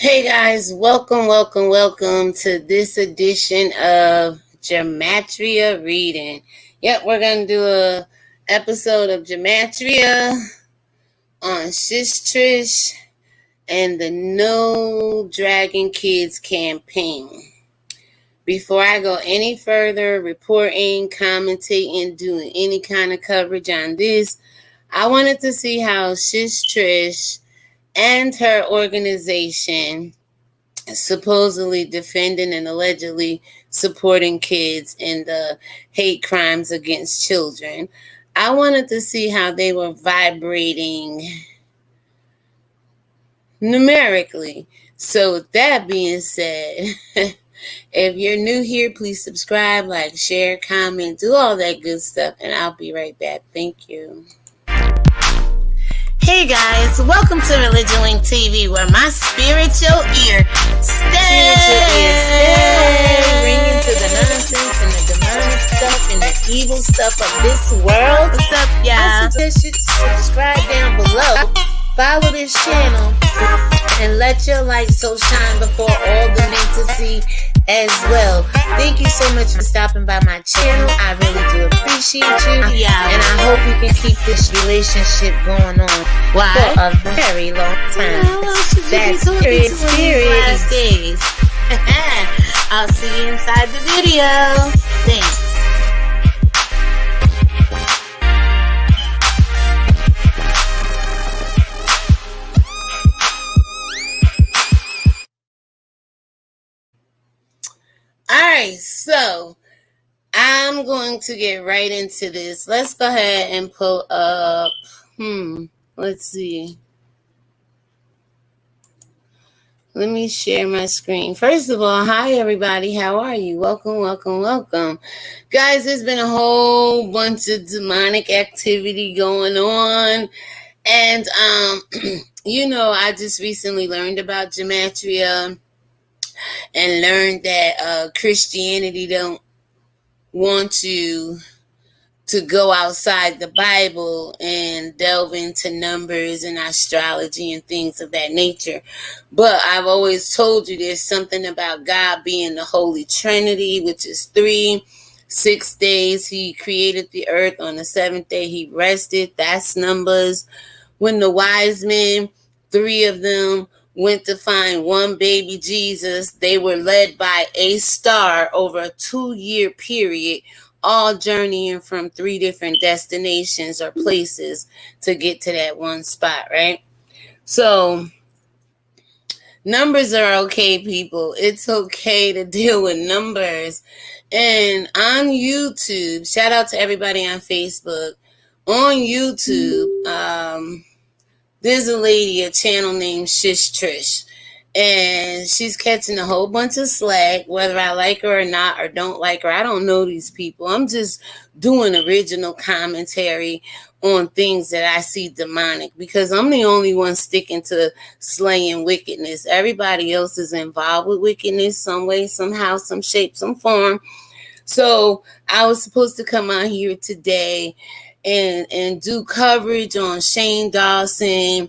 Hey guys, welcome to this edition of Genatria Reading. Yep, we're going to do a episode of Genatria on SSSHHH Trish and the No Dragon Kids campaign. Before I go any further, reporting, commentating, doing any kind of coverage on this, I wanted to see how SSSSHHH Trish and her organization supposedly defending and allegedly supporting kids in the hate crimes against children. I wanted to see how they were vibrating numerically. So with that being said, if you're new here, please subscribe, like, share, comment, do all that good stuff, and I'll be right back. Thank you. Hey guys, welcome to Religion Link TV, where my spiritual ear stays ringing to the nonsense and the demonic stuff and the evil stuff of this world. What's up, y'all? I suggest you subscribe down below, follow this channel, and let your light so shine before all the men to see as well. Thank you so much for stopping by my channel. I really do appreciate you. Yeah. And I hope we can keep this relationship going on for a very long time. That's spirit days. I'll see you inside the video. Thanks. Alright, so I'm going to get right into this. Let's go ahead and pull up, let's see. Let me share my screen. First of all, hi everybody, how are you? Welcome. Guys, there's been a whole bunch of demonic activity going on. And, I just recently learned about Genatria and learned that Christianity don't want you to go outside the Bible and delve into numbers and astrology and things of that nature. But I've always told you there's something about God being the Holy Trinity, which is 6 days. He created the earth. On the seventh day, he rested. That's numbers. When the wise men, 3 of them, went to find one baby Jesus, they were led by a star over a 2-year period, all journeying from 3 different destinations or places to get to that one spot, right? So numbers are okay, people. It's okay to deal with numbers. And on YouTube, shout out to everybody on Facebook. On YouTube, there's a lady, a channel named SSSSHHH Trish, and she's catching a whole bunch of slack, whether I like her or not, or don't like her. I don't know these people. I'm just doing original commentary on things that I see demonic, because I'm the only one sticking to slaying wickedness. Everybody else is involved with wickedness some way, somehow, some shape, some form. So I was supposed to come out here today and do coverage on Shane Dawson,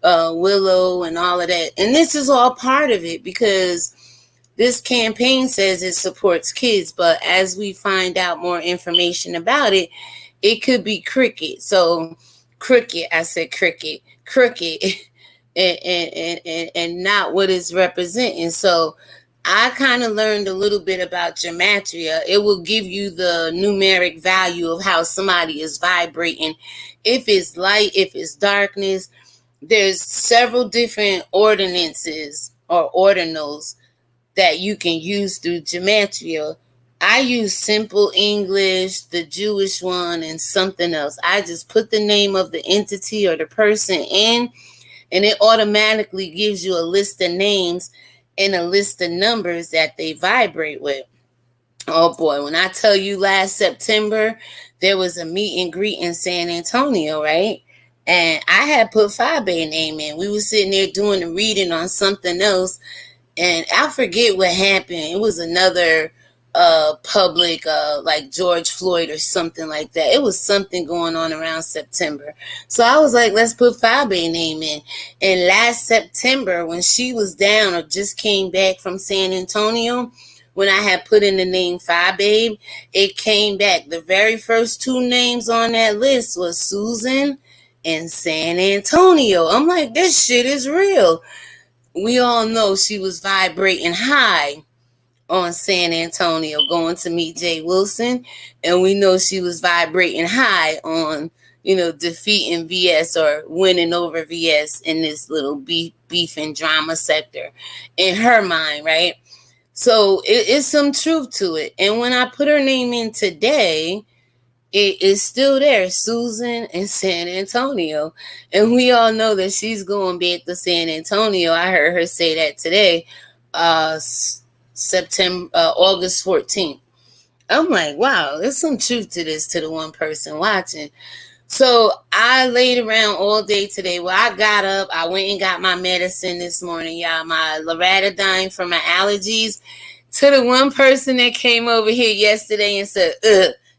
Willow, and all of that. And this is all part of it, because this campaign says it supports kids, but as we find out more information about it, it could be crooked. So crooked, I said crooked, and not what it's representing. So I kind of learned a little bit about Genatria. It will give you the numeric value of how somebody is vibrating. If it's light, if it's darkness. There's several different ordinances or ordinals that you can use through Genatria. I use simple English, the Jewish one, and something else. I just put the name of the entity or the person in, and it automatically gives you a list of names and a list of numbers that they vibrate with. Oh boy, when I tell you last September, there was a meet and greet in San Antonio, right? And I had put FyeBabe name in. We were sitting there doing a reading on something else, and I forget what happened. It was another public, like George Floyd or something like that. It was something going on around September. So I was like, let's put FyeBabe name in. And last September, when she was down or just came back from San Antonio, when I had put in the name FyeBabe, it came back. The very first two names on that list was Susan and San Antonio. I'm like, this shit is real. We all know she was vibrating high on San Antonio going to meet Jay Wilson, and we know she was vibrating high on, defeating VS or winning over VS in this little beef and drama sector in her mind, right? So it's some truth to it. And when I put her name in today, it is still there, Susan in San Antonio. And we all know that she's going back to San Antonio. I heard her say that today, August 14th. I'm like, wow, there's some truth to this, to the one person watching. So I laid around all day today. Well, I got up. I went and got my medicine this morning, y'all. My loratadine for my allergies. To the one person that came over here yesterday and said,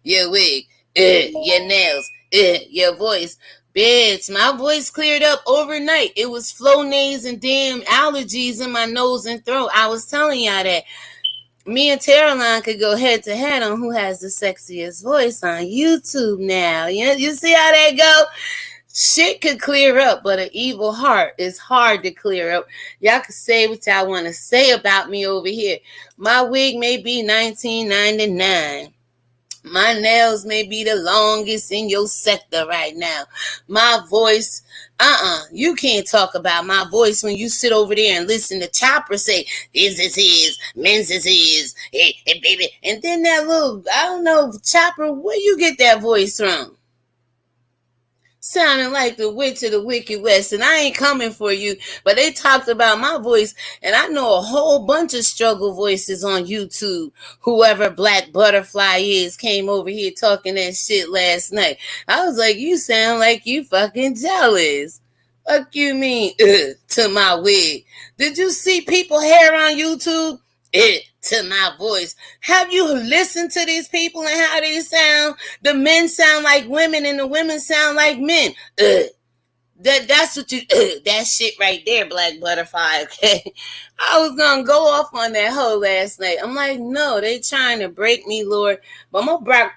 your wig, your nails, your voice. Bitch, my voice cleared up overnight. It was Flonase and damn allergies in my nose and throat. I was telling y'all that. Me and Caroline could go head to head on who has the sexiest voice on YouTube now. You see how that go? Shit could clear up, but an evil heart is hard to clear up. Y'all can say what y'all want to say about me over here. My wig may be $19.99. My nails may be the longest in your sector right now. My voice, you can't talk about my voice when you sit over there and listen to Chopper say, this is his, men's is his, hey, baby. And then that little, I don't know, Chopper, where you get that voice from? Sounding like the witch of the Wicked West, and I ain't coming for you, but they talked about my voice, and I know a whole bunch of struggle voices on YouTube. Whoever Black Butterfly is came over here talking that shit last night. I was like, you sound like you fucking jealous. Fuck you mean, to my wig. Did you see people hair on YouTube? To my voice. Have you listened to these people and how they sound? The men sound like women and the women sound like men. That's what you, that shit right there, Black Butterfly, okay? I was gonna go off on that hoe last night. I'm like, no, they trying to break me, Lord. But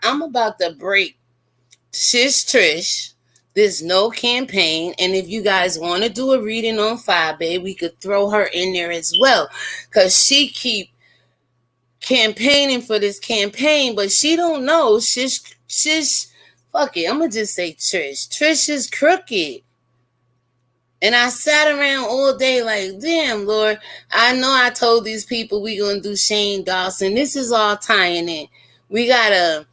I'm about to break SSSHHH Trish. There's no campaign, and if you guys want to do a reading on FyeBabe, we could throw her in there as well, because she keep campaigning for this campaign, but she don't know. Fuck it, I'm gonna just say Trish is crooked. And I sat around all day like, damn, Lord, I know I told these people we gonna do Shane Dawson. This is all tying in. We gotta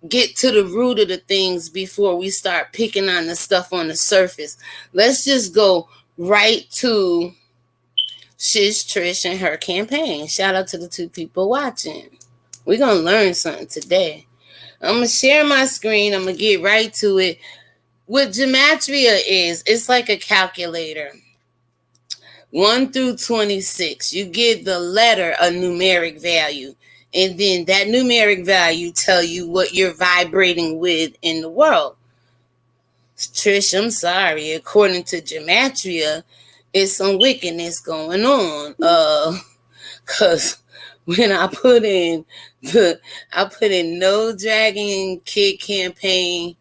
get to the root of the things before we start picking on the stuff on the surface. Let's just go right to Trish and her campaign. Shout out to the two people watching. We're going to learn something today. I'm going to share my screen. I'm going to get right to it. What Genatria is, it's like a calculator. 1 through 26. You give the letter a numeric value. And then that numeric value tell you what you're vibrating with in the world. Trish, I'm sorry. According to Genatria, it's some wickedness going on. Cause when I put in No Dragon Kid campaign,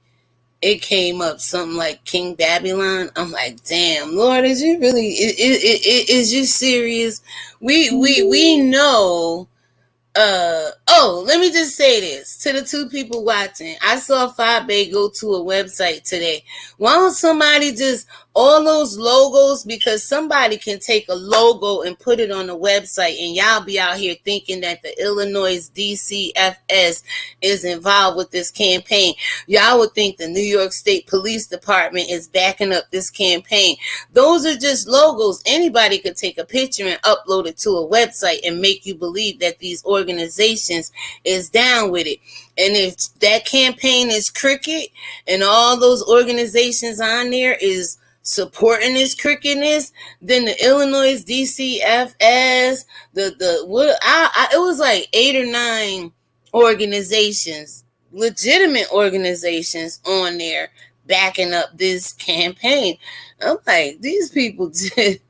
it came up something like King Babylon. I'm like, damn, Lord, is you really? Is you serious? We know. Let me just say this to the two people watching. I saw FyeBabe go to a website today. Why don't somebody just, all those logos, because somebody can take a logo and put it on the website, and y'all be out here thinking that the Illinois DCFS is involved with this campaign. Y'all would think the New York State Police Department is backing up this campaign. Those are just logos. Anybody could take a picture and upload it to a website and make you believe that these organizations is down with it. And if that campaign is crooked and all those organizations on there is supporting this crookedness, then the Illinois DCFS, it was like 8 or 9 organizations, legitimate organizations on there backing up this campaign. I'm like, these people did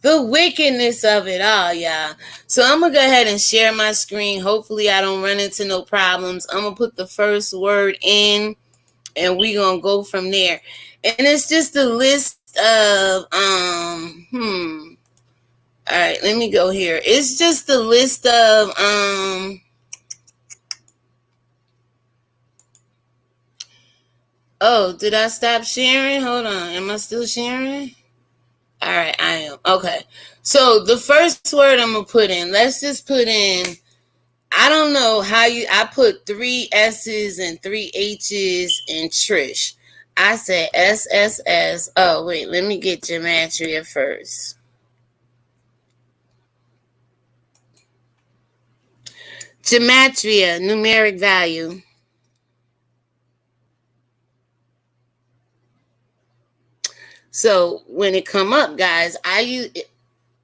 the wickedness of it all, y'all. So I'm going to go ahead and share my screen. Hopefully I don't run into no problems. I'm going to put the first word in, and we're going to go from there. And it's just a list of, all right, let me go here. It's just a list of, oh, did I stop sharing? Hold on. Am I still sharing? All right, I am. Okay. So the first word I'm going to put in, let's just put in, I don't know how I put 3 S's and 3 H's in Trish. I said SSS. Oh, wait, let me get Genatria first. Genatria, numeric value. So when it come up, guys,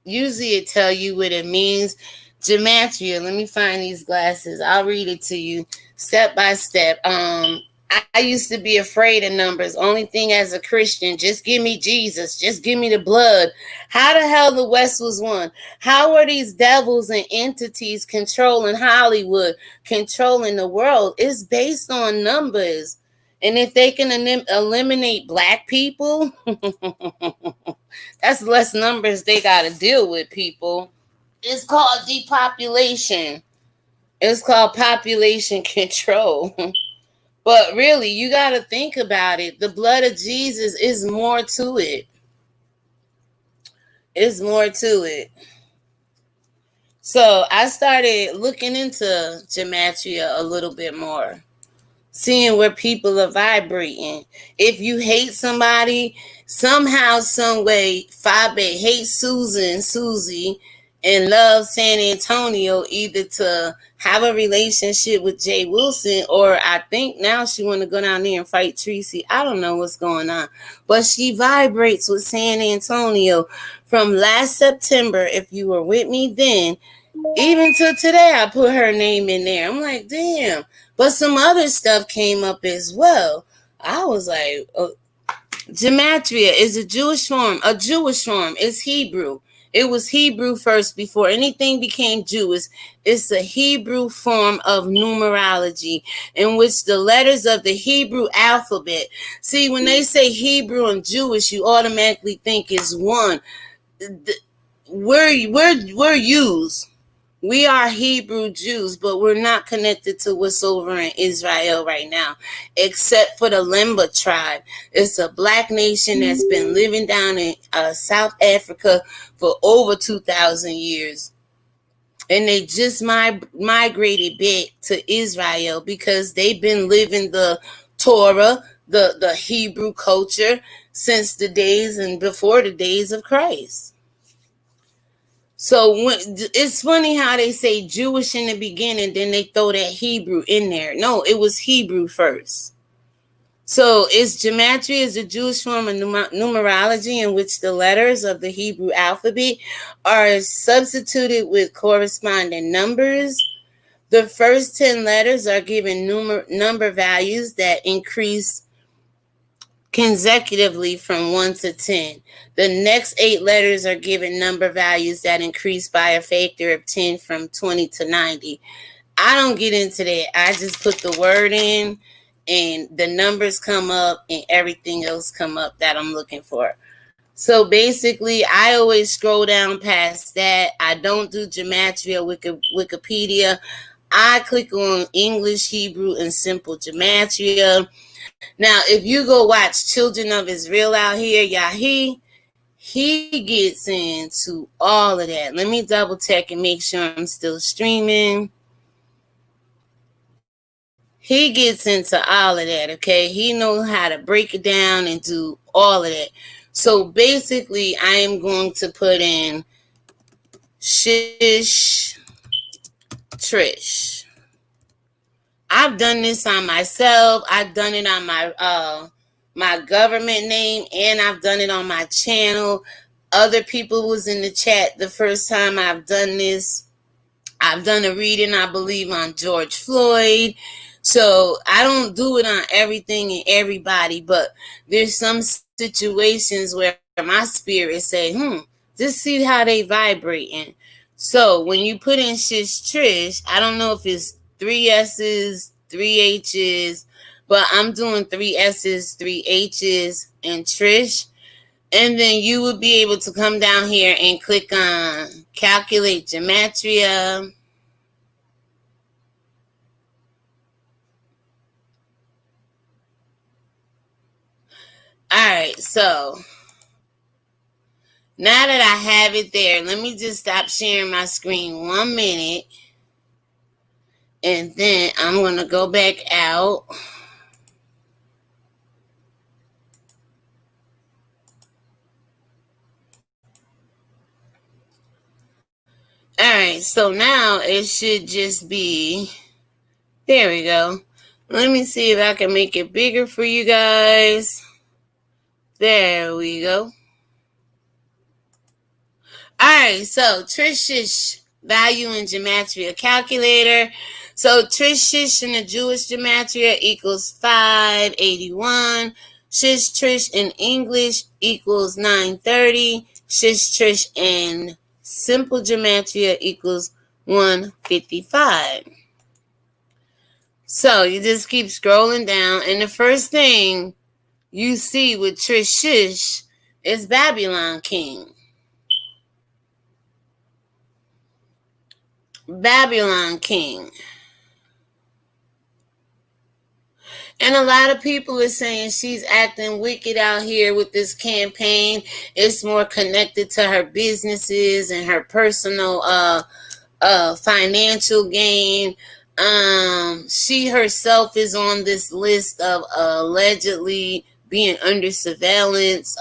usually it tell you what it means. Genatria, let me find these glasses. I'll read it to you step by step. I used to be afraid of numbers. Only thing as a Christian, just give me Jesus. Just give me the blood. How the hell the West was won? How are these devils and entities controlling Hollywood, controlling the world? It's based on numbers. And if they can eliminate black people, that's less numbers they got to deal with, people. It's called depopulation. It's called population control. But really, you got to think about it. The blood of Jesus is more to it. It's more to it. So I started looking into Genatria a little bit more, seeing where people are vibrating. If you hate somebody, somehow, some way, FyeBabe hates Susie and loves San Antonio, either to have a relationship with Jay Wilson, or I think now she want to go down there and fight Tracy. I don't know what's going on, but she vibrates with San Antonio from last September. If you were with me then, even to today, I put her name in there. I'm like, damn. But some other stuff came up as well. I was like, Genatria is a Jewish form. A Jewish form is Hebrew. It was Hebrew first before anything became Jewish. It's a Hebrew form of numerology in which the letters of the Hebrew alphabet. See, when they say Hebrew and Jewish, you automatically think it's one. We're used. We are Hebrew Jews, but we're not connected to what's over in Israel right now, except for the Lemba tribe. It's a black nation that's been living down in South Africa for over 2,000 years. And they just migrated back to Israel because they've been living the Torah, the Hebrew culture, since the days and before the days of Christ. So it's funny how they say Jewish in the beginning, then they throw that Hebrew in there. No, it was Hebrew first. So Genatria is a Jewish form of numerology in which the letters of the Hebrew alphabet are substituted with corresponding numbers. The first 10 letters are given number values that increase consecutively from 1 to 10. The next 8 letters are given number values that increase by a factor of 10 from 20 to 90. I don't get into that. I just put the word in and the numbers come up and everything else come up that I'm looking for. So basically, I always scroll down past that. I don't do Genatria Wikipedia. I click on English, Hebrew, and simple Genatria. Now, if you go watch Children of Israel out here, Yahi, he gets into all of that. Let me double check and make sure I'm still streaming. He gets into all of that, okay? He knows how to break it down and do all of that. So basically, I am going to put in Trish. I've done this on myself. I've done it on my government name, and I've done it on my channel. Other people was in the chat the first time I've done this. I've done a reading, I believe, on George Floyd. So I don't do it on everything and everybody, but there's some situations where my spirit say, just see how they vibrating. So when you put in Shish Trish, I don't know if it's 3 S's, 3 H's, but I'm doing 3 S's, 3 H's, and Trish. And then you would be able to come down here and click on Calculate Genatria. Alright, so now that I have it there, let me just stop sharing my screen 1 minute. And then I'm going to go back out. Alright, so now it should just be, there we go. Let me see if I can make it bigger for you guys. There we go. Alright, so Trish's value in Gematria calculator. So Trish in the Jewish Gematria equals 581. Shish Trish in English equals 930. Shish Trish in simple Gematria equals 155. So you just keep scrolling down, and the first thing you see with Trish Shish is Babylon King. Babylon King. And a lot of people are saying she's acting wicked out here with this campaign. It's more connected to her businesses and her personal financial gain. She herself is on this list of allegedly being under surveillance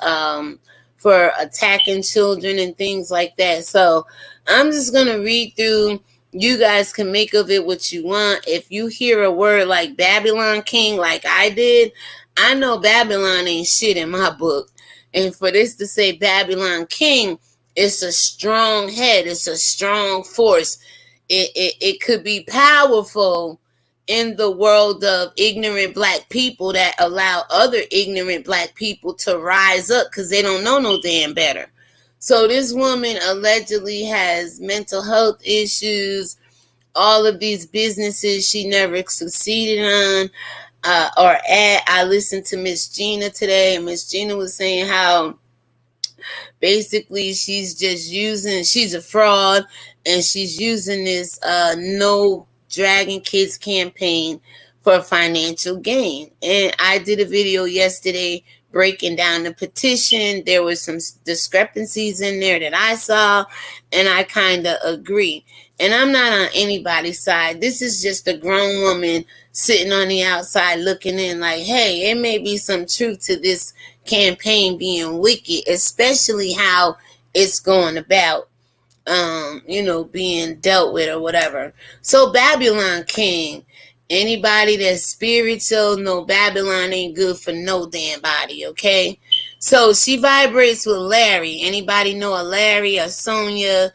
for attacking children and things like that. So I'm just going to read through. You guys can make of it what you want. If you hear a word like Babylon King like I did, I know Babylon ain't shit in my book. And for this to say Babylon King, it's a strong head. It's a strong force. It could be powerful in the world of ignorant black people that allow other ignorant black people to rise up because they don't know no damn better. So this woman allegedly has mental health issues, all of these businesses she never succeeded on or at. I listened to Miss Gina today, and Miss Gina was saying how basically she's a fraud, and she's using this No Dragon Kids campaign for financial gain. And I did a video yesterday breaking down the petition. There were some discrepancies in there that I saw, and I kind of agree. And I'm not on anybody's side. This is just a grown woman sitting on the outside looking in like, hey, it may be some truth to this campaign being wicked, especially how it's going about, being dealt with or whatever. So Babylon King, anybody that's spiritual know Babylon ain't good for no damn body, okay? So she vibrates with Larry. Anybody know a Larry or Sonia?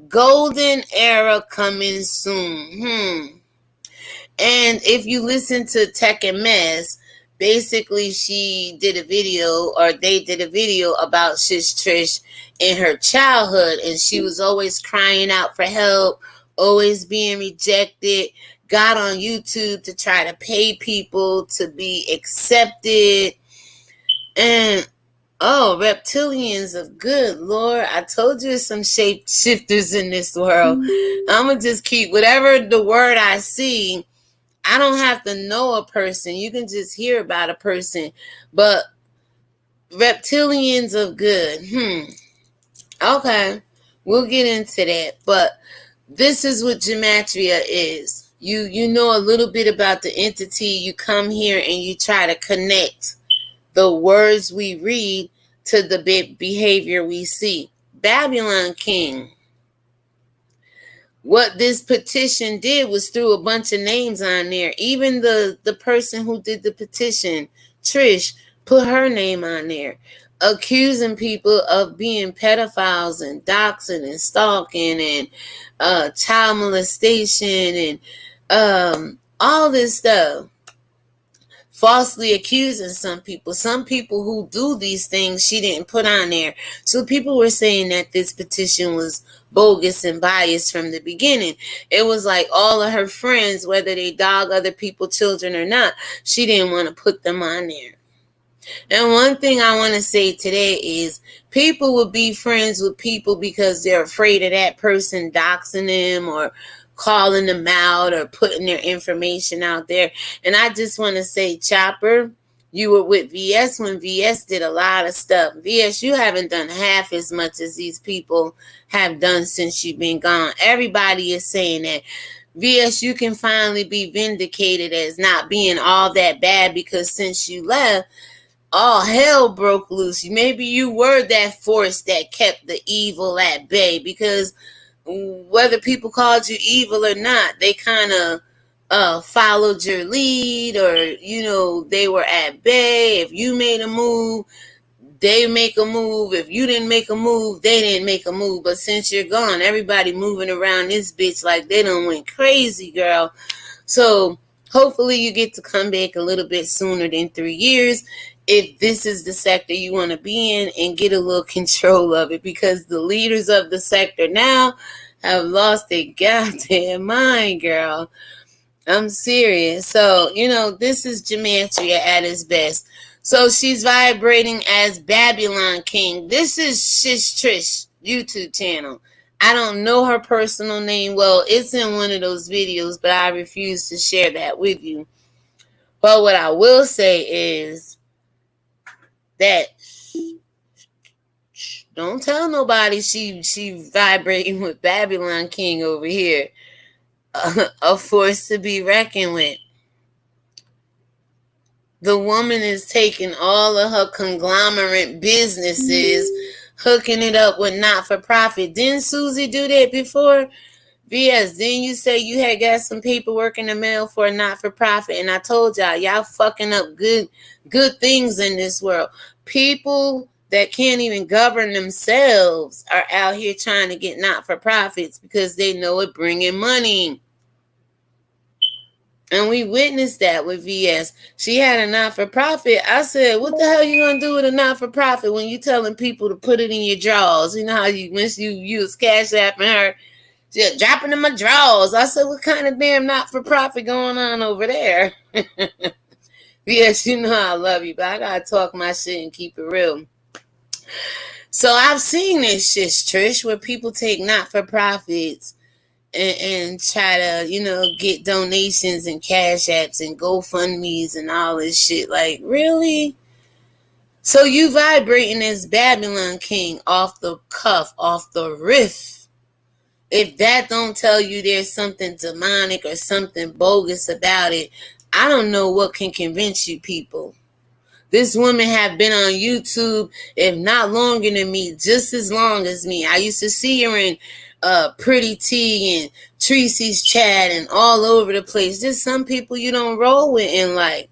Golden era coming soon. And if you listen to Tech and Mess, basically they did a video about Shish Trish in her childhood, and she was always crying out for help, always being rejected, got on YouTube to try to pay people to be accepted. And reptilians of good Lord, I told you some shapeshifters in this world. I'm gonna just keep whatever the word I see. I don't have to know a person. You can just hear about a person. But reptilians of good. Okay. We'll get into that. But this is what Gematria is. You know a little bit about the entity. You come here and you try to connect the words we read to the behavior we see. Babylon King. what this petition did was threw a bunch of names on there. Even the person who did the petition, Trish, put her name on there, accusing people of being pedophiles and doxing and stalking and child molestation and all this stuff. Falsely accusing some people. Some people who do these things she didn't put on there. So people were saying that this petition was bogus and biased from the beginning. It was like all of her friends, whether they dog other people's children or not, she didn't want to put them on there. And one thing I want to say today is people will be friends with people because they're afraid of that person doxing them or calling them out or putting their information out there. And I just want to say, Chopper, you were with VS when VS did a lot of stuff. VS, you haven't done half as much as these people have done since you've been gone. Everybody is saying that. VS, you can finally be vindicated as not being all that bad because since you left, all hell broke loose. Maybe you were that force that kept the evil at bay, because whether people called you evil or not, they kind of followed your lead, or they were at bay. If you made a move, they make a move. If you didn't make a move, they didn't make a move. But since you're gone, everybody moving around this bitch like they done went crazy, girl. So hopefully you get to come back a little bit sooner than 3 years, if this is the sector you want to be in, and get a little control of it, because the leaders of the sector now have lost their goddamn mind, girl. I'm serious. So, this is Genatria at its best. So she's vibrating as Babylon King. This is SSSHHH Trish YouTube channel. I don't know her personal name. Well, it's in one of those videos, but I refuse to share that with you. But what I will say is that don't tell nobody she vibrating with Babylon King over here. A force to be reckoned with. The woman is taking all of her conglomerate businesses, hooking it up with not-for-profit. Didn't Susie do that before? VS, didn't you say you had got some paperwork in the mail for a not-for-profit? And I told y'all fucking up good things in this world. People that can't even govern themselves are out here trying to get not-for-profits because they know it bringing money. And we witnessed that with VS. She had a not-for-profit. I said, what the hell you gonna do with a not-for-profit when you telling people to put it in your drawers? You know how once you use Cash App and her just dropping in my drawers. I said, what kind of damn not-for-profit going on over there? Yes, you know I love you, but I gotta talk my shit and keep it real. So I've seen this shit, Trish, where people take not-for-profits and try to, get donations and Cash Apps and GoFundMes and all this shit. Like, really? So you vibrating as Babylon King off the cuff, off the riff. If that don't tell you there's something demonic or something bogus about it, I don't know what can convince you people. This woman have been on YouTube, if not longer than me, just as long as me. I used to see her in Pretty T and Tracy's chat and all over the place. There's some people you don't roll with in life.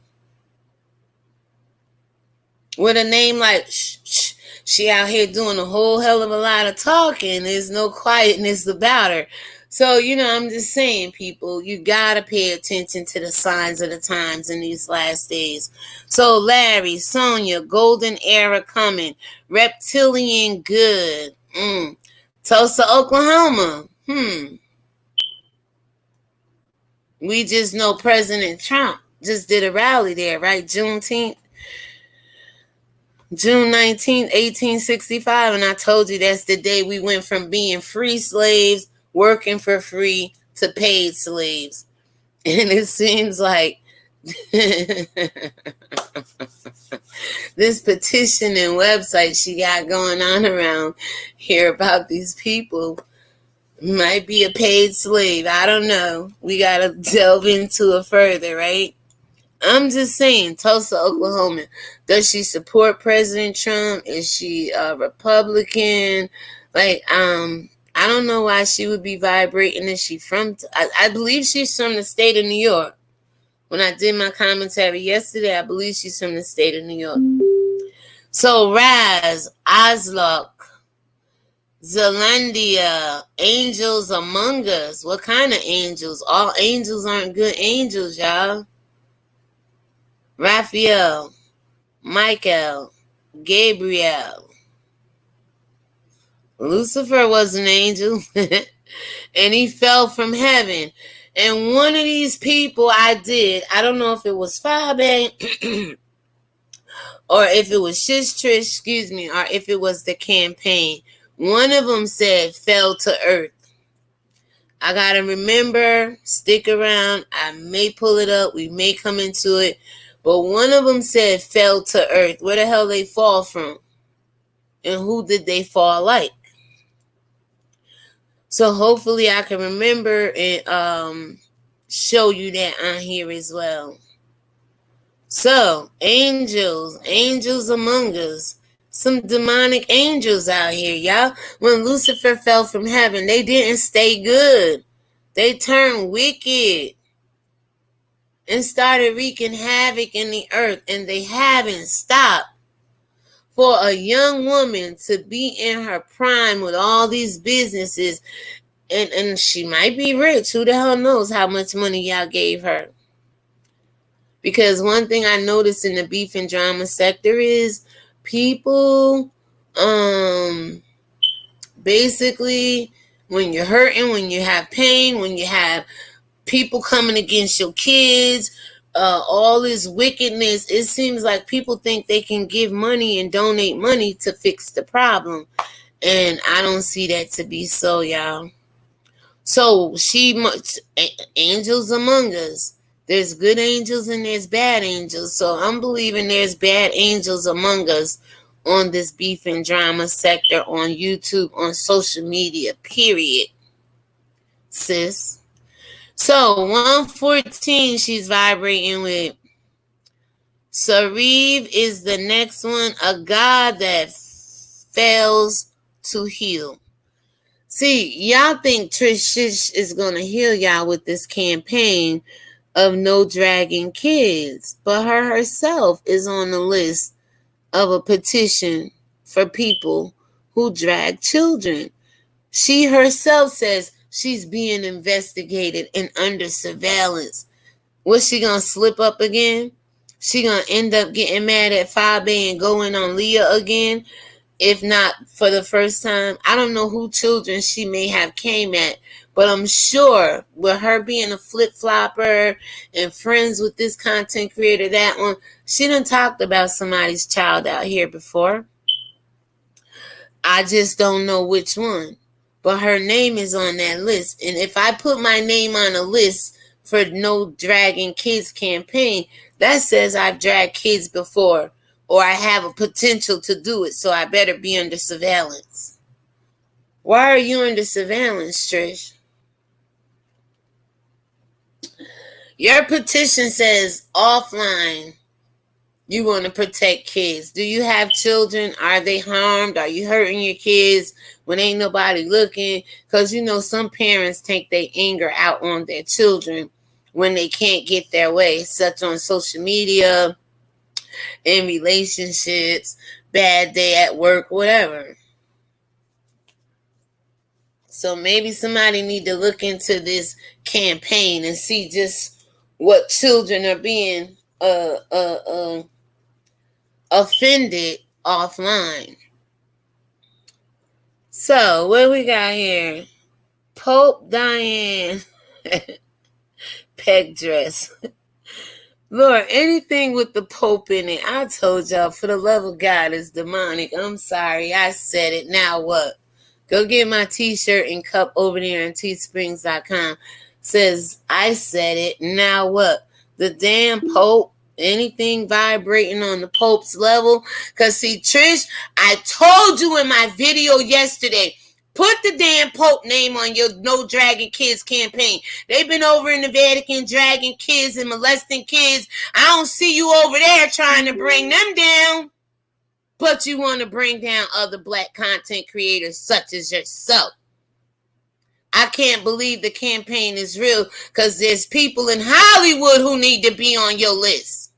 With a name like she out here doing a whole hell of a lot of talking. There's no quietness about her. So, I'm just saying, people, you gotta pay attention to the signs of the times in these last days. So, Larry, Sonia, golden era coming. Reptilian good. Tulsa, Oklahoma. We just know President Trump just did a rally there, right? June 19th, 1865. And I told you that's the day we went from being free slaves, working for free, to paid slaves. And it seems like this petition and website she got going on around here about these people might be a paid slave. I don't know. We got to delve into it further, right? I'm just saying, Tulsa, Oklahoma. Does she support President Trump? Is she a Republican? Like, I don't know why she would be vibrating. Is she from? I believe she's from the state of New York. When I did my commentary yesterday, I believe she's from the state of New York. So Raz, Oslok, Zelandia, angels among us. What kind of angels? All angels aren't good angels, y'all. Raphael, Michael, Gabriel. Lucifer was an angel, and he fell from heaven. And one of these people I don't know if it was FyeBabe or if it was SSSHHH Trish, or if it was the campaign. One of them said fell to earth. I got to remember, stick around. I may pull it up. We may come into it. But one of them said fell to earth. Where the hell they fall from? And who did they fall like? So hopefully I can remember and show you that on here as well. So, angels among us. Some demonic angels out here, y'all. When Lucifer fell from heaven, they didn't stay good. They turned wicked and started wreaking havoc in the earth, and they haven't stopped. For a young woman to be in her prime with all these businesses, and she might be rich. Who the hell knows how much money y'all gave her? Because one thing I noticed in the beef and drama sector is people, basically, when you're hurting, when you have pain, when you have people coming against your kids, all this wickedness, it seems like people think they can give money and donate money to fix the problem. And I don't see that to be so, y'all. So angels among us. There's good angels and there's bad angels. So I'm believing there's bad angels among us on this beef and drama sector, on YouTube, on social media, period, sis. So 114 she's vibrating with. Sarif is the next one, a God that fails to heal. See, y'all think Trish is going to heal y'all with this campaign of no dragging kids, but her herself is on the list of a petition for people who drag children. She herself says she's being investigated and under surveillance. Was she going to slip up again? She going to end up getting mad at FyeBabe and going on Leah again? If not for the first time. I don't know who children she may have came at, but I'm sure with her being a flip-flopper and friends with this content creator, that one, she done talked about somebody's child out here before. I just don't know which one. But her name is on that list. And if I put my name on a list for no dragging kids campaign, that says I've dragged kids before, or I have a potential to do it, so I better be under surveillance. Why are you under surveillance, Trish? Your petition says offline. You want to protect kids. Do you have children? Are they harmed? Are you hurting your kids when ain't nobody looking? Because you know some parents take their anger out on their children when they can't get their way, such on social media, in relationships, bad day at work, whatever. So maybe somebody need to look into this campaign and see just what children are being offended offline. So what we got here? Pope Diane peg dress. Lord, anything with the Pope in it, I told y'all, for the love of God, is demonic. I'm sorry, I said it. Now what? Go get my t-shirt and cup over there on teesprings.com. Says, I said it. Now what? The damn Pope, anything vibrating on the Pope's level? Because see, Trish, I told you in my video yesterday, put the damn Pope name on your No Dragging Kids campaign. They've been over in the Vatican dragging kids and molesting kids. I don't see you over there trying to bring them down. But you want to bring down other black content creators such as yourself. I can't believe the campaign is real because there's people in Hollywood who need to be on your list.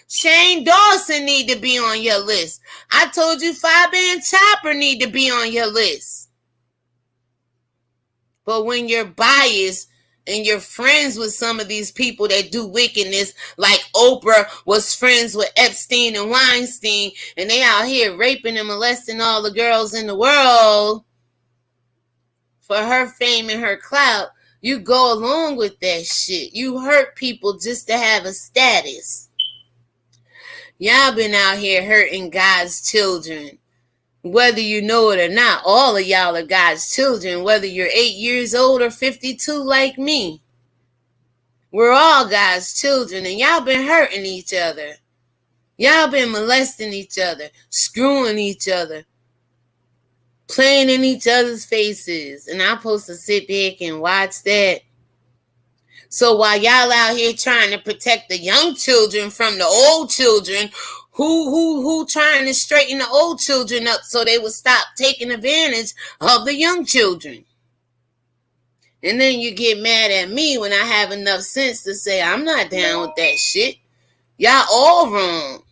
Shane Dawson need to be on your list. I told you FyeBabe and Chopper need to be on your list. But when you're biased and you're friends with some of these people that do wickedness, like Oprah was friends with Epstein and Weinstein, and they out here raping and molesting all the girls in the world for her fame and her clout, you go along with that shit. You hurt people just to have a status. Y'all been out here hurting God's children. Whether you know it or not, all of y'all are God's children, whether you're 8 years old or 52 like me. We're all God's children, and y'all been hurting each other. Y'all been molesting each other, screwing each other, playing in each other's faces, and I'm supposed to sit back and watch that. So while y'all out here trying to protect the young children from the old children, who trying to straighten the old children up so they would stop taking advantage of the young children? And then you get mad at me when I have enough sense to say I'm not down with that shit. Y'all all wrong.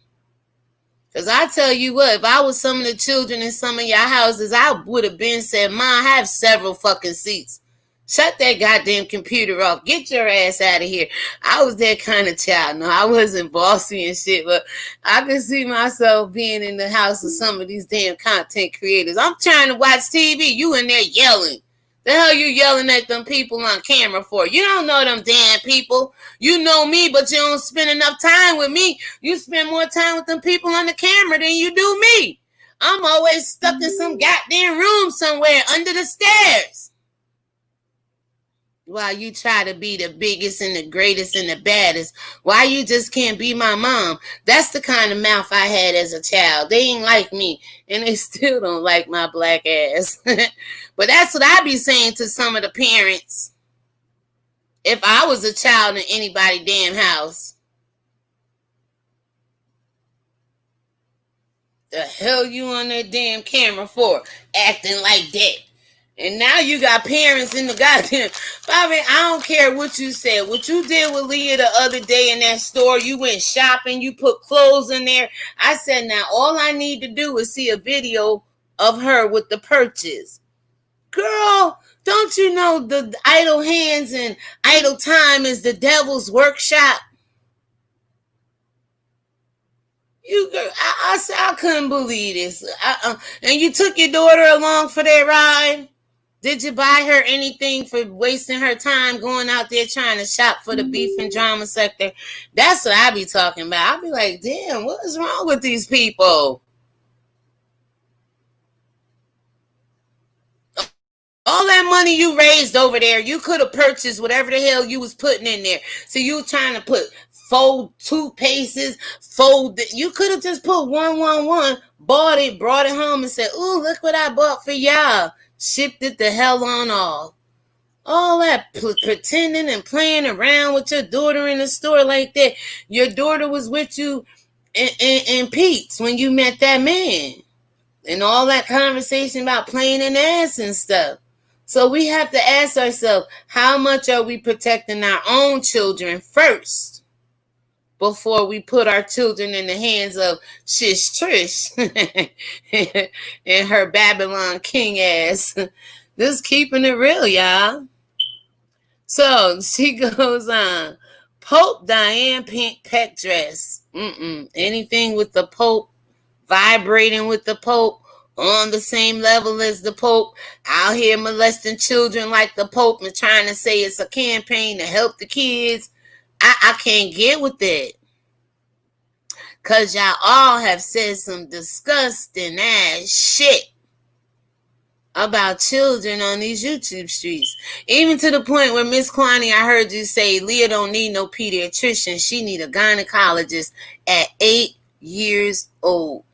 Because I tell you what, if I was some of the children in some of y'all houses, I would have been said, Ma, I have several fucking seats. Shut that goddamn computer off. Get your ass out of here. I was that kind of child. No, I wasn't bossy and shit, but I could see myself being in the house of some of these damn content creators. I'm trying to watch TV. You in there yelling. The hell you yelling at them people on camera for? You don't know them damn people. You know me, but you don't spend enough time with me. You spend more time with them people on the camera than you do me. I'm always stuck in some goddamn room somewhere under the stairs. While you try to be the biggest and the greatest and the baddest, why you just can't be my mom? That's the kind of mouth I had as a child. They ain't like me, and they still don't like my black ass. But that's what I be saying to some of the parents. If I was a child in anybody's damn house. The hell you on that damn camera for? Acting like that. And now you got parents in the goddamn... Bobby, I don't care what you said. What you did with Leah the other day in that store, you went shopping, you put clothes in there. I said, now all I need to do is see a video of her with the purchase. Girl, don't you know the idle hands and idle time is the devil's workshop? I couldn't believe this. And you took your daughter along for that ride? Did you buy her anything for wasting her time going out there trying to shop for the beef and drama sector? That's what I be talking about. I be like, damn, what is wrong with these people? All that money you raised over there, you could have purchased whatever the hell you was putting in there. So you were trying to put fold toothpastes, you could have just put 111, bought it, brought it home and said, ooh, look what I bought for y'all. Shipped it the hell on off. All that pretending and playing around with your daughter in the store like that. Your daughter was with you in Pete's when you met that man. And all that conversation about playing an ass and stuff. So we have to ask ourselves, how much are we protecting our own children first before we put our children in the hands of Shish Trish and her Babylon King ass? Just keeping it real, y'all. So she goes on. Pope Diane pink pet dress. Anything with the Pope, vibrating with the Pope, on the same level as the Pope, out here molesting children like the Pope and trying to say it's a campaign to help the kids. I can't get with that. Because y'all all have said some disgusting ass shit about children on these YouTube streets. Even to the point where Miss Kwani, I heard you say Leah don't need no pediatrician. She need a gynecologist at 8 years old.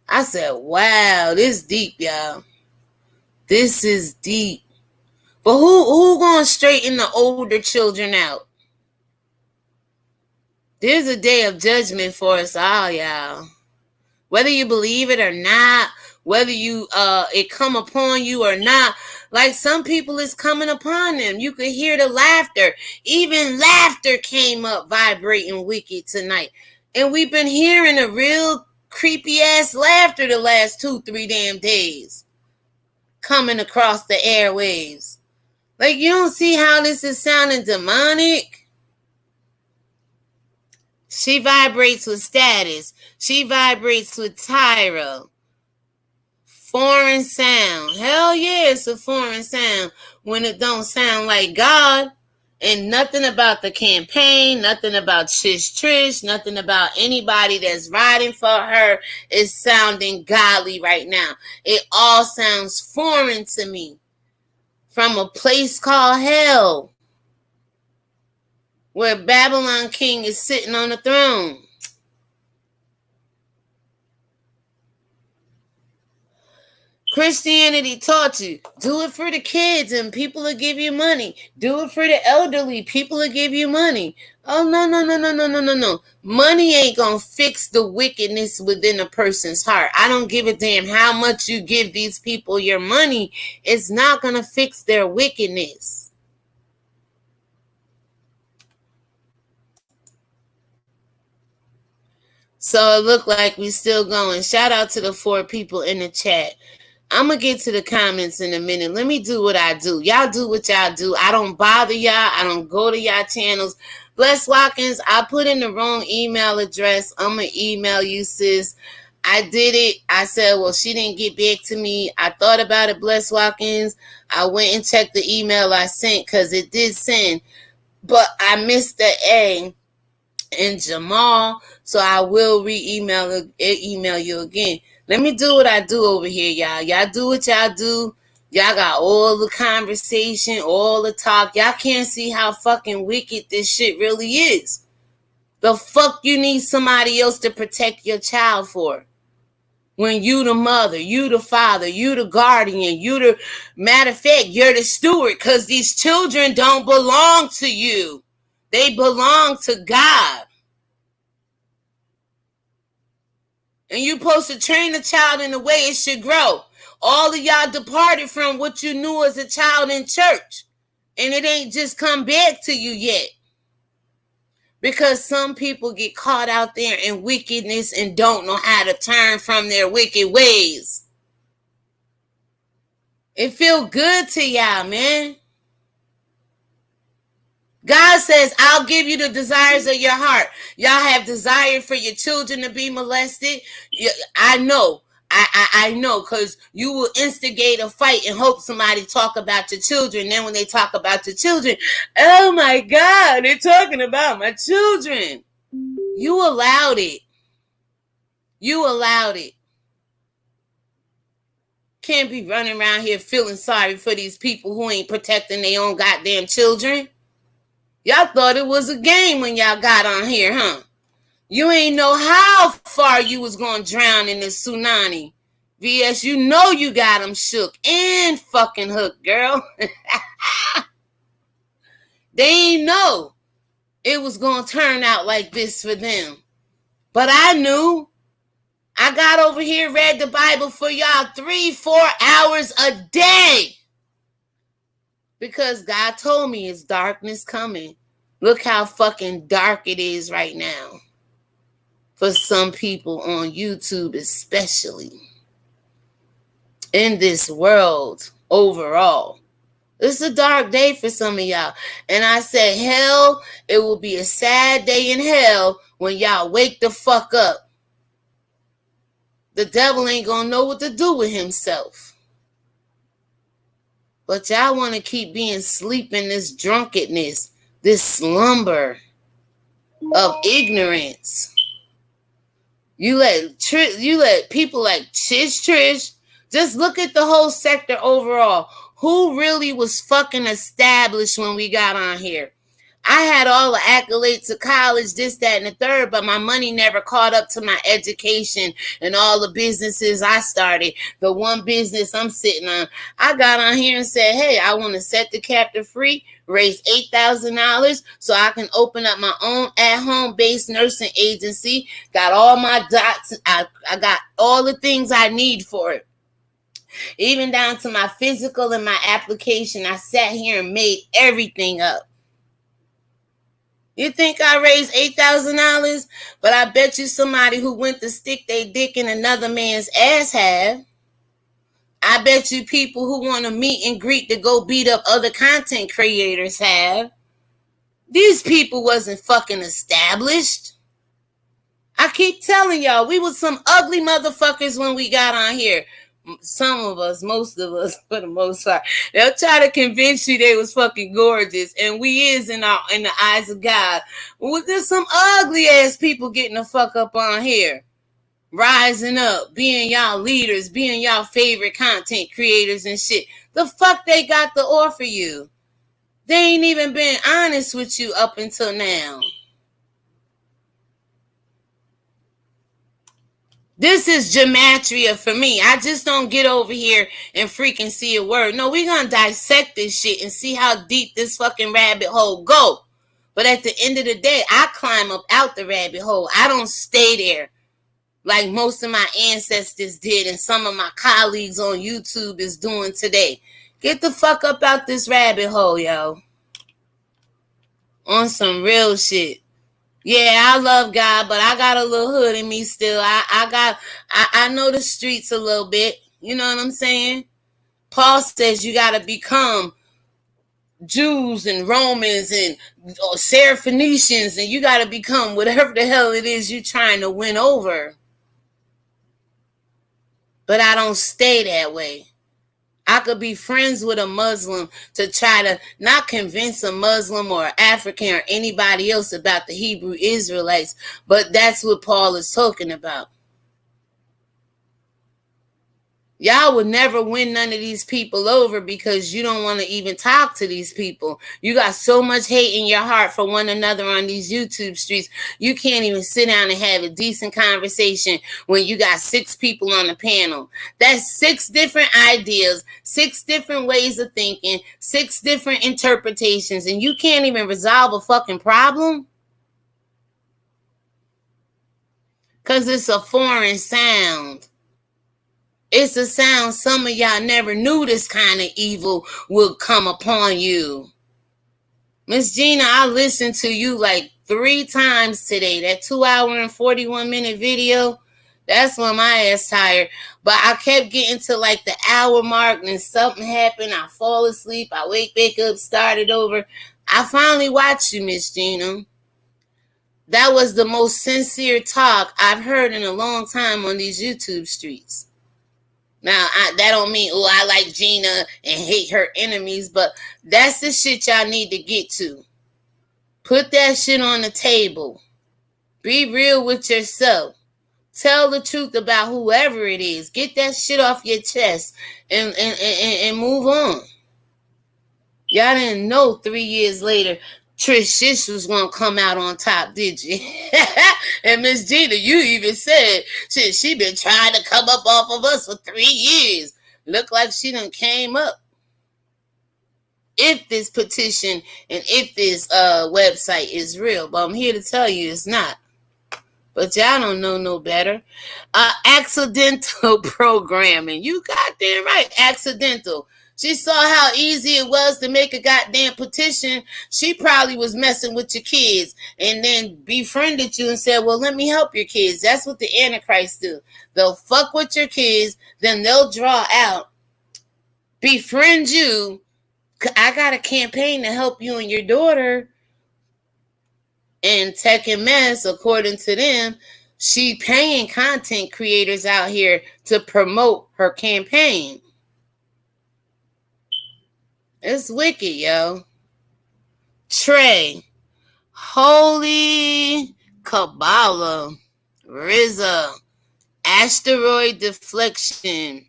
I said, wow, this deep, y'all. This is deep. But who gonna straighten the older children out? There's a day of judgment for us all, y'all. Whether you believe it or not, whether you it come upon you or not. Like some people, it's coming upon them. You could hear the laughter. Even laughter came up vibrating wicked tonight. And we've been hearing a real creepy ass laughter the last 2-3 damn days coming across the airwaves. Like, you don't see how this is sounding demonic? She vibrates with status. She vibrates with Tyra. Foreign sound. Hell yeah, it's a foreign sound when it don't sound like God. And nothing about the campaign, nothing about Trish, nothing about anybody that's riding for her is sounding godly right now. It all sounds foreign to me. From a place called hell, where Babylon King is sitting on the throne. Christianity taught you, do it for the kids and people will give you money. Do it for the elderly, people will give you money. Oh, no. Money ain't gonna fix the wickedness within a person's heart. I don't give a damn how much you give these people your money. It's not gonna fix their wickedness. So it looked like we still going. Shout out to the 4 people in the chat. I'm going to get to the comments in a minute. Let me do what I do. Y'all do what y'all do. I don't bother y'all. I don't go to y'all channels. Bless Watkins, I put in the wrong email address. I'm going to email you, sis. I did it. I said, well, she didn't get back to me. I thought about it, Bless Watkins. I went and checked the email I sent because it did send. But I missed the A in Jamal, so I will email you again. Let me do what I do over here, y'all. Y'all do what y'all do. Y'all got all the conversation, all the talk. Y'all can't see how fucking wicked this shit really is. The fuck you need somebody else to protect your child for? When you the mother, you the father, you the guardian, you the... Matter of fact, you're the steward, because these children don't belong to you. They belong to God. And you're supposed to train the child in the way it should grow. All of y'all departed from what you knew as a child in church. And it ain't just come back to you yet. Because some people get caught out there in wickedness and don't know how to turn from their wicked ways. It feel good to y'all, man. God says, I'll give you the desires of your heart. Y'all have desire for your children to be molested. I know. I know, because you will instigate a fight and hope somebody talk about your children. Then when they talk about your children, oh my God, they're talking about my children. You allowed it. You allowed it. Can't be running around here feeling sorry for these people who ain't protecting their own goddamn children. Y'all thought it was a game when y'all got on here, huh? You ain't know how far you was going to drown in this tsunami. VS, you know you got them shook and fucking hooked, girl. They ain't know it was going to turn out like this for them. But I knew. I got over here, read the Bible for y'all 3-4 hours a day. Because God told me it's darkness coming. Look how fucking dark it is right now. For some people on YouTube especially. In this world overall. It's a dark day for some of y'all. And I said, hell, it will be a sad day in hell when y'all wake the fuck up. The devil ain't gonna know what to do with himself. But y'all want to keep being asleep in this drunkenness, this slumber of ignorance. You let people like Trish. Just look at the whole sector overall. Who really was fucking established when we got on here? I had all the accolades to college, this, that, and the third, but my money never caught up to my education and all the businesses I started. The one business I'm sitting on, I got on here and said, hey, I want to set the captive free, raise $8,000 so I can open up my own at-home based nursing agency. Got all my dots. I got all the things I need for it. Even down to my physical and my application, I sat here and made everything up. You think I raised $8,000? But I bet you somebody who went to stick their dick in another man's ass have. I bet you people who want to meet and greet to go beat up other content creators have. These people wasn't fucking established. I keep telling y'all, we was some ugly motherfuckers when we got on here. Some of us, most of us, for the most part, they'll try to convince you they was fucking gorgeous, and we is in the eyes of God. Well, there's some ugly ass people getting the fuck up on here, rising up, being y'all leaders, being y'all favorite content creators and shit. The fuck they got to offer you? They ain't even been honest with you up until now. This is gematria for me. I just don't get over here and freaking see a word. No, we're going to dissect this shit and see how deep this fucking rabbit hole go. But at the end of the day, I climb up out the rabbit hole. I don't stay there like most of my ancestors did and some of my colleagues on YouTube is doing today. Get the fuck up out this rabbit hole, yo. On some real shit. Yeah, I love God, but I got a little hood in me still. I know the streets a little bit. You know what I'm saying? Paul says you got to become Jews and Romans and Syrophoenicians, and you got to become whatever the hell it is you're trying to win over. But I don't stay that way. I could be friends with a Muslim to try to not convince a Muslim or African or anybody else about the Hebrew Israelites, but that's what Paul is talking about. Y'all would never win none of these people over because you don't want to even talk to these people. You got so much hate in your heart for one another on these YouTube streets. You can't even sit down and have a decent conversation when you got 6 people on the panel. That's 6 different ideas, 6 different ways of thinking, 6 different interpretations, and you can't even resolve a fucking problem? Because it's a foreign sound. It's a sound some of y'all never knew this kind of evil would come upon you. Miss Gina, I listened to you like 3 times today. That 2-hour and 41-minute video, that's when my ass tired. But I kept getting to like the hour mark, and then something happened. I fall asleep. I wake back up, started over. I finally watched you, Miss Gina. That was the most sincere talk I've heard in a long time on these YouTube streets. Now, that don't mean, I like Gina and hate her enemies, but that's the shit y'all need to get to. Put that shit on the table. Be real with yourself. Tell the truth about whoever it is. Get that shit off your chest and move on. Y'all didn't know 3 years later Trish was going to come out on top, did you? And Miss Gina, you even said she been trying to come up off of us for 3 years. Look like she done came up. If this petition and if this website is real, but I'm here to tell you it's not. But y'all don't know no better. Accidental programming. You goddamn right, accidental. She saw how easy it was to make a goddamn petition. She probably was messing with your kids and then befriended you and said, well, let me help your kids. That's what the Antichrist do. They'll fuck with your kids, then they'll draw out, befriend you. I got a campaign to help you and your daughter. And Tech and Mess, according to them, she paying content creators out here to promote her campaign. It's wicked, yo. Trey, Holy Kabbalah, Rizza, Asteroid Deflection,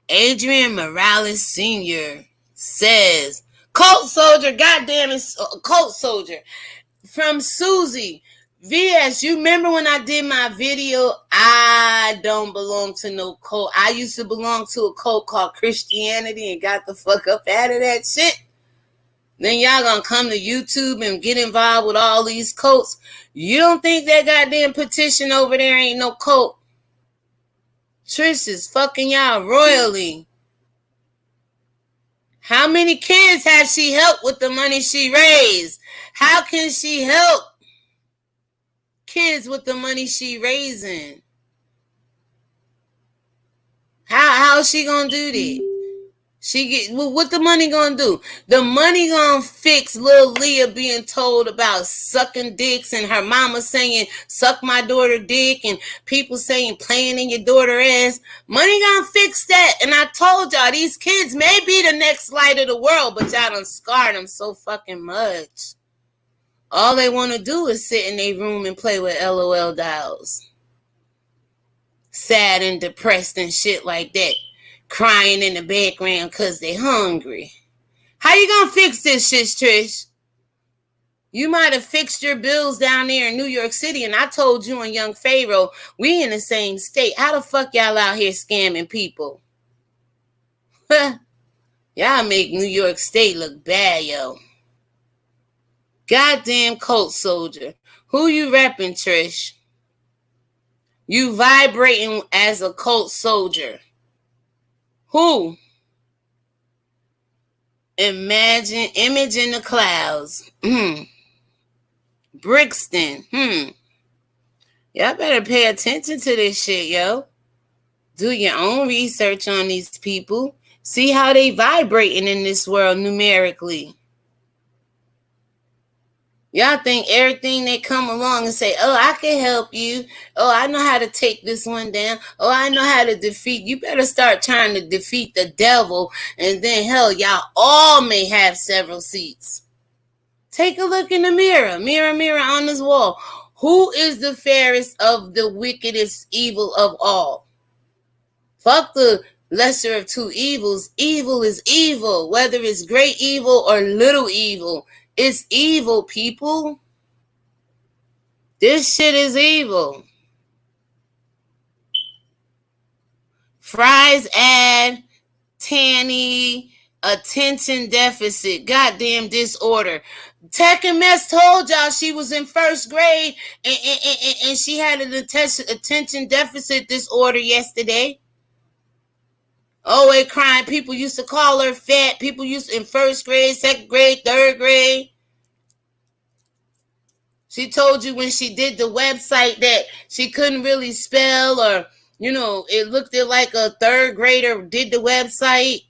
Adrian Morales Sr. says, Cult Soldier, goddamn it, Cult Soldier. From Susie, VS, you remember when I did my video, I don't belong to no cult. I used to belong to a cult called Christianity and got the fuck up out of that shit. Then y'all gonna come to YouTube and get involved with all these cults. You don't think that goddamn petition over there ain't no cult? Trish is fucking y'all royally. How many kids has she helped with the money she raised? How can she help kids with the money she raising? How is she gonna do that? What the money gonna do? The money gonna fix little Leah being told about sucking dicks and her mama saying suck my daughter dick and people saying playing in your daughter ass. Money gonna fix that. And I told y'all these kids may be the next light of the world, but y'all done scarred them so fucking much. All they want to do is sit in their room and play with LOL dolls. Sad and depressed and shit like that. Crying in the background because they hungry. How you gonna fix this shit, Trish? You might have fixed your bills down there in New York City, and I told you and young Pharaoh, we in the same state. How the fuck y'all out here scamming people? Y'all make New York State look bad, yo. Goddamn cult soldier. Who you repping, Trish? You vibrating as a cult soldier. Who? Imagine image in the clouds. Brixton. Y'all better pay attention to this shit, yo. Do your own research on these people. See how they vibrating in this world numerically. Y'all think everything they come along and say, oh, I can help you. Oh, I know how to take this one down. Oh, I know how to defeat. You better start trying to defeat the devil. And then, hell, y'all all may have several seats. Take a look in the mirror. Mirror, mirror on this wall. Who is the fairest of the wickedest evil of all? Fuck the lesser of two evils. Evil is evil. Whether it's great evil or little evil. It's evil, people. This shit is evil. Fry's ad, Tanny, attention deficit, goddamn disorder. Tech and Mess told y'all she was in first grade and she had an attention deficit disorder yesterday. Always crying. People used to call her fat. People used in first grade, second grade, third grade. She told you when she did the website that she couldn't really spell or, it looked like a third grader did the website.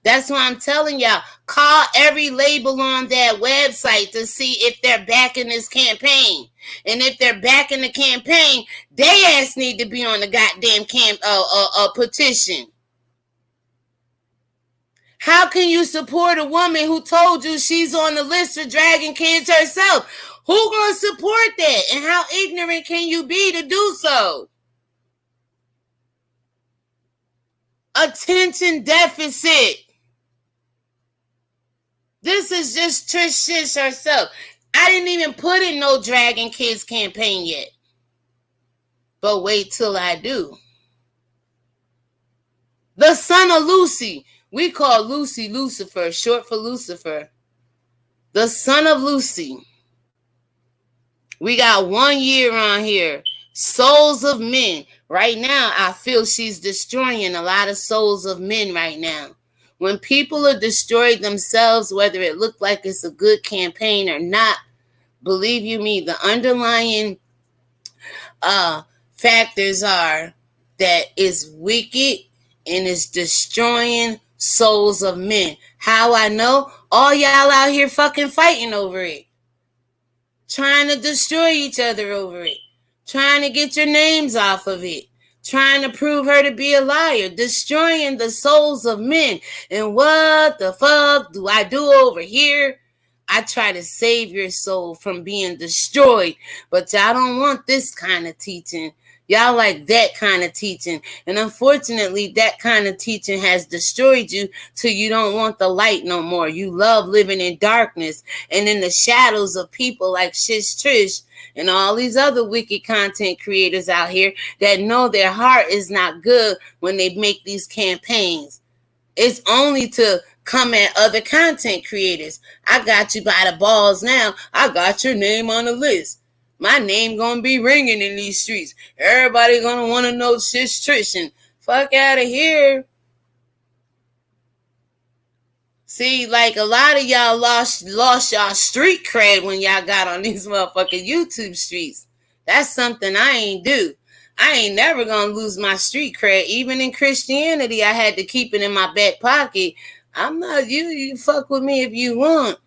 That's why I'm telling y'all, call every label on that website to see if they're backing this campaign. And if they're backing the campaign, they ass need to be on the goddamn petition. How can you support a woman who told you she's on the list for dragging kids herself? Who gonna support that? And how ignorant can you be to do so? Attention deficit. This is just Trish Shish herself. I didn't even put in no dragging kids campaign yet. But wait till I do. The son of Lucy. We call Lucy Lucifer, short for Lucifer. The son of Lucy. We got 1 year on here. Souls of men. Right now, I feel she's destroying a lot of souls of men right now. When people are destroyed themselves, whether it looked like it's a good campaign or not, believe you me, the underlying factors are that it's wicked and it's destroying souls of men. How I know? All y'all out here fucking fighting over it. Trying to destroy each other over it. Trying to get your names off of it. Trying to prove her to be a liar. Destroying the souls of men. And what the fuck do I do over here? I try to save your soul from being destroyed. But y'all don't want this kind of teaching. Y'all like that kind of teaching. And unfortunately, that kind of teaching has destroyed you till you don't want the light no more. You love living in darkness and in the shadows of people like Shish Trish and all these other wicked content creators out here that know their heart is not good when they make these campaigns. It's only to come at other content creators. I got you by the balls now. I got your name on the list. My name gonna be ringing in these streets. Everybody gonna want to know Shish Trish and Fuck out of here. See, like a lot of y'all lost y'all street cred when y'all got on these motherfucking YouTube streets. That's something I ain't do. I ain't never gonna lose my street cred. Even in Christianity, I had to keep it in my back pocket. I'm not you. You fuck with me if you want.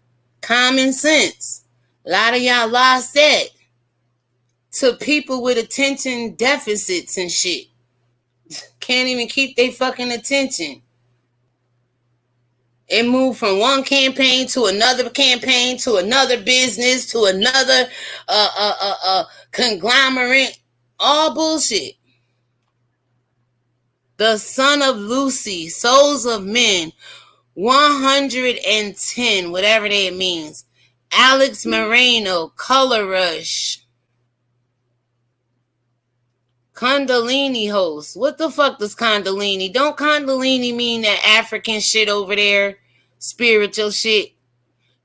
Common sense. A lot of y'all lost that to people with attention deficits and shit. Can't even keep their fucking attention. It moved from one campaign to another campaign to another business to another conglomerate. All bullshit. The Son of Lucy, Souls of Men, 110, whatever that means. Alex Moreno, Color Rush. Kundalini host. What the fuck does Kundalini? Don't Kundalini mean that African shit over there? Spiritual shit?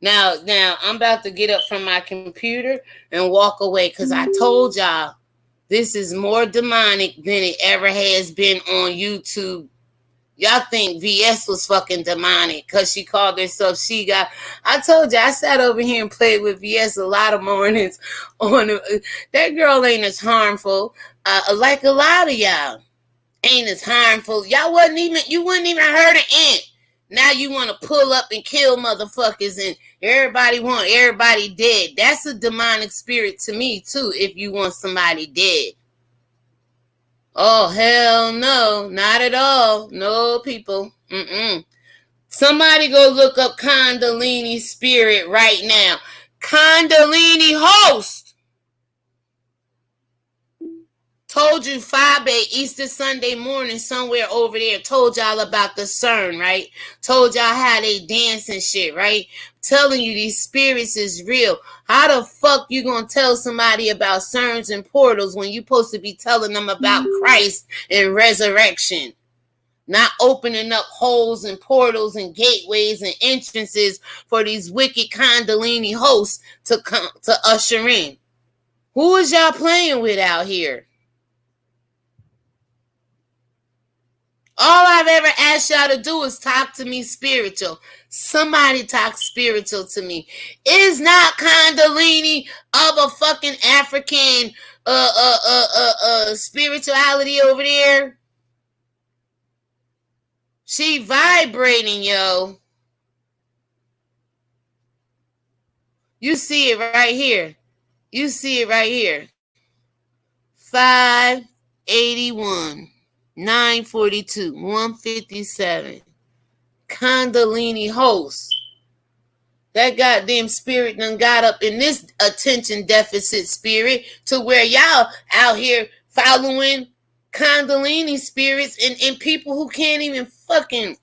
Now, I'm about to get up from my computer and walk away because I told y'all this is more demonic than it ever has been on YouTube. Y'all think VS was fucking demonic because she called herself She Got. I told you, I sat over here and played with VS a lot of mornings. That girl ain't as harmful. Like a lot of y'all ain't as harmful. You wouldn't even hurt an ant. Now you want to pull up and kill motherfuckers and everybody want everybody dead. That's a demonic spirit to me too, if you want somebody dead. Oh, hell no. Not at all. No, people. Somebody go look up Kundalini spirit right now. Kundalini host. Told you FyeBabe Easter Sunday morning somewhere over there. Told y'all about the CERN, right? Told y'all how they dance and shit, right? Telling you these spirits is real. How the fuck you gonna tell somebody about CERNs and portals when you supposed to be telling them about Christ and resurrection? Not opening up holes and portals and gateways and entrances for these wicked Kundalini hosts to come to usher in. Who is y'all playing with out here? All I've ever asked y'all to do is talk to me spiritual. Somebody talk spiritual to me. Is not Kundalini of a fucking African spirituality over there? She vibrating, yo. You see it right here. You see it right here. 581. 942, 157. Kundalini host. That goddamn spirit done got up in this attention deficit spirit to where y'all out here following Kundalini spirits and people who can't even fucking.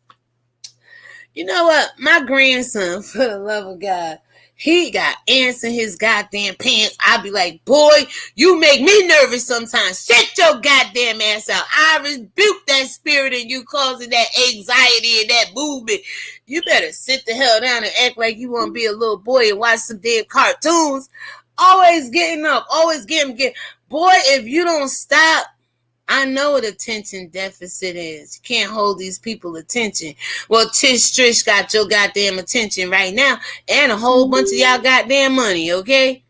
You know what? My grandson, for the love of God, he got ants in his goddamn pants. I'd be like, boy, you make me nervous sometimes. Shut your goddamn ass out. I rebuke that spirit in you causing that anxiety and that movement. You better sit the hell down and act like you want to be a little boy and watch some damn cartoons. Always getting up. Always getting. Boy, if you don't stop, I know what attention deficit is. You can't hold these people attention. Well, Trish got your goddamn attention right now and a whole bunch of y'all goddamn money, okay?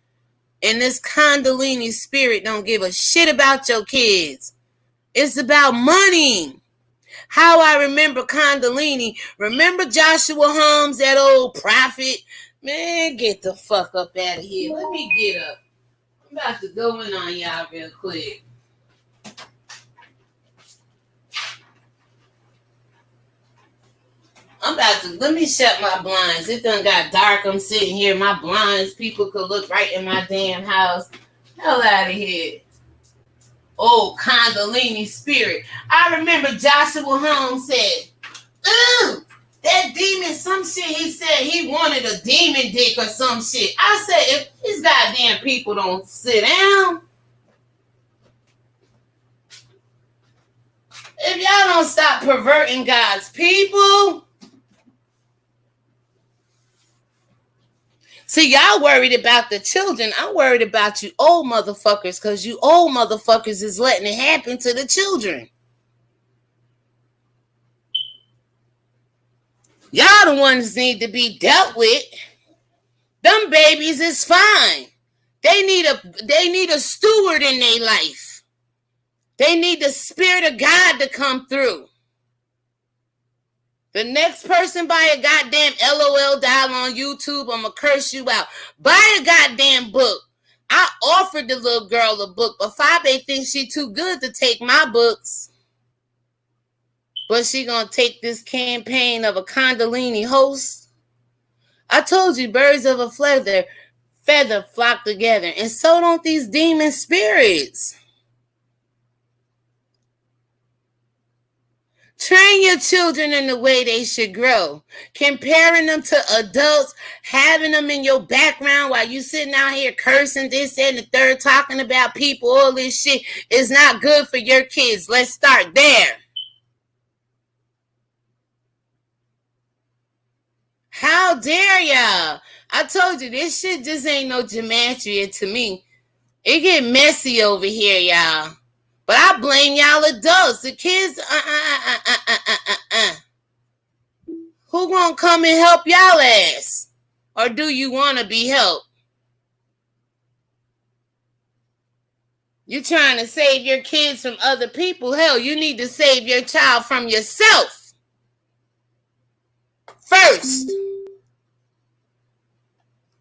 And this Kundalini spirit don't give a shit about your kids. It's about money. How I remember Kundalini. Remember Joshua Holmes, that old prophet? Man, get the fuck up out of here. Let me get up. I'm about to go in on y'all real quick. Let me shut my blinds. It done got dark. I'm sitting here. My blinds, people could look right in my damn house. Hell out of here. Oh, Kundalini spirit. I remember Joshua Holmes said, ooh, that demon, some shit, he said he wanted a demon dick or some shit. I said, if these goddamn people don't sit down, if y'all don't stop perverting God's people. See, y'all worried about the children. I'm worried about you old motherfuckers because you old motherfuckers is letting it happen to the children. Y'all the ones need to be dealt with. Them babies is fine. They need a steward in their life. They need the Spirit of God to come through. The next person buy a goddamn LOL dial on YouTube, I'm gonna curse you out. Buy a goddamn book. I offered the little girl a book, but FyeBabe thinks she too good to take my books. But she gonna take this campaign of a Kundalini host. I told you, birds of a feather flock together, and so don't these demon spirits. Train your children in the way they should grow. Comparing them to adults, having them in your background while you sitting out here cursing this and the third, talking about people, all this shit is not good for your kids. Let's start there. How dare y'all? I told you, this shit just ain't no Genatria to me. It get messy over here, y'all. But I blame y'all adults. The kids, Who gonna come and help y'all ass? Or do you want to be helped? You trying to save your kids from other people? Hell, you need to save your child from yourself first.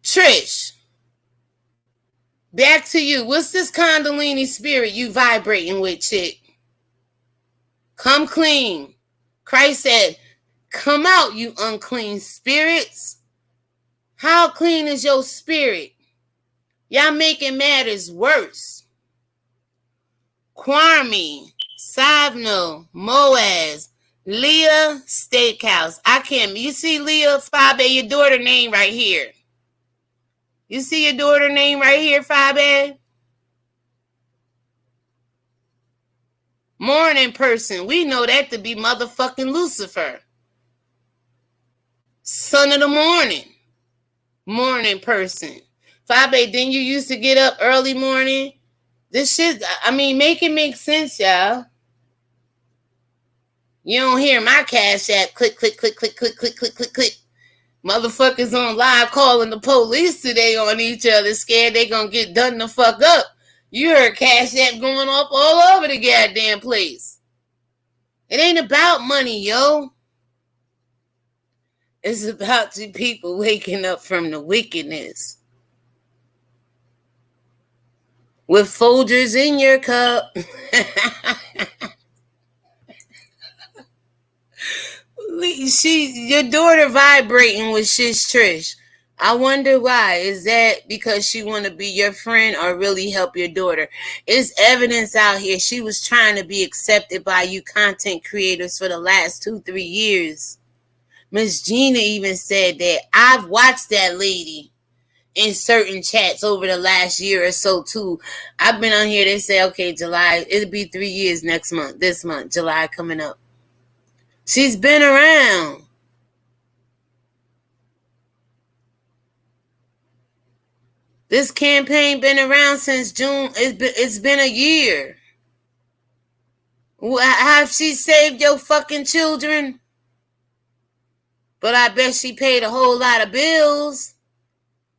Trish, back to you. What's this Kundalini spirit you vibrating with, chick? Come clean. Christ said, come out, you unclean spirits. How clean is your spirit? Y'all making matters worse. Kwame, Savno, Moaz, Leah Steakhouse. I can't. You see Leah, FyeBabe, your daughter name right here. You see your daughter name right here, FyeBabe? Morning person. We know that to be motherfucking Lucifer. Son of the morning. Morning person. FyeBabe, then you used to get up early morning. This shit, I mean, make it make sense, y'all. You don't hear my Cash App click, click, click, click, click, click, click, click, click. Motherfuckers on live calling the police today on each other, scared they gonna get done the fuck up. You heard Cash App going off all over the goddamn place. It ain't about money, yo. It's about you people waking up from the wickedness. With Folgers in your cup. Your daughter vibrating with Shish Trish. I wonder why. Is that because she want to be your friend or really help your daughter? It's evidence out here. She was trying to be accepted by you content creators for the last 2-3 years. Miss Gina even said that. I've watched that lady in certain chats over the last year or so too. I've been on here. They say, okay, July, it'll be 3 years this month, July coming up. She's been around. This campaign been around since June. It's been a year. Have she saved your fucking children? But I bet she paid a whole lot of bills.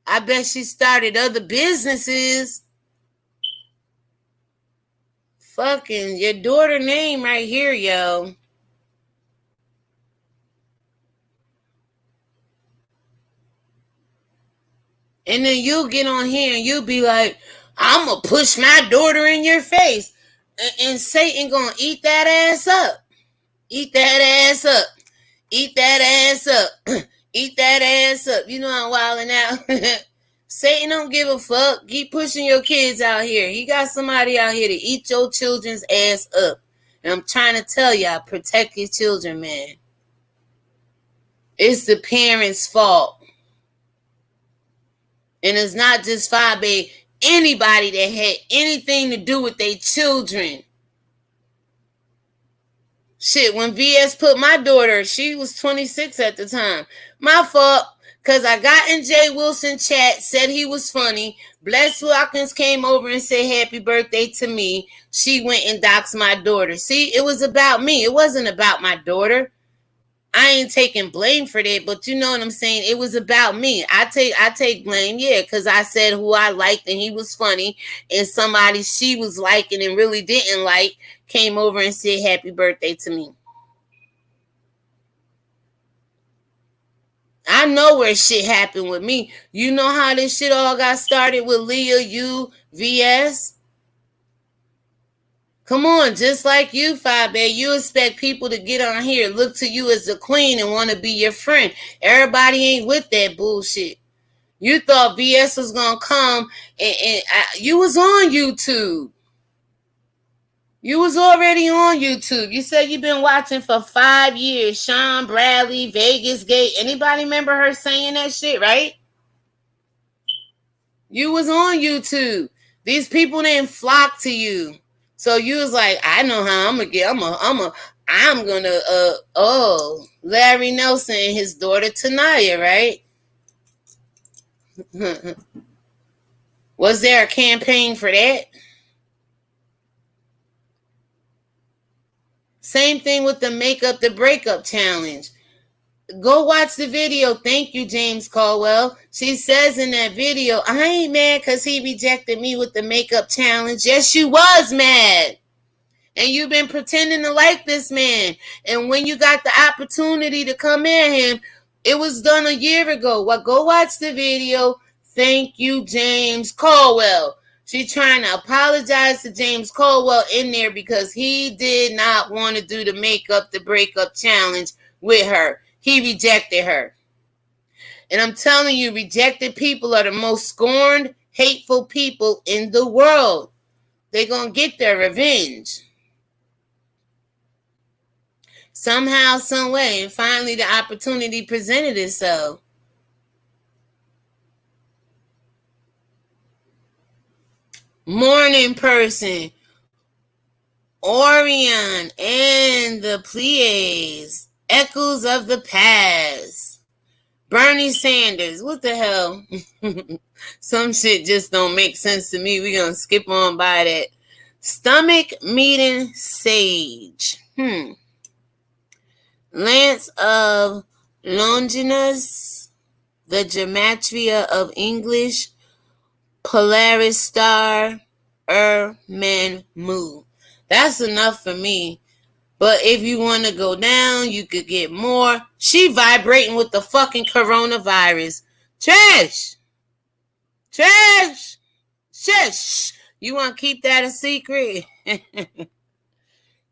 I bet she started other businesses. Fucking your daughter name right here, yo. And then you'll get on here and you'll be like, I'm going to push my daughter in your face. And Satan going to eat that ass up. Eat that ass up. Eat that ass up. Eat that ass up. You know I'm wilding out. Satan don't give a fuck. Keep pushing your kids out here. He got somebody out here to eat your children's ass up. And I'm trying to tell y'all, protect your children, man. It's the parents' fault. And it's not just FyeBabe. Anybody that had anything to do with their children. Shit, when VS put my daughter, she was 26 at the time. My fault, because I got in Jay Wilson chat, said he was funny. Bless Watkins came over and said happy birthday to me. She went and doxed my daughter. See, it was about me. It wasn't about my daughter. I ain't taking blame for that, but you know what I'm saying? It was about me. I take blame, yeah, because I said who I liked and he was funny, and somebody she was liking and really didn't like came over and said happy birthday to me. I know where shit happened with me. You know how this shit all got started with Leah, you, VS? Come on, just like you, FyeBabe, you expect people to get on here, look to you as the queen and want to be your friend. Everybody ain't with that bullshit. You thought VS was going to come and you was on YouTube. You was already on YouTube. You said you've been watching for 5 years. Sean Bradley, Vegas Gate. Anybody remember her saying that shit, right? You was on YouTube. These people didn't flock to you. So you was like, I know how I'm gonna Larry Nelson and his daughter Tanaya, right? Was there a campaign for that? Same thing with the Makeup the Breakup challenge. Go watch the video. Thank you, James Caldwell. She says in that video, I ain't mad because he rejected me with the makeup challenge. Yes, you was mad. And you've been pretending to like this man. And when you got the opportunity to come at him, it was done a year ago. Well, go watch the video. Thank you, James Caldwell. She's trying to apologize to James Caldwell in there because he did not want to do the Makeup the Breakup challenge with her. He rejected her. And I'm telling you, rejected people are the most scorned, hateful people in the world. They're going to get their revenge. Somehow, some way, and finally the opportunity presented itself. Morning person, Orion and the Pleiades, echoes of the past. Bernie Sanders, what the hell? Some shit just don't make sense to me. We're going to skip on by that. Stomach meeting sage. Lance of Longinus, the Genatria of English, Polaris star, Man Mu. That's enough for me. But if you want to go down, you could get more. She vibrating with the fucking coronavirus. Trish! Trish! Shush! You want to keep that a secret?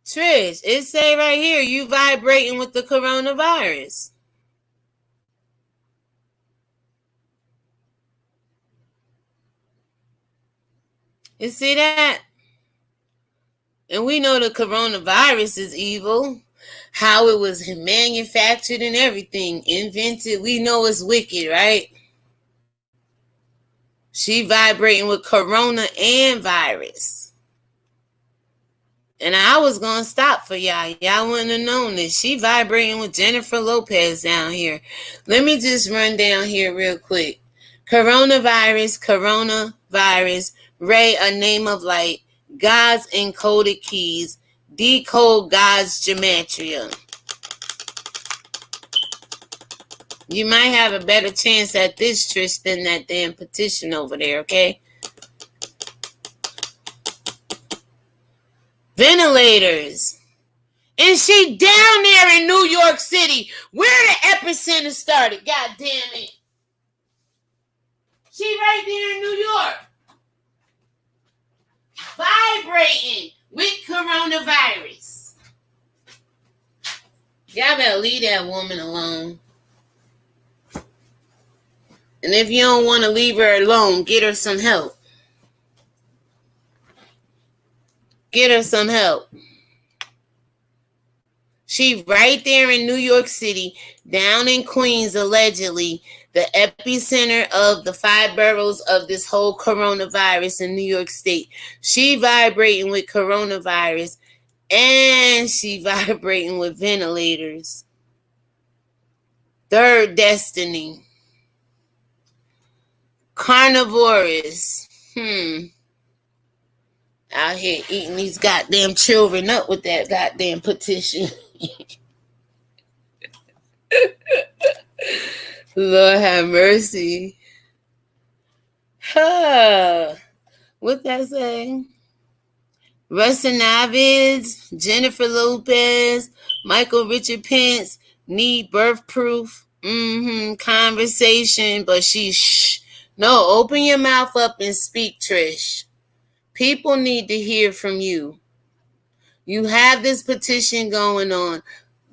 Trish, it say right here, you vibrating with the coronavirus. You see that? And we know the coronavirus is evil. How it was manufactured and everything. Invented. We know it's wicked, right? She vibrating with corona and virus. And I was going to stop for y'all. Y'all wouldn't have known this. She vibrating with Jennifer Lopez down here. Let me just run down here real quick. Coronavirus, Ray, a name of light, God's encoded keys, decode God's gematria. You might have a better chance at this, Trish, than that damn petition over there, okay? Ventilators. And she down there in New York City, where the epicenter started. God damn it. She right there in New York. Vibrating with coronavirus. Y'all better leave that woman alone. And if you don't want to leave her alone, get her some help. Get her some help. She right there in New York City, down in Queens, allegedly, the epicenter of the 5 boroughs of this whole coronavirus in New York State. She vibrating with coronavirus, and she vibrating with ventilators. Third destiny. Carnivorous. Out here eating these goddamn children up with that goddamn petition. Lord have mercy. Huh. What that say? Russa Navids, Jennifer Lopez, Michael Richard Pence need birth proof. Conversation, but no, open your mouth up and speak, Trish. People need to hear from you. You have this petition going on.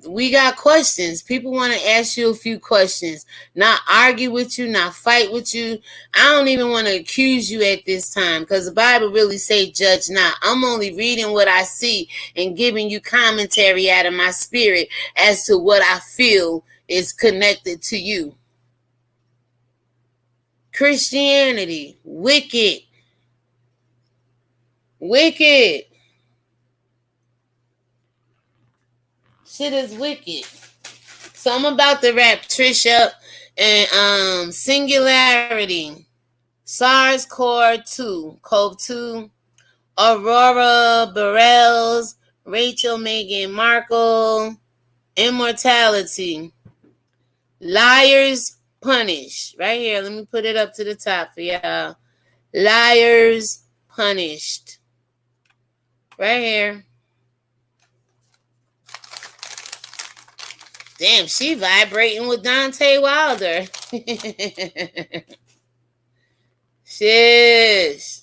We got questions. People want to ask you a few questions, not argue with you, not fight with you. I don't even want to accuse you at this time because the Bible really say judge not. I'm only reading what I see and giving you commentary out of my spirit as to what I feel is connected to you. Christianity, wicked. Wicked. Shit is wicked. So I'm about to wrap Trish up and Singularity, SARS-CoV-2, CoV-2, Aurora Boreals, Rachel Meghan Markle, Immortality, Liars Punished. Right here, let me put it up to the top for y'all. Liars Punished. Right here. Damn, she vibrating with Dante Wilder. Shish.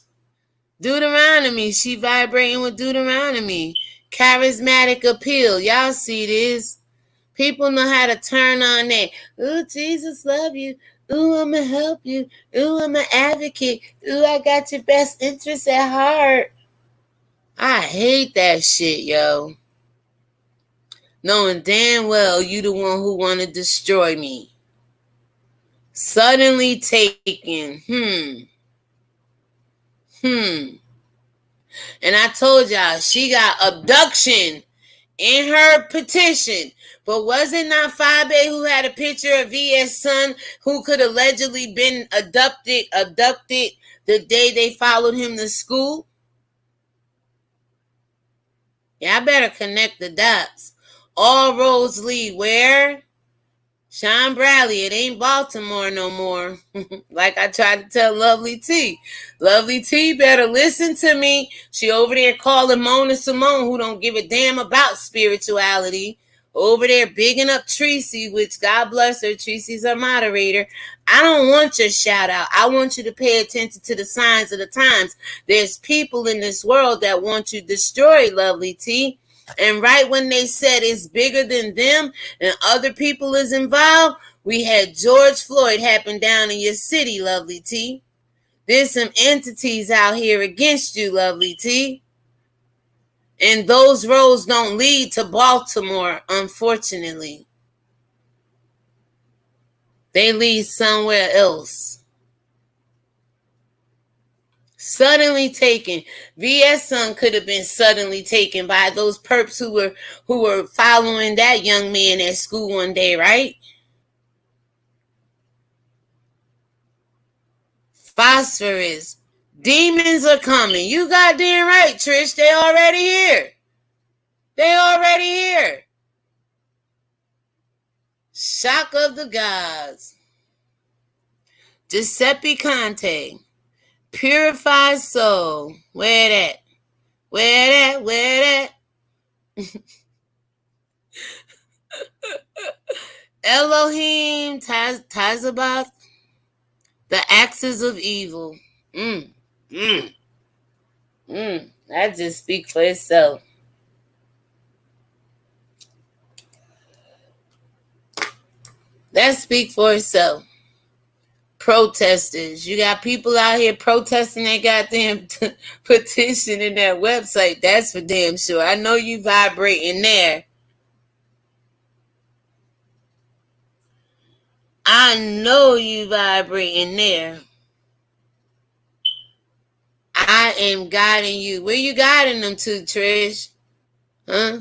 Deuteronomy. She vibrating with Deuteronomy. Charismatic appeal. Y'all see this? People know how to turn on that. Ooh, Jesus love you. Ooh, I'm going to help you. Ooh, I'm an advocate. Ooh, I got your best interests at heart. I hate that shit, yo. Knowing damn well you the one who want to destroy me. Suddenly taken. And I told y'all, she got abduction in her petition. But was it not FyeBabe who had a picture of VS son who could allegedly been abducted the day they followed him to school? Yeah, I better connect the dots. All roads lead where? Sean Bradley, it ain't Baltimore no more. Like I tried to tell Lovely T. Lovely T better listen to me. She over there calling Mona Simone, who don't give a damn about spirituality. Over there bigging up Tracy, which God bless her. Tracy's our moderator. I don't want your shout out. I want you to pay attention to the signs of the times. There's people in this world that want to destroy Lovely T. And right when they said it's bigger than them and other people is involved, we had George Floyd happen down in your city, Lovely T. There's some entities out here against you, Lovely T. And those roads don't lead to Baltimore, unfortunately. They lead somewhere else. Suddenly taken. VS son could have been suddenly taken by those perps who were following that young man at school one day, right? Phosphorus. Demons are coming. You goddamn right, Trish. They already here. They already here. Shock of the gods. Giuseppe Conte. Purified soul. Where that? Where that? Where that? Elohim Tazabath. The axes of evil. That just speak for itself. That speak for itself. Protesters. You got people out here protesting that goddamn petition in that website. That's for damn sure. I know you vibrating there. I know you vibrating there. I am guiding you. Where you guiding them to, Trish? Huh?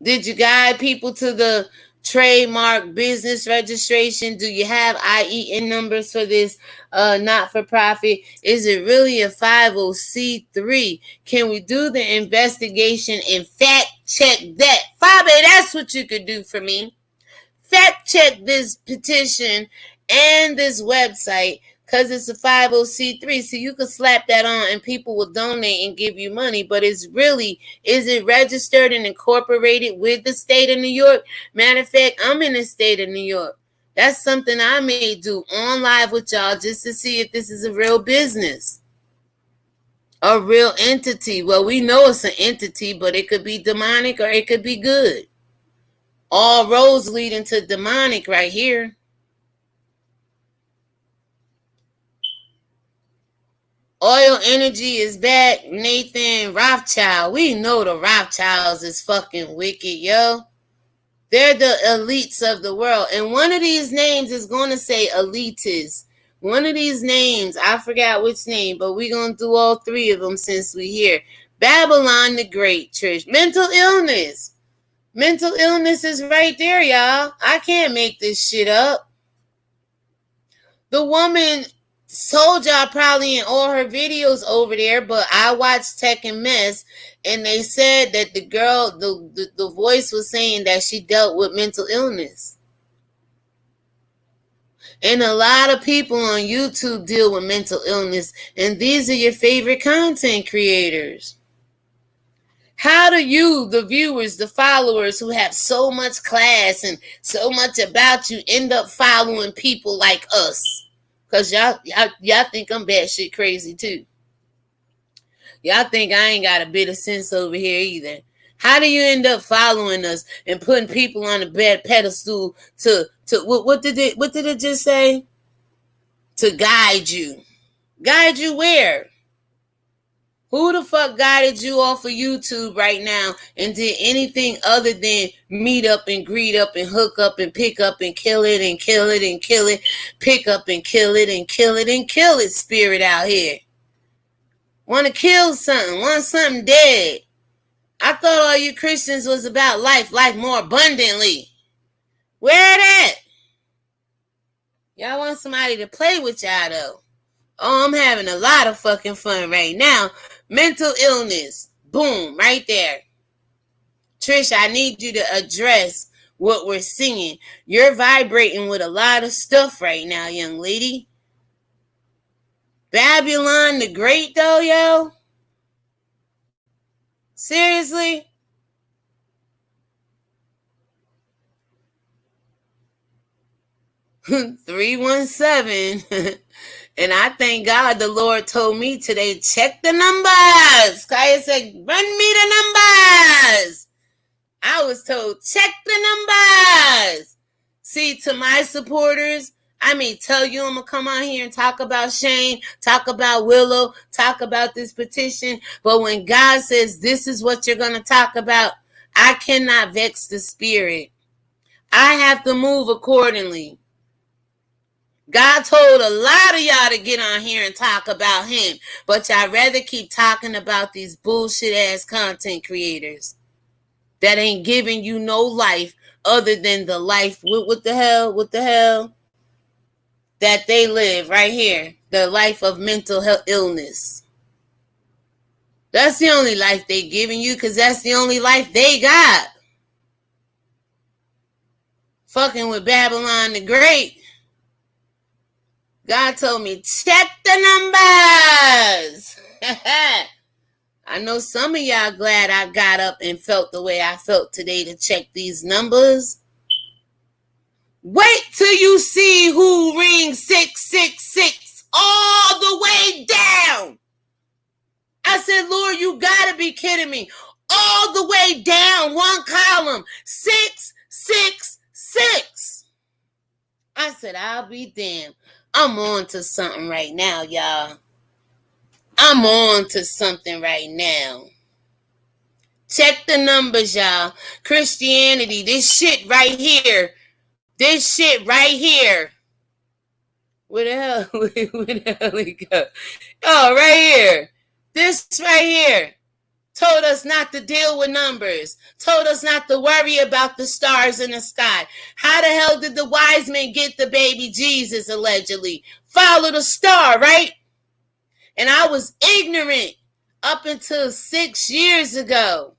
Did you guide people to the trademark business registration? Do you have IEN numbers for this not-for-profit? Is it really a 50C3? Can we do the investigation and fact check that? FyeBabe, that's what you could do for me. Fact check this petition and this website because it's a 50c3. So you can slap that on and people will donate and give you money. But is it registered and incorporated with the state of New York? Matter of fact, I'm in the state of New York. That's something I may do on live with y'all just to see if this is a real business. A real entity. Well, we know it's an entity, but it could be demonic or it could be good. All roads leading to demonic right here. Oil Energy is back. Nathan Rothschild. We know the Rothschilds is fucking wicked, yo. They're the elites of the world. And one of these names is going to say elitist. One of these names, I forgot which name, but we're going to do all three of them since we're here. Babylon the Great, Trish. Mental illness. Mental illness is right there, y'all. I can't make this shit up. The woman told y'all probably in all her videos over there, but I watched Tech and Mess, and they said that the girl, the voice was saying that she dealt with mental illness. And a lot of people on YouTube deal with mental illness, and these are your favorite content creators. How do you, the viewers, the followers who have so much class and so much about you, end up following people like us? Because y'all think I'm batshit crazy too. Y'all think I ain't got a bit of sense over here either. How do you end up following us and putting people on a bad pedestal to what did it just say? To guide you. Guide you where? Who the fuck guided you off of YouTube right now and did anything other than meet up and greet up and hook up and pick up and kill it and kill it and kill it, pick up and kill it and kill it and kill it spirit out here? Want to kill something, want something dead. I thought all you Christians was about life more abundantly. Where that? Y'all want somebody to play with y'all though. Oh, I'm having a lot of fucking fun right now. Mental illness. Boom, right there. Trish, I need you to address what we're singing. You're vibrating with a lot of stuff right now, young lady. Babylon the Great, though, yo? Seriously? $317. And I thank God the Lord told me today, check the numbers. Kaya said, run me the numbers. I was told, check the numbers. See, to my supporters, I may tell you I'm going to come on here and talk about Shane, talk about Willow, talk about this petition. But when God says this is what you're going to talk about, I cannot vex the spirit. I have to move accordingly. God told a lot of y'all to get on here and talk about him, but y'all rather keep talking about these bullshit ass content creators that ain't giving you no life other than the life, what the hell that they live right here, the life of mental health illness. That's the only life they giving you because that's the only life they got. Fucking with Babylon the Great. God told me, check the numbers. I know some of y'all glad I got up and felt the way I felt today to check these numbers. Wait till you see who rings 666 all the way down. I said, Lord, you gotta be kidding me. All the way down, one column, 666. I said, I'll be damned. I'm on to something right now, y'all. I'm on to something right now. Check the numbers, y'all. Christianity, this shit right here. This shit right here. Where the hell it go? Oh, right here. This right here. Told us not to deal with numbers. Told us not to worry about the stars in the sky. How the hell did the wise men get the baby Jesus, allegedly? Follow the star, right? And I was ignorant up until 6 years ago.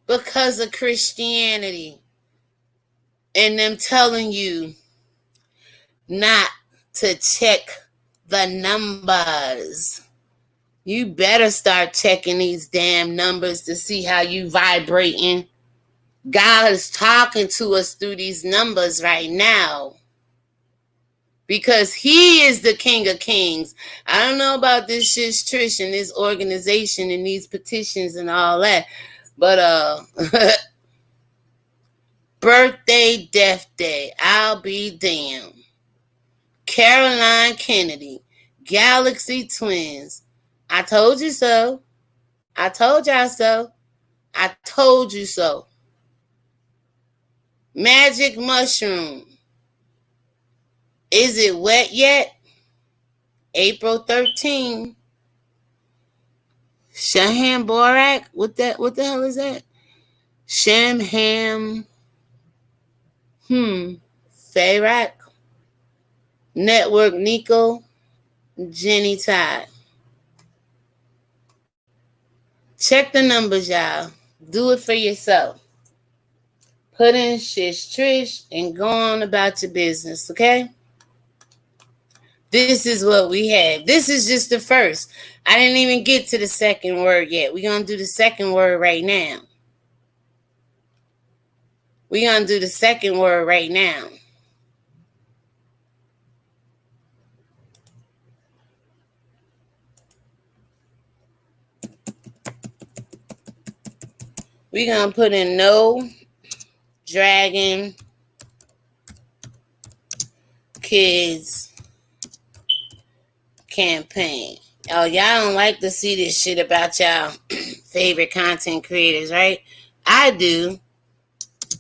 because of Christianity and them telling you not to check the numbers. You better start checking these damn numbers to see how you vibrating. God is talking to us through these numbers right now because he is the King of Kings. I don't know about this SSSHHH Trish and this organization and these petitions and all that, but birthday, death day, I'll be damned. Caroline Kennedy, Galaxy Twins. I told you so. I told y'all so. I told you so. Magic mushroom. Is it wet yet? April 13. Shaham Borak. What the hell is that? Shamham. Fayrak. Network Nico. Jenny Todd. Check the numbers, y'all. Do it for yourself. Put in SSSHHH Trish and go on about your business, okay? This is what we have. This is just the first. I didn't even get to the second word yet. We're going to do the second word right now. We're going to do the second word right now. We're going to put in no dragon kids campaign. Oh, y'all don't like to see this shit about y'all favorite content creators, right? I do.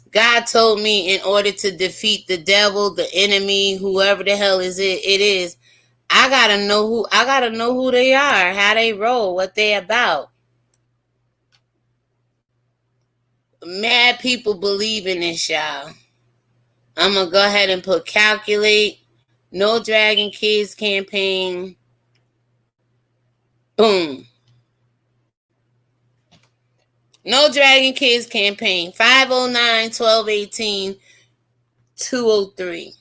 God told me in order to defeat the devil, the enemy, whoever the hell it is, I gotta know who they are, how they roll, what they about. Mad people believe in this, y'all. I'm gonna go ahead and put calculate, no dragon kids campaign. Boom. No dragon kids campaign. 509-1218-203.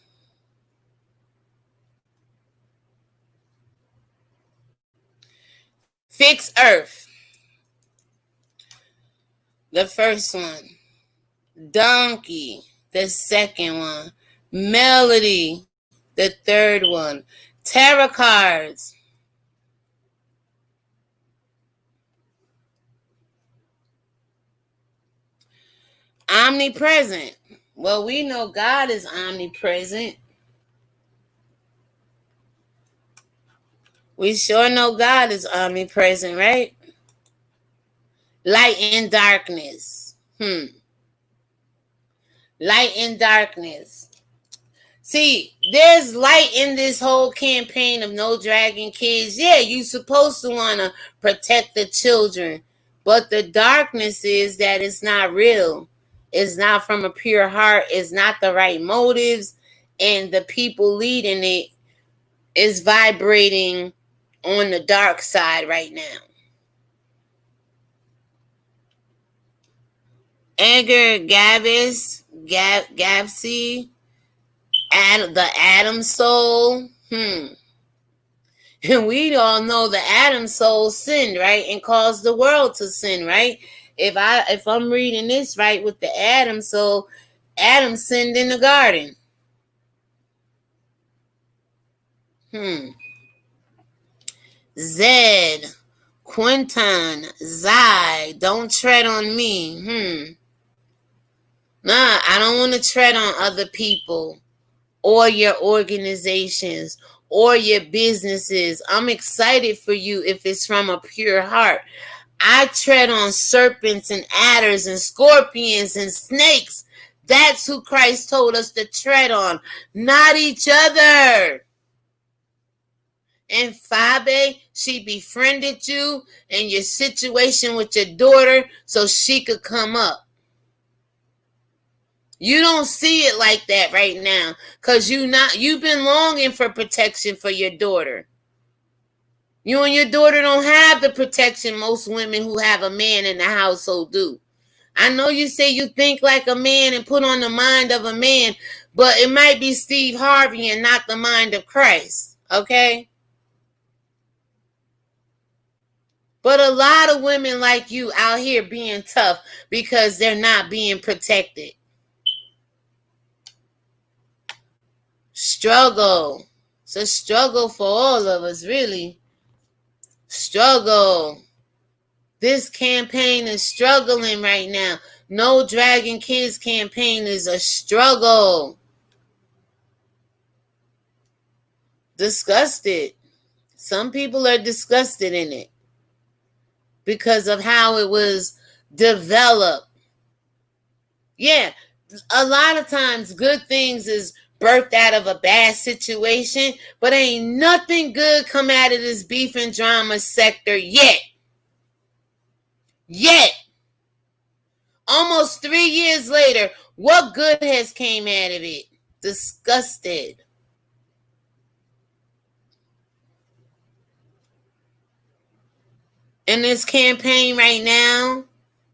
Fix Earth. The first one. Donkey. The second one. Melody. The third one. Tarot cards. Omnipresent. Well, we know God is omnipresent. We sure know God is omnipresent, right? Light and darkness. Light and darkness. See, there's light in this whole campaign of no dragon kids. Yeah, you're supposed to want to protect the children. But the darkness is that it's not real. It's not from a pure heart. It's not the right motives. And the people leading it is vibrating on the dark side right now. Edgar Gavis, Gavsey, the Adam soul. And we all know the Adam soul sinned, right? And caused the world to sin, right? If I'm reading this right with the Adam soul, Adam sinned in the garden. Zed, Quinton, Zai, don't tread on me. Nah, I don't want to tread on other people or your organizations or your businesses. I'm excited for you if it's from a pure heart. I tread on serpents and adders and scorpions and snakes. That's who Christ told us to tread on, not each other. And FyeBabe, she befriended you in your situation with your daughter so she could come up. You don't see it like that right now because you've been longing for protection for your daughter. You and your daughter don't have the protection most women who have a man in the household do. I know you say you think like a man and put on the mind of a man, but it might be Steve Harvey and not the mind of Christ. Okay? But a lot of women like you out here being tough because they're not being protected. Struggle. It's a struggle for all of us, really. Struggle. This campaign is struggling right now. No Dragging Kids campaign is a struggle. Disgusted. Some people are disgusted in it because of how it was developed. Yeah, a lot of times good things is birthed out of a bad situation, but ain't nothing good come out of this beef and drama sector yet. Almost 3 years later, what good has came out of it? Disgusted. In this campaign right now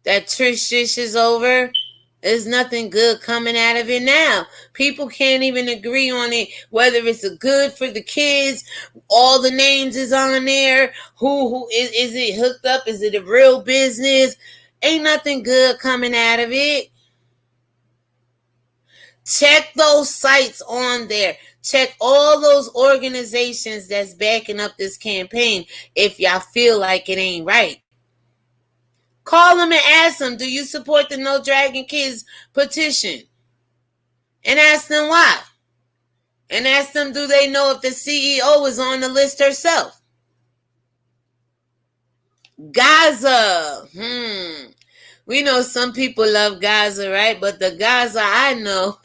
that Trish is over, there's nothing good coming out of it now. People can't even agree on it, whether it's a good for the kids. All the names is on there. Who is it hooked up? Is it a real business? Ain't nothing good coming out of it. Check those sites on there. Check all those organizations that's backing up this campaign if y'all feel like it ain't right. Call them and ask them, do you support the No Dragging Kids petition? And ask them why. And ask them, do they know if the CEO is on the list herself? Gaza. We know some people love Gaza, right? But the Gaza I know,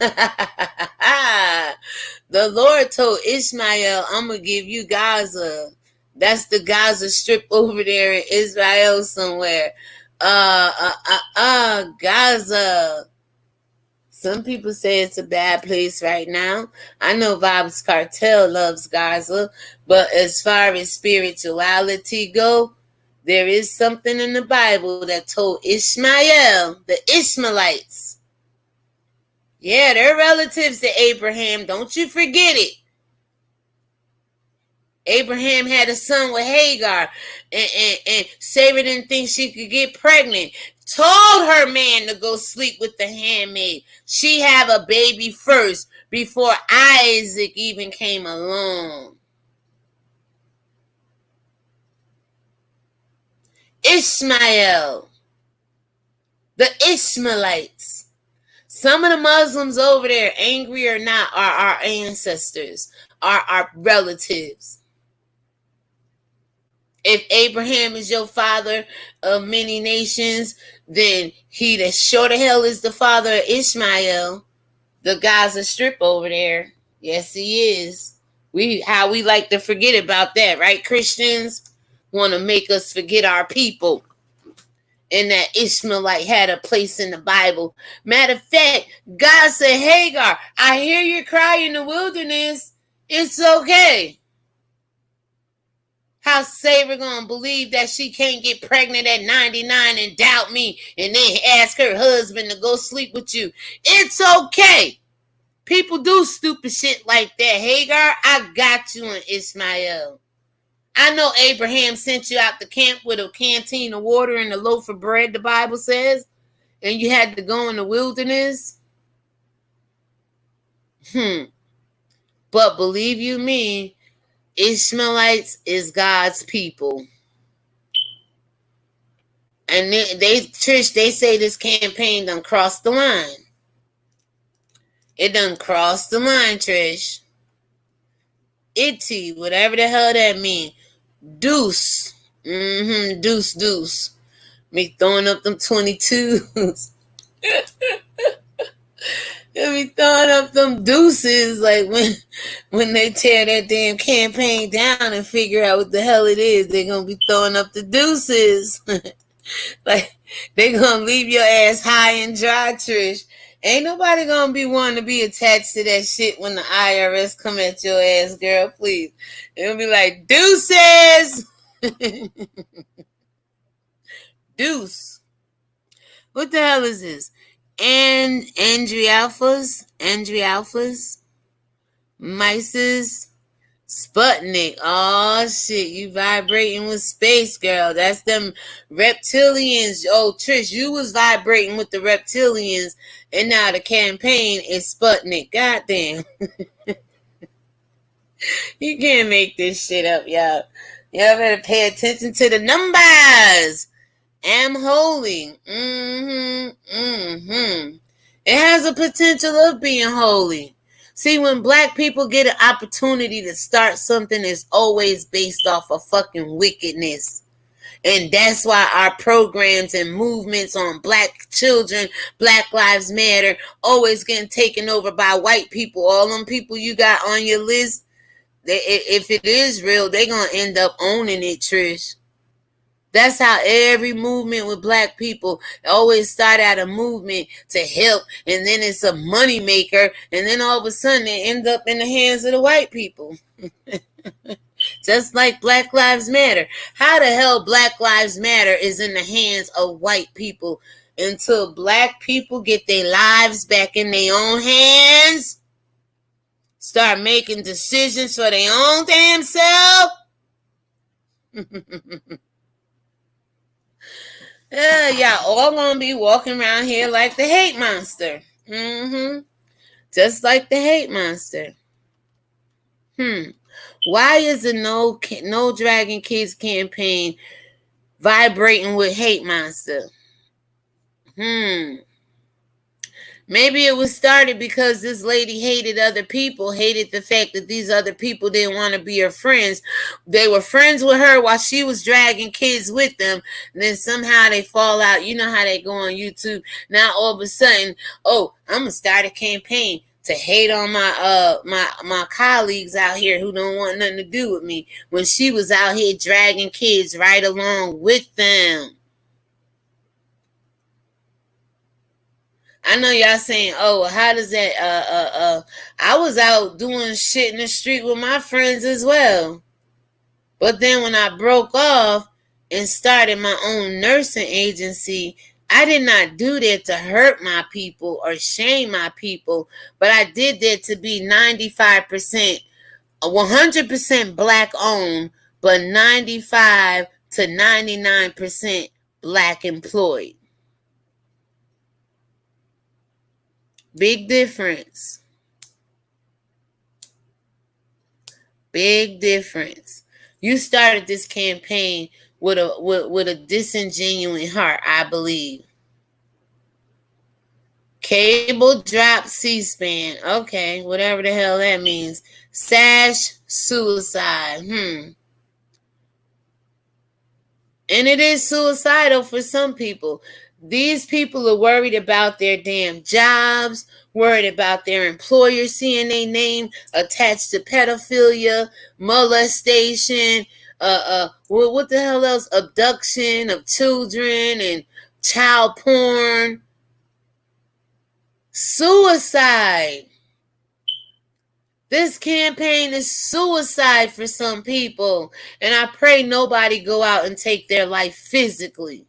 the Lord told Ishmael, I'm going to give you Gaza. That's the Gaza Strip over there in Israel somewhere. Gaza. Some people say it's a bad place right now. I know Vibes Cartel loves Gaza, but as far as spirituality go, there is something in the Bible that told Ishmael, the Ishmaelites. Yeah, they're relatives to Abraham. Don't you forget it. Abraham had a son with Hagar, and Sarah didn't think she could get pregnant. Told her man to go sleep with the handmaid. She have a baby first before Isaac even came along. Ishmael, the Ishmaelites. Some of the Muslims over there, angry or not, are our ancestors, are our relatives. If Abraham is your father of many nations, then he that sure the hell is the father of Ishmael, the Gaza Strip over there. Yes, he is. How we like to forget about that, right? Christians want to make us forget our people. And that Ishmaelite had a place in the Bible. Matter of fact, God said, Hagar, I hear your cry in the wilderness. It's okay. How Sarah gonna believe that she can't get pregnant at 99 and doubt me and then ask her husband to go sleep with you? It's okay. People do stupid shit like that. Hagar, I got you on Ishmael. I know Abraham sent you out to camp with a canteen of water and a loaf of bread, the Bible says, and you had to go in the wilderness. But believe you me, Ishmaelites is God's people. And Trish, they say this campaign done crossed the line. It done crossed the line, Trish. Itty, whatever the hell that mean. Deuce. Deuce. Me throwing up them 22s. Me throwing up them deuces like when they tear that damn campaign down and figure out what the hell it is, they're gonna be throwing up the deuces. Like they gonna leave your ass high and dry, Trish. Ain't nobody gonna be wanting to be attached to that shit when the IRS come at your ass, girl. Please. It'll be like deuces. Deuce. What the hell is this? And Andrialphas, Mises, Sputnik. Oh shit, you vibrating with space, girl. That's them reptilians. Oh, Trish, you was vibrating with the reptilians, and now the campaign is Sputnik. Goddamn. You can't make this shit up, y'all. Y'all better pay attention to the numbers. Am holy. It has a potential of being holy. See, when black people get an opportunity to start something, it's always based off of fucking wickedness. And that's why our programs and movements on black children, Black Lives Matter, always getting taken over by white people. All them people you got on your list, if it is real, they're going to end up owning it, Trish. That's how every movement with black people always start out a movement to help, and then it's a money maker, and then all of a sudden it ends up in the hands of the white people. Just like Black Lives Matter. How the hell Black Lives Matter is in the hands of white people until black people get their lives back in their own hands? Start making decisions for their own damn self? Y'all all gonna be walking around here like the hate monster. Just like the hate monster. Why is the No Dragon Kids campaign vibrating with hate monster? Maybe it was started because this lady hated other people, hated the fact that these other people didn't want to be her friends. They were friends with her while she was dragging kids with them. And then somehow they fall out. You know how they go on YouTube. Now all of a sudden, oh, I'm going to start a campaign to hate on my colleagues out here who don't want nothing to do with me, when she was out here dragging kids right along with them. I know y'all saying, oh, how does that, I was out doing shit in the street with my friends as well. But then when I broke off and started my own nursing agency, I did not do that to hurt my people or shame my people, but I did that to be 95%, 100% black owned, but 95 to 99% black employed. Big difference. Big difference. You started this campaign with a disingenuous heart, I believe. Cable drop C-SPAN. Okay, whatever the hell that means. Sash suicide. And it is suicidal for some people. These people are worried about their damn jobs, worried about their employer seeing their name attached to pedophilia, molestation, what the hell else? Abduction of children and child porn. Suicide. This campaign is suicide for some people, and I pray nobody go out and take their life physically.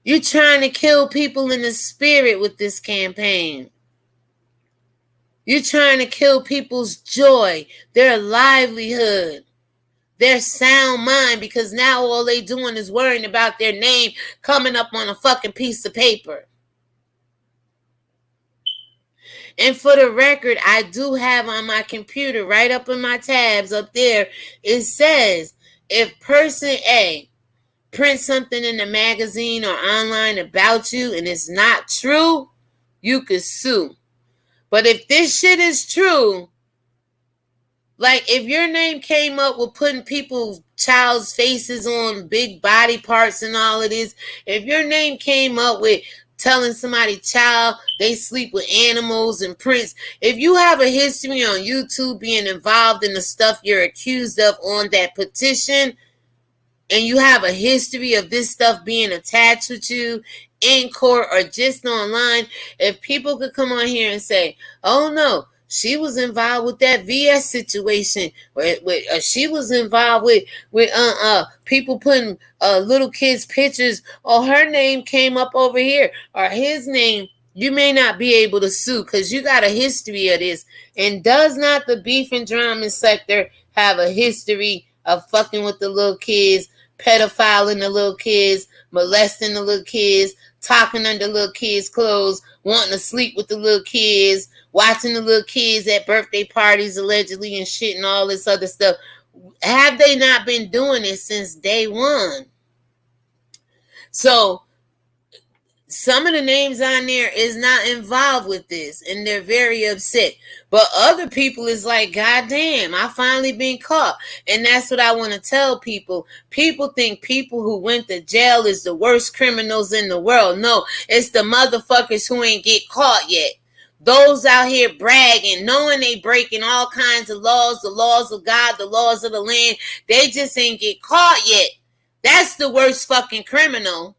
You're trying to kill people in the spirit with this campaign. You're trying to kill people's joy, their livelihood, their sound mind, because now all they doing is worrying about their name coming up on a fucking piece of paper. And for the record, I do have on my computer, right up in my tabs up there, it says, if person A print something in the magazine or online about you and it's not true, you could sue. But if this shit is true, like if your name came up with putting people's child's faces on big body parts and all of this, if your name came up with telling somebody child they sleep with animals and prints, if you have a history on YouTube being involved in the stuff you're accused of on that petition, and you have a history of this stuff being attached with you in court or just online, if people could come on here and say, oh no, She was involved with that VS situation. She was involved with people putting little kids' pictures, or her name came up over here, or his name. You may not be able to sue because you got a history of this. And does not the beef and drama sector have a history of fucking with the little kids, pedophiling the little kids, molesting the little kids, talking under little kids' clothes, wanting to sleep with the little kids, watching the little kids at birthday parties allegedly and shit and all this other stuff? Have they not been doing it since day one? So some of the names on there is not involved with this, and they're very upset. But other people is like, God damn, I finally been caught. And that's what I want to tell people. People think people who went to jail is the worst criminals in the world. No, it's the motherfuckers who ain't get caught yet. Those out here bragging, knowing they breaking all kinds of laws, the laws of God, the laws of the land. They just ain't get caught yet. That's the worst fucking criminal.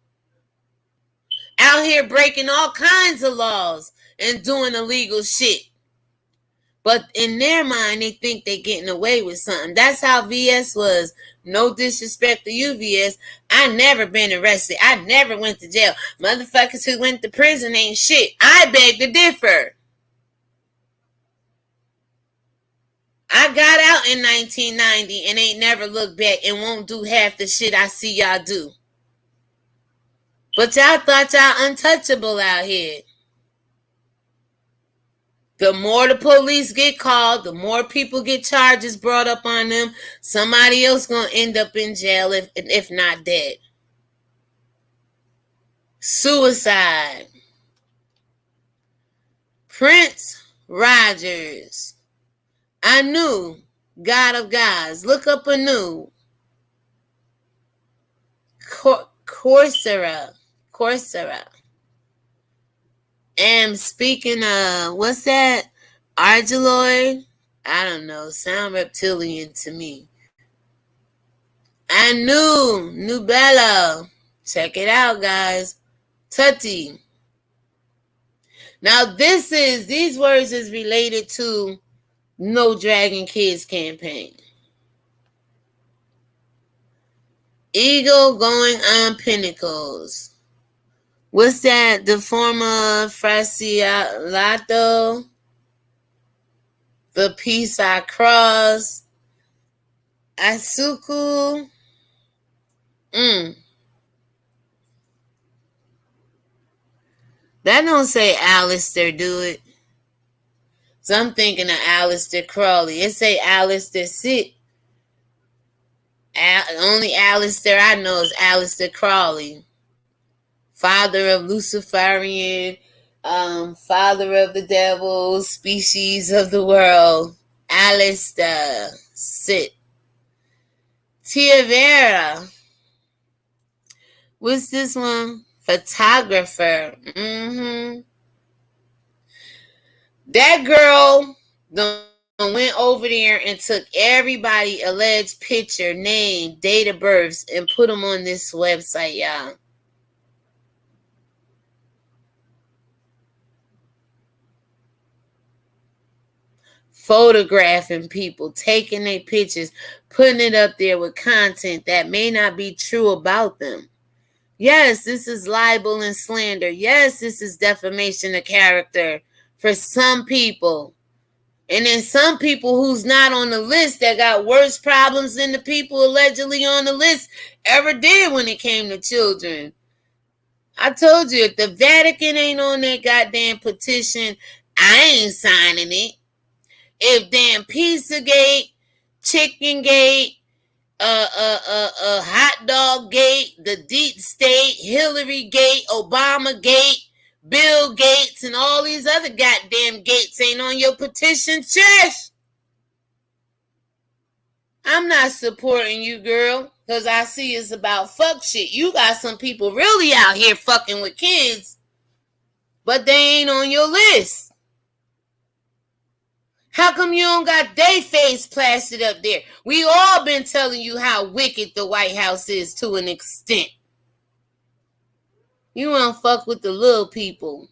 Out here breaking all kinds of laws and doing illegal shit. But in their mind, they think they're getting away with something. That's how VS was. No disrespect to you, VS. I never been arrested. I never went to jail. Motherfuckers who went to prison ain't shit. I beg to differ. I got out in 1990 and ain't never looked back and won't do half the shit I see y'all do. But y'all thought y'all untouchable out here. The more the police get called, the more people get charges brought up on them. Somebody else gonna end up in jail if not dead. Suicide. Prince Rogers. I knew. God of gods. Look up anew. Coursera. And speaking of, what's that? Argiloid? I don't know. Sound reptilian to me. I knew. Nubella. Check it out, guys. Tutti. Now, these words is related to No Dragon Kids campaign. Eagle going on pinnacles. What's that? The former Frasilato. The peace I cross. Asuku. That don't say Alistair, do it? So I'm thinking of Alistair Crowley. It say Alistair Sit. Only Alistair I know is Alistair Crowley. Father of Luciferian, father of the devil, species of the world. Alistair Sit. Tia Vera. What's this one? Photographer. That girl went over there and took everybody alleged picture, name, date of births, and put them on this website, y'all. Photographing people, taking their pictures, putting it up there with content that may not be true about them. Yes, this is libel and slander. Yes, this is defamation of character for some people. And then some people who's not on the list that got worse problems than the people allegedly on the list ever did when it came to children. I told you, if the Vatican ain't on that goddamn petition, I ain't signing it. If damn Pizzagate, Chicken Gate, Hot Dog Gate, the Deep State, Hillary Gate, Obama Gate, Bill Gates, and all these other goddamn gates ain't on your petition, Trish, I'm not supporting you, girl, because I see it's about fuck shit. You got some people really out here fucking with kids, but they ain't on your list. How come you don't got their face plastered up there? We all been telling you how wicked the White House is to an extent. You want to fuck with the little people.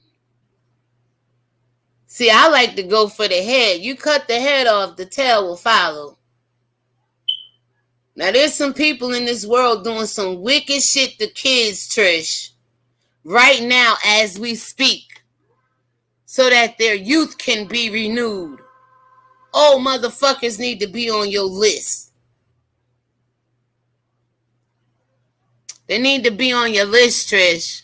See, I like to go for the head. You cut the head off, the tail will follow. Now, there's some people in this world doing some wicked shit to kids, Trish, right now as we speak, so that their youth can be renewed. Old motherfuckers need to be on your list. They need to be on your list, Trish.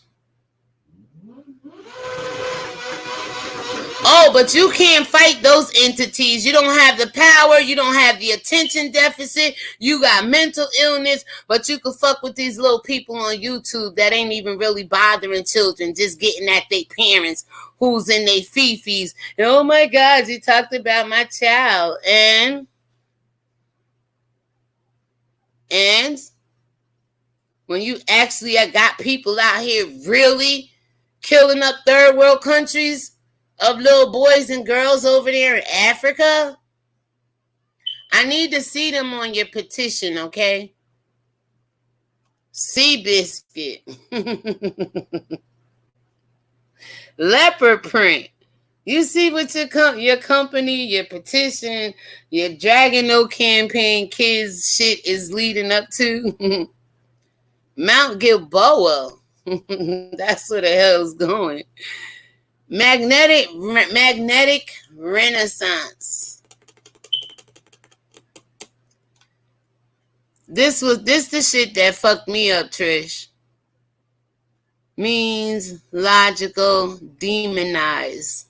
Oh, but you can't fight those entities. You don't have the power. You don't have the attention deficit. You got mental illness, but you can fuck with these little people on YouTube that ain't even really bothering children, just getting at their parents who's in their fifis. And oh my God, you talked about my child. And when you actually got people out here really killing up third world countries of little boys and girls over there in Africa, I need to see them on your petition, okay? Seabiscuit. Leopard print. You see what your company, your petition, your Dragon No campaign kids shit is leading up to? Mount Gilboa. That's where the hell's going. Magnetic Renaissance. This the shit that fucked me up, Trish. Means logical demonize.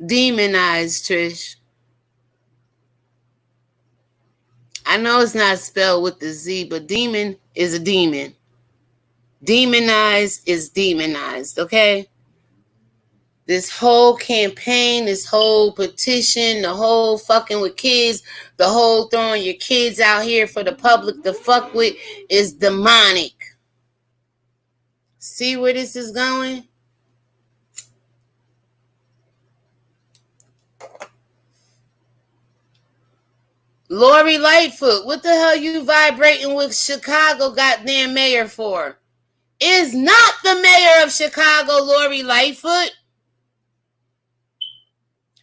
Demonize, Trish. I know it's not spelled with the Z, but demon is a demon. Demonize is demonized, okay? This whole campaign, this whole petition, the whole fucking with kids, the whole throwing your kids out here for the public to fuck with is demonic. See where this is going? Lori Lightfoot, what the hell you vibrating with Chicago goddamn mayor for? Is not the mayor of Chicago Lori Lightfoot.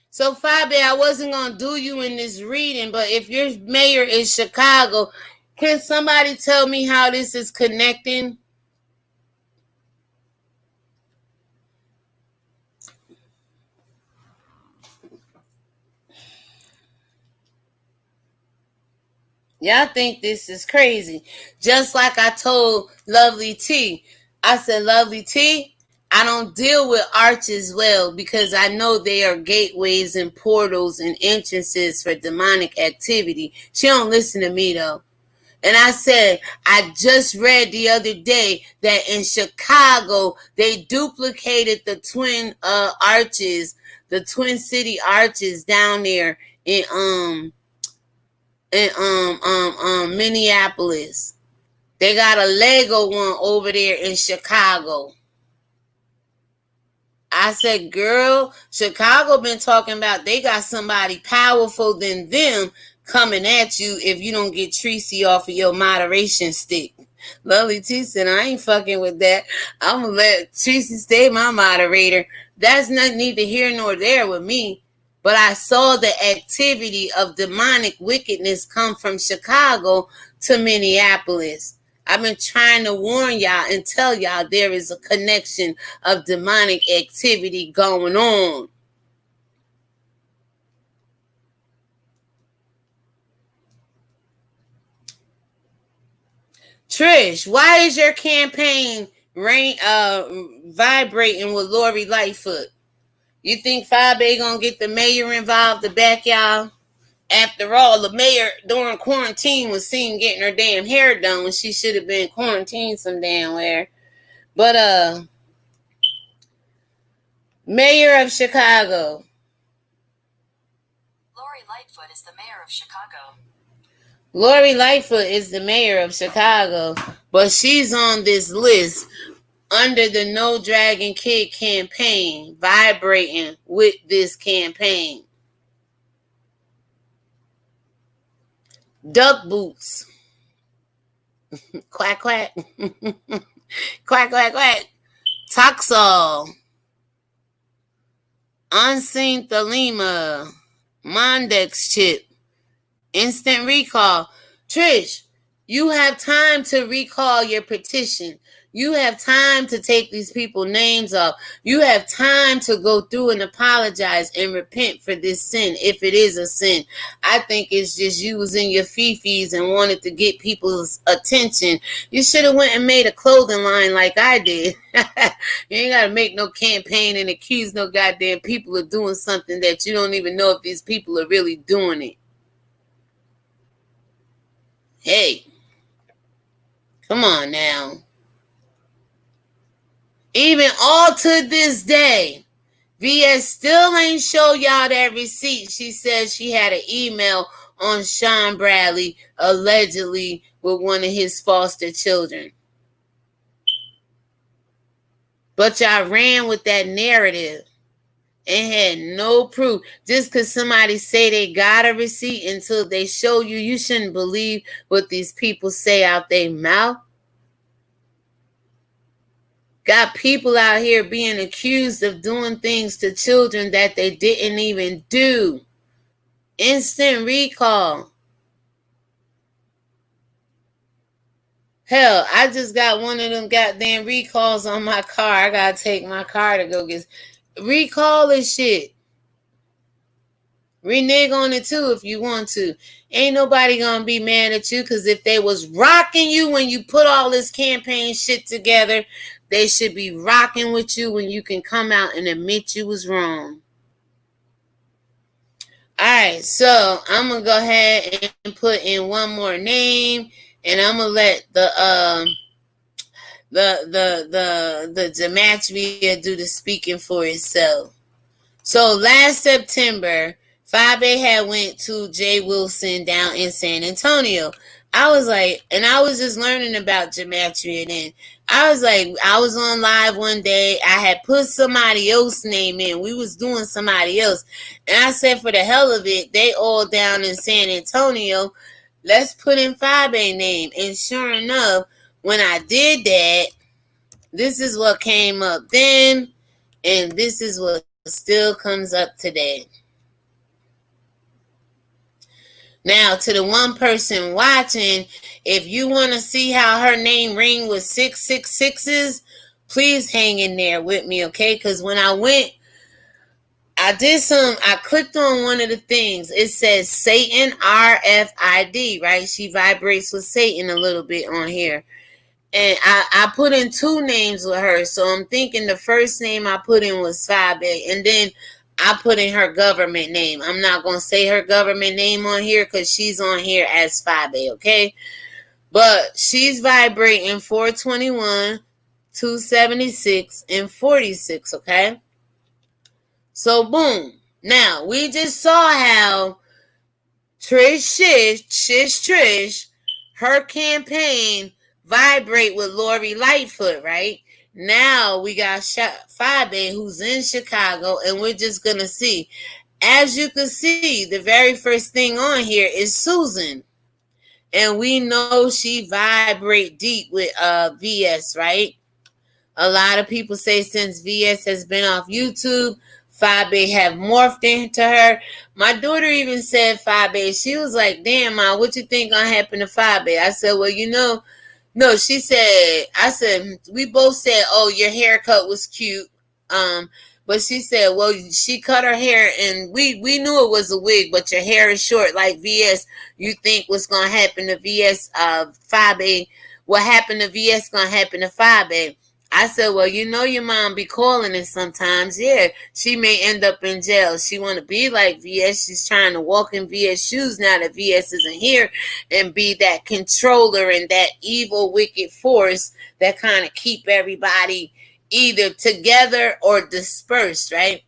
So, FyeBabe, I wasn't going to do you in this reading, but if your mayor is Chicago, can somebody tell me how this is connecting? Y'all think this is crazy. Just like I told Lovely T. I said, Lovely T, I don't deal with arches well because I know they are gateways and portals and entrances for demonic activity. She don't listen to me, though. And I said, I just read the other day that in Chicago, they duplicated the twin arches, the Twin City arches down there in Minneapolis. They got a Lego one over there in Chicago. I said, girl, Chicago been talking about they got somebody powerful than them coming at you if you don't get Tracy off of your moderation stick. Lovely T said, I ain't fucking with that. I'm going to let Tracy stay my moderator. That's not neither here nor there with me. But I saw the activity of demonic wickedness come from Chicago to Minneapolis. I've been trying to warn y'all and tell y'all there is a connection of demonic activity going on. Trish, why is your campaign vibrating with Lori Lightfoot? You think FyeBabe gonna get the mayor involved to back y'all? After all, the mayor during quarantine was seen getting her damn hair done when she should have been quarantined some damn where. But mayor of Chicago. Lori Lightfoot is the mayor of Chicago. Lori Lightfoot is the mayor of Chicago, but she's on this list under the No Dragon Kid campaign, vibrating with this campaign. Duck boots. Quack, quack. Quack, quack, quack. Toxol. Unseen Thelema, Mondex chip, instant recall. Trish, you have time to recall your petition. You have time to take these people's names off. You have time to go through and apologize and repent for this sin, if it is a sin. I think it's just you was in your fifis and wanted to get people's attention. You should have went and made a clothing line like I did. You ain't got to make no campaign and accuse no goddamn people of doing something that you don't even know if these people are really doing it. Hey, come on now. Even all to this day, VS still ain't show y'all that receipt. She says she had an email on Sean Bradley, allegedly with one of his foster children. But y'all ran with that narrative and had no proof. Just because somebody say they got a receipt until they show you, you shouldn't believe what these people say out their mouth. Got people out here being accused of doing things to children that they didn't even do. Instant recall. Hell, I just got one of them goddamn recalls on my car. I gotta take my car to go get recall this shit. Renege on it too if you want to. Ain't nobody gonna be mad at you, because if they was rocking you when you put all this campaign shit together, they should be rocking with you when you can come out and admit you was wrong. Alright, so I'm gonna go ahead and put in one more name, and I'm gonna let the Genatria do the speaking for itself. So last September, FyeBabe had went to Jay Wilson down in San Antonio. I was like, and I was just learning about Genatria then. I was like, I was on live one day. I had put somebody else's name in. We was doing somebody else. And I said, for the hell of it, they all down in San Antonio. Let's put in FyeBabe name. And sure enough, when I did that, this is what came up then. And this is what still comes up today. Now, to the one person watching, if you want to see how her name ring with 666s, please hang in there with me, okay? Because when I went, I clicked on one of the things. It says Satan RFID, right? She vibrates with Satan a little bit on here. And I put in two names with her. So I'm thinking the first name I put in was FyeBabe. And then I put in her government name. I'm not going to say her government name on here because she's on here as FyeBabe, okay? But she's vibrating 421, 276, and 46, okay? So, boom. Now, we just saw how Trish, her campaign vibrate with Lori Lightfoot, right? Now we got FyeBabe who's in Chicago, and we're just gonna see. As you can see, the very first thing on here is Susan, and we know she vibrate deep with VS, right? A lot of people say since VS has been off YouTube, FyeBabe have morphed into her. My daughter even said FyeBabe. She was like, "Damn, Ma, what you think gonna happen to FyeBabe?" I said, "Well, you know." No, she said, I said, we both said, oh, your haircut was cute. But she said, well, she cut her hair and we knew it was a wig, but your hair is short like VS. You think what's going to happen to VS, FyeBabe, what happened to VS going to happen to FyeBabe? I said, well, you know your mom be calling it sometimes. Yeah, she may end up in jail. She want to be like VS. She's trying to walk in VS shoes now that VS isn't here and be that controller and that evil, wicked force that kind of keep everybody either together or dispersed, right?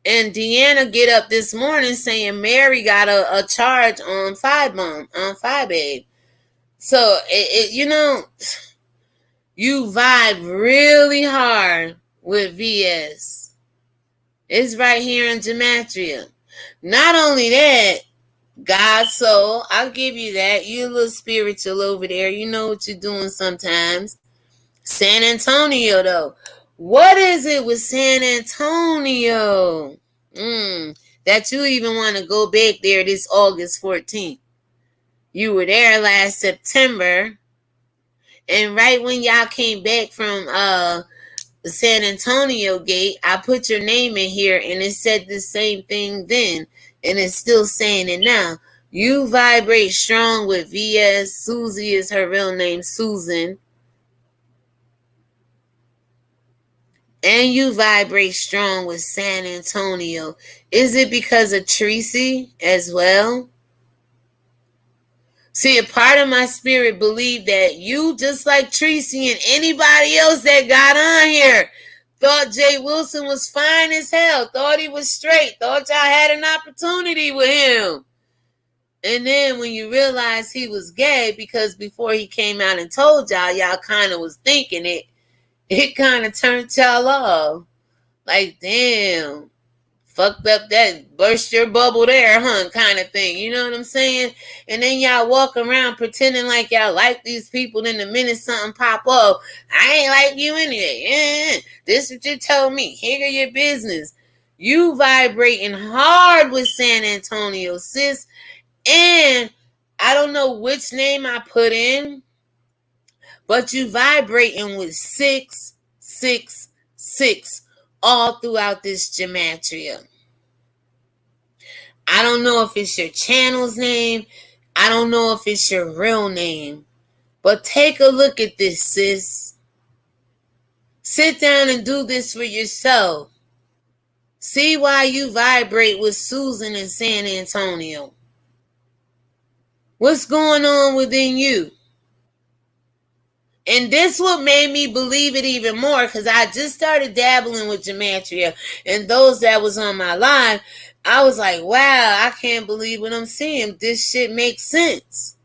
And Deanna get up this morning saying Mary got a charge on FyeBabe. So, you know, you vibe really hard with VS. It's right here in Genatria. Not only that, God soul, I'll give you that. You're a little spiritual over there. You know what you're doing sometimes. San Antonio, though. What is it with San Antonio? That you even want to go back there this August 14th. You were there last September. And right when y'all came back from the San Antonio gate, I put your name in here and it said the same thing then. And it's still saying it now. You vibrate strong with VS. Susie is her real name, Susan. And you vibrate strong with San Antonio. Is it because of Tracy as well? See, a part of my spirit believed that you, just like Tracy and anybody else that got on here, thought Jay Wilson was fine as hell, thought he was straight, thought y'all had an opportunity with him. And then when you realize he was gay, because before he came out and told y'all kind of was thinking it kind of turned y'all off. Like, damn, fucked up that burst your bubble there, huh, kind of thing. You know what I'm saying? And then y'all walk around pretending like y'all like these people. Then the minute something pop up, I ain't like you anyway. This is what you told me. Here your business. You vibrating hard with San Antonio, sis. And I don't know which name I put in, but you vibrating with 666 all throughout this gematria. I don't know if it's your channel's name. I don't know if it's your real name. But take a look at this, sis. Sit down and do this for yourself. See why you vibrate with Susan in San Antonio. What's going on within you? And this what made me believe it even more, because I just started dabbling with gematria. And those that was on my live, I was like, wow, I can't believe what I'm seeing. This shit makes sense.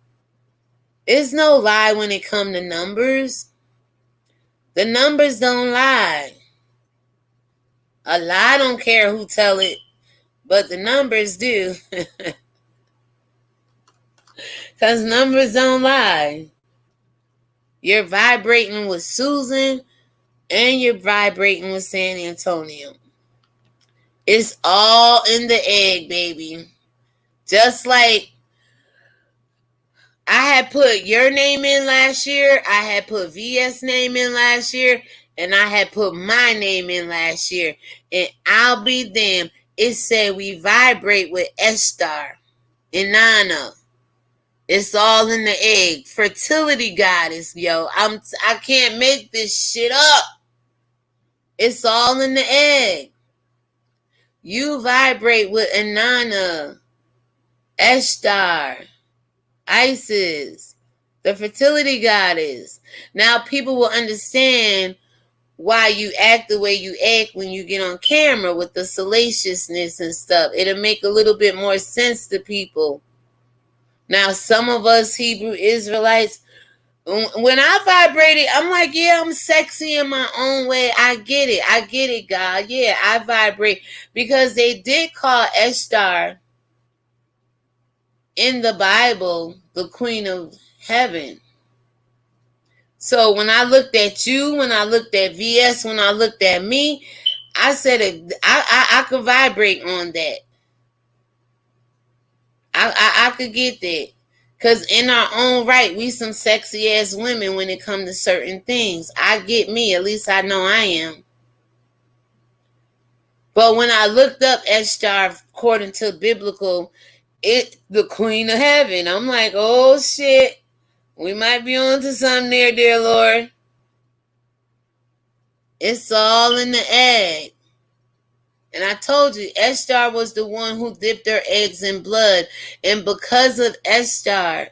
It's no lie when it comes to numbers. The numbers don't lie. A lie don't care who tell it, but the numbers do. Because numbers don't lie. You're vibrating with Susan and you're vibrating with San Antonio. It's all in the egg, baby. Just like I had put your name in last year, I had put VS name in last year, and I had put my name in last year. And I'll be damned, it said we vibrate with Estar, Inanna. It's all in the egg. Fertility goddess, yo. I can't make this shit up. It's all in the egg. You vibrate with Inanna, Estar, Isis, the fertility goddess. Now people will understand why you act the way you act when you get on camera with the salaciousness and stuff. It'll make a little bit more sense to people. Now, some of us Hebrew Israelites, when I vibrated, I'm like, yeah, I'm sexy in my own way. I get it, God. Yeah, I vibrate. Because they did call Esther in the Bible the Queen of Heaven. So when I looked at you, when I looked at VS, when I looked at me, I said I could vibrate on that. I could get that. Because in our own right, we some sexy ass women when it comes to certain things. I get me. At least I know I am. But when I looked up Esther according to biblical, the Queen of Heaven, I'm like, oh shit. We might be on to something there, dear Lord. It's all in the egg. And I told you, Esther was the one who dipped her eggs in blood. And because of Esther,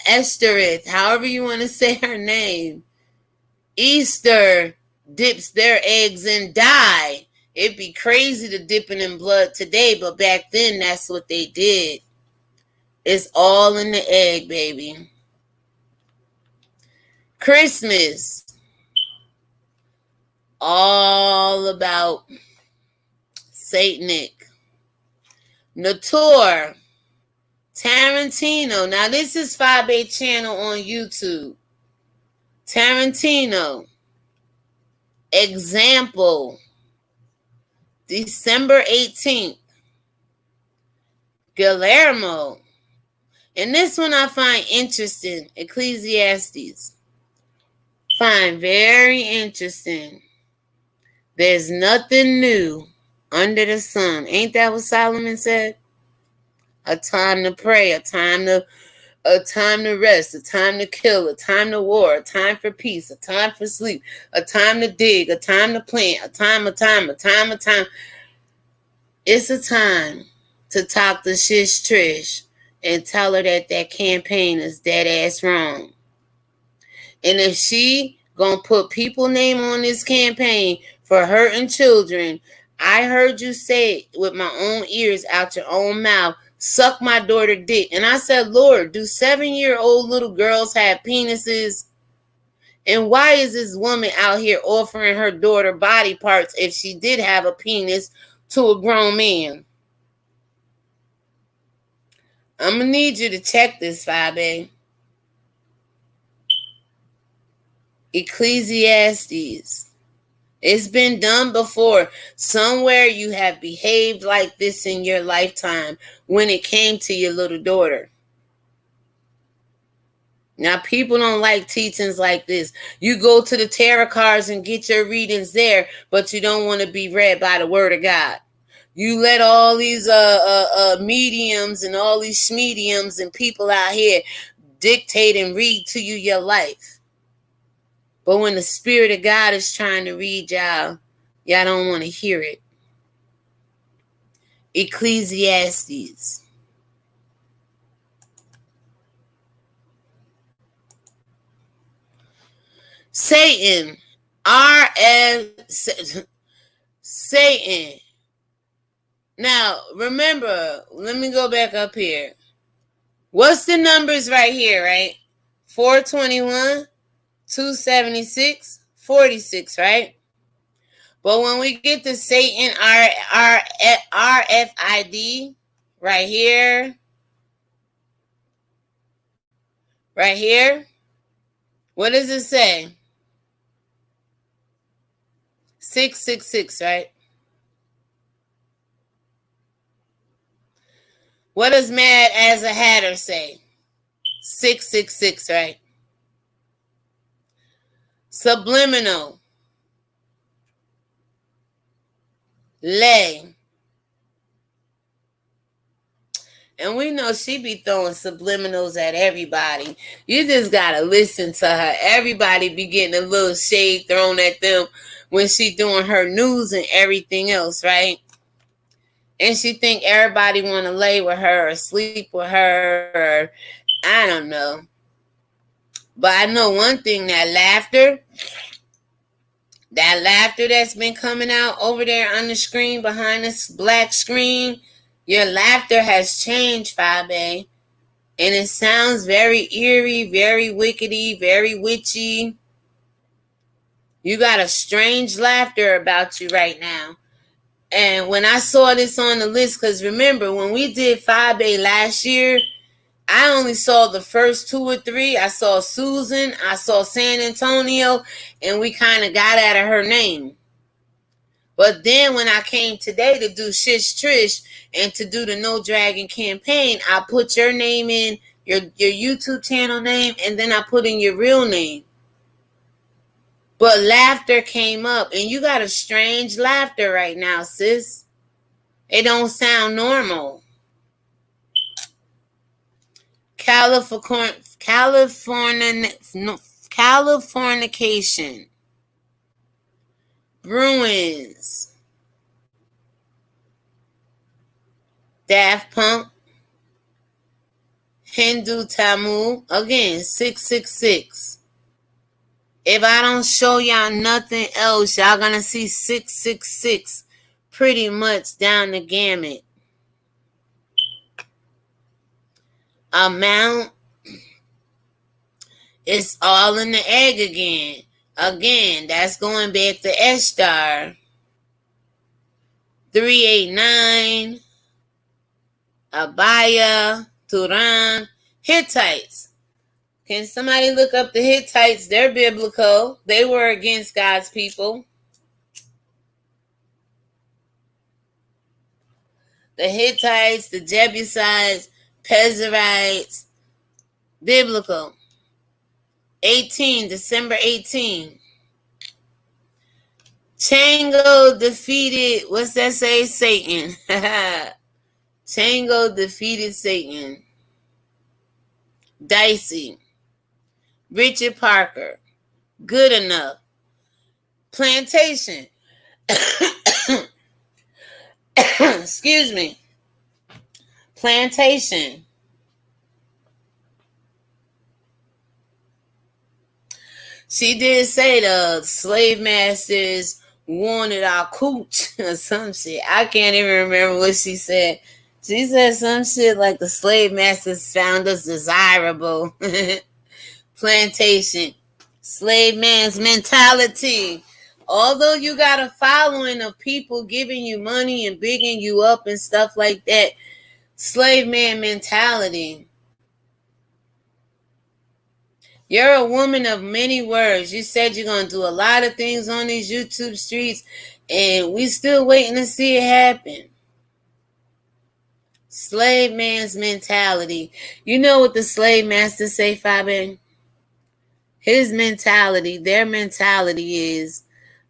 Estereth, however you want to say her name, Easter dips their eggs in dye. It'd be crazy to dip it in blood today, but back then that's what they did. It's all in the egg, baby. Christmas. All about Satanic. Natur. Tarantino. Now this is FyeBabe channel on YouTube. Tarantino. Example. December 18th, Guillermo. And this one I find interesting. Ecclesiastes. Find very interesting. There's nothing new under the sun. Ain't that what Solomon said? A time to pray, a time to rest, a time to kill, a time to war, a time for peace, a time for sleep, a time to dig, a time to plant, a time. It's a time to talk to Shish Trish and tell her that campaign is dead ass wrong. And if she gonna put people name on this campaign for hurting children, I heard you say it with my own ears out your own mouth, suck my daughter dick. And I said, Lord, do 7-year-old little girls have penises? And why is this woman out here offering her daughter body parts if she did have a penis to a grown man? I'm going to need you to check this, FyeBabe. Ecclesiastes. It's been done before. Somewhere you have behaved like this in your lifetime when it came to your little daughter. Now, people don't like teachings like this. You go to the tarot cards and get your readings there, but you don't want to be read by the word of God. You let all these mediums and all these schmediums and people out here dictate and read to you your life. But when the Spirit of God is trying to read y'all don't want to hear it. Ecclesiastes. Satan. Satan. Now, remember, let me go back up here. What's the numbers right here, right? 421, 276, 46, right? But when we get to Satan, RFID, right here, what does it say? 666, right? What does Mad as a Hatter say? 666, right? Subliminal. Lay. And we know she be throwing subliminals at everybody. You just gotta listen to her. Everybody be getting a little shade thrown at them when she doing her news and everything else, right? And she think everybody want to lay with her or sleep with her or I don't know. But I know one thing, that laughter that's been coming out over there on the screen, behind this black screen, your laughter has changed, FyeBabe. And it sounds very eerie, very wickedy, very witchy. You got a strange laughter about you right now. And when I saw this on the list, because remember, when we did FyeBabe last year, I only saw the first 2 or 3. I saw Susan, I saw San Antonio, and we kind of got out of her name. But then when I came today to do Shish Trish and to do the No Dragon campaign, I put your name in, your YouTube channel name, and then I put in your real name. But laughter came up, and you got a strange laughter right now, sis. It don't sound normal. Californication. Bruins. Daft Punk. Hindu Tamil. Again, 666. If I don't show y'all nothing else, y'all gonna see 666 pretty much down the gamut. Amount. It's all in the egg again. Again, that's going back to Eshtar. 389. Abaya. Turan. Hittites. Can somebody look up the Hittites? They're biblical. They were against God's people. The Hittites, the Jebusites, Pezerites, biblical. 18, December 18. Chango defeated, what's that say? Satan. Chango defeated Satan. Dicey. Richard Parker. Good enough. Plantation. Excuse me. Plantation. She did say the slave masters wanted our cooch or some shit. I can't even remember what she said. She said some shit like the slave masters found us desirable. Plantation. Slave man's mentality. Although you got a following of people giving you money and bigging you up and stuff like that, slave man mentality. You're a woman of many words. You said you're going to do a lot of things on these YouTube streets, and we still waiting to see it happen. Slave man's mentality. You know what the slave masters say, FyeBabe? His mentality, their mentality is,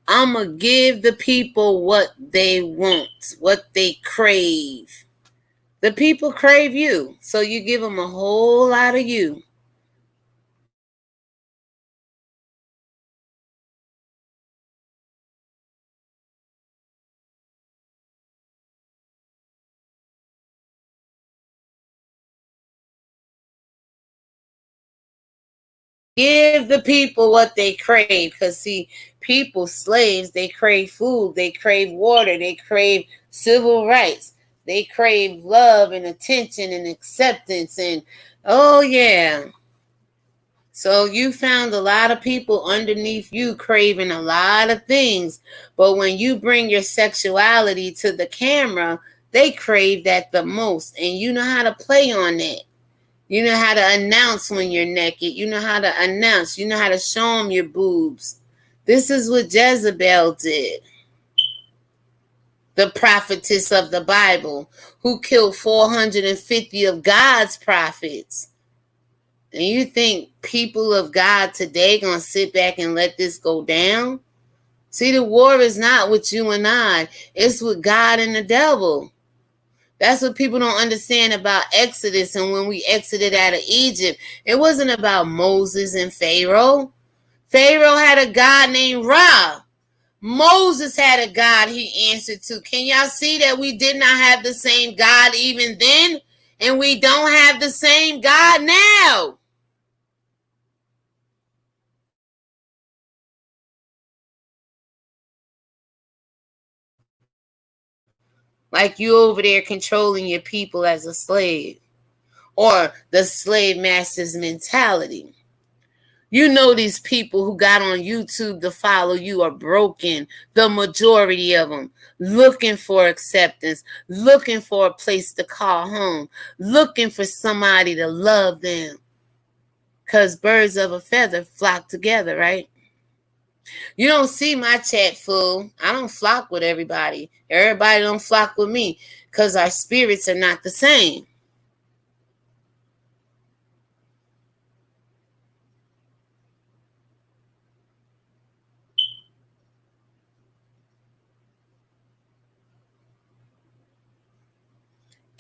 I'm going to give the people what they want, what they crave. The people crave you, so you give them a whole lot of you. Give the people what they crave, because see, people, slaves, they crave food, they crave water, they crave civil rights, they crave love and attention and acceptance, and oh yeah. So you found a lot of people underneath you craving a lot of things, but when you bring your sexuality to the camera, they crave that the most, and you know how to play on that. You know how to announce when you're naked. You know how to announce. You know how to show them your boobs. This is what Jezebel did. The prophetess of the Bible, who killed 450 of God's prophets. And you think people of God today going to sit back and let this go down? See, the war is not with you and I. It's with God and the devil. That's what people don't understand about Exodus. And when we exited out of Egypt, it wasn't about Moses and Pharaoh. Pharaoh had a God named Ra. Moses had a God he answered to. Can y'all see that we did not have the same God even then? And we don't have the same God now. Like you over there controlling your people as a slave. Or the slave master's mentality. You know these people who got on YouTube to follow you are broken. The majority of them. Looking for acceptance. Looking for a place to call home. Looking for somebody to love them. Because birds of a feather flock together, right? You don't see my chat full. I don't flock with everybody. Everybody don't flock with me. Because our spirits are not the same.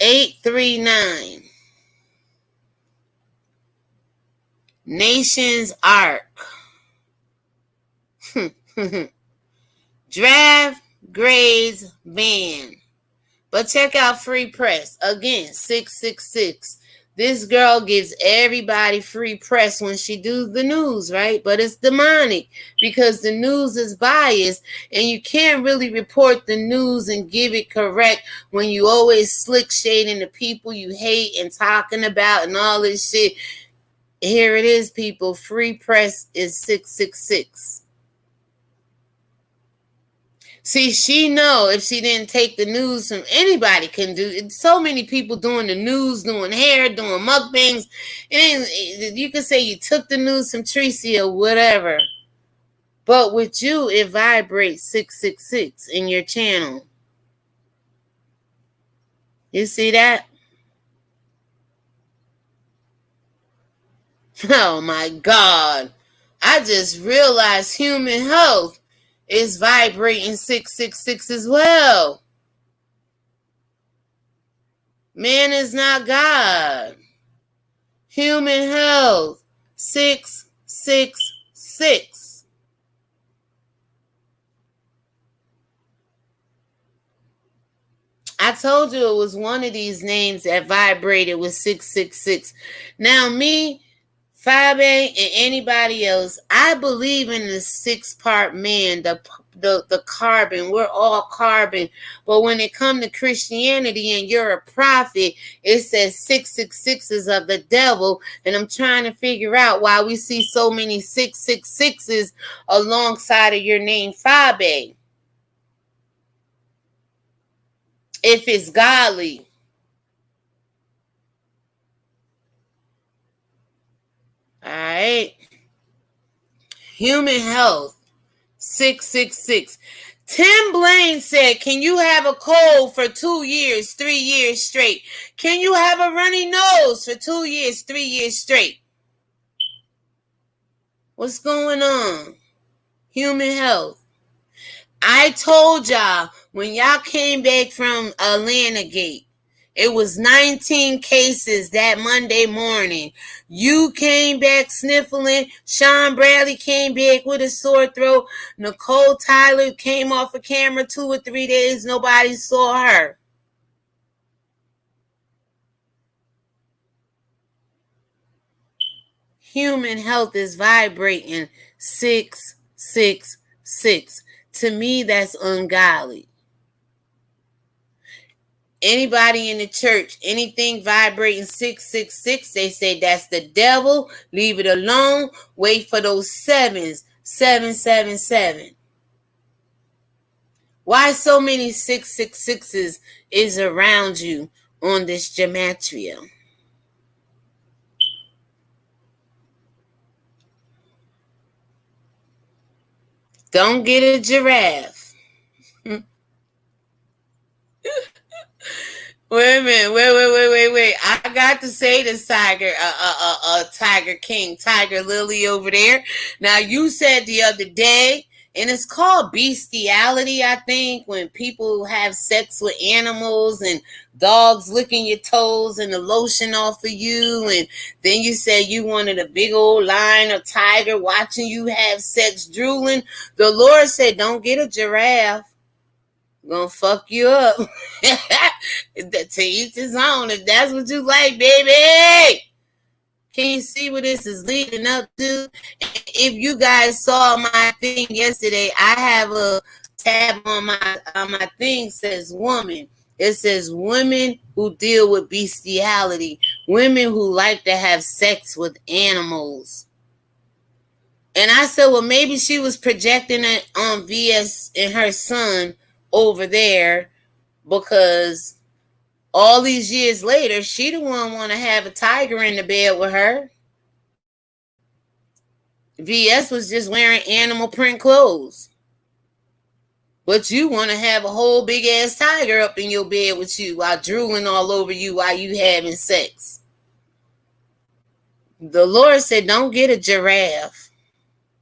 $839. Nation's Ark. Draft grades ban. But check out Free Press. Again, 666. This girl gives everybody free press when she does the news, right? But it's demonic because the news is biased and you can't really report the news and give it correct when you always slick shading the people you hate and talking about and all this shit. Here it is, people. Free Press is 666. See, she know if she didn't take the news from anybody can do it. So many people doing the news, doing hair, doing mukbangs. And you can say you took the news from Tracy or whatever. But with you, it vibrates 666 in your channel. You see that? Oh my God. I just realized human health is vibrating 666 as well. Man is not God. Human health 666. I told you it was one of these names that vibrated with 666. Now me, FyeBabe, and anybody else, I believe in the 6-part man, the carbon. We're all carbon. But when it comes to Christianity and you're a prophet, it says 666 is of the devil. And I'm trying to figure out why we see so many 666s alongside of your name, FyeBabe. If it's godly. All right. Human health 666. Tim Blaine said, can you have a cold for 2 years, 3 years straight? Can you have a runny nose for 2 years, 3 years straight? What's going on? Human health. I told y'all when y'all came back from Atlanta Gate, it was 19 cases that Monday morning. You came back sniffling. Sean Bradley came back with a sore throat. Nicole Tyler came off of camera 2 or 3 days. Nobody saw her. Human health is vibrating 666. To me, that's ungodly. Anybody in the church, anything vibrating 666, they say that's the devil. Leave it alone. Wait for those sevens. 777. Why so many 666s is around you on this Genatria? Don't get a giraffe. Wait a minute. Wait. I got to say this, Tiger, Tiger King, Tiger Lily over there. Now, you said the other day, and it's called bestiality, I think, when people have sex with animals and dogs licking your toes and the lotion off of you. And then you said you wanted a big old lion or tiger watching you have sex, drooling. The Lord said, don't get a giraffe. Gonna fuck you up. To each his own. If that's what you like, baby. Can you see what this is leading up to? If you guys saw my thing yesterday, I have a tab on my thing says woman. It says women who deal with bestiality, women who like to have sex with animals. And I said, well, maybe she was projecting it on VS and her son over there, because all these years later, she the one want to have a tiger in the bed with her. VS was just wearing animal print clothes. But you want to have a whole big ass tiger up in your bed with you while drooling all over you while you having sex. The Lord said, don't get a giraffe.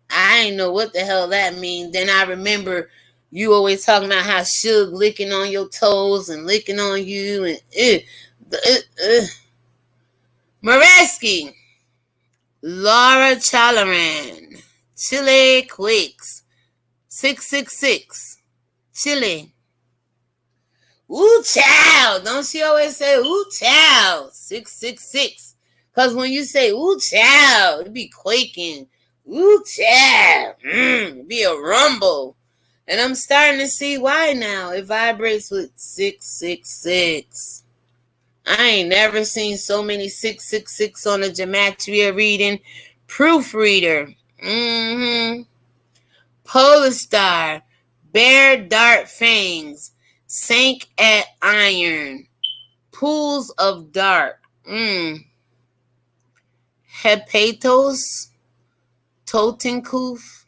I ain't know what the hell that means. Then I remember you always talking about how Suge licking on your toes and licking on you and Mareski, Laura Chalaran, Chile Quakes, 666, Chile. Ooh, child. Don't she always say, ooh, child, 666? Because when you say, ooh, child, it be quaking. Ooh, child. It be a rumble. And I'm starting to see why now. It vibrates with 666. I ain't never seen so many 666 on a Genatria Reading. Proofreader. Polar Star. Bear Dart Fangs. Sank at Iron. Pools of Dark. Hepatos. Totenkoof.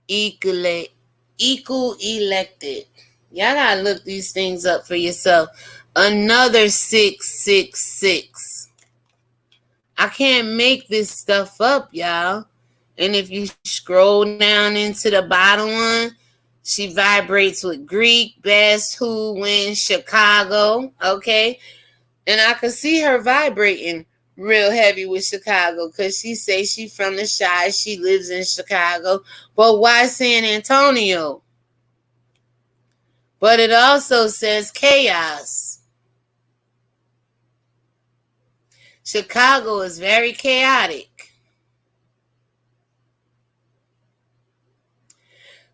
Equal elected. Y'all gotta look these things up for yourself. Another 666. I can't make this stuff up, y'all. And if you scroll down into the bottom one, she vibrates with Greek, best, who, when, Chicago. Okay. And I could see her vibrating real heavy with Chicago because she says she from the Chi. She lives in Chicago. But why San Antonio? But it also says chaos. Chicago is very chaotic.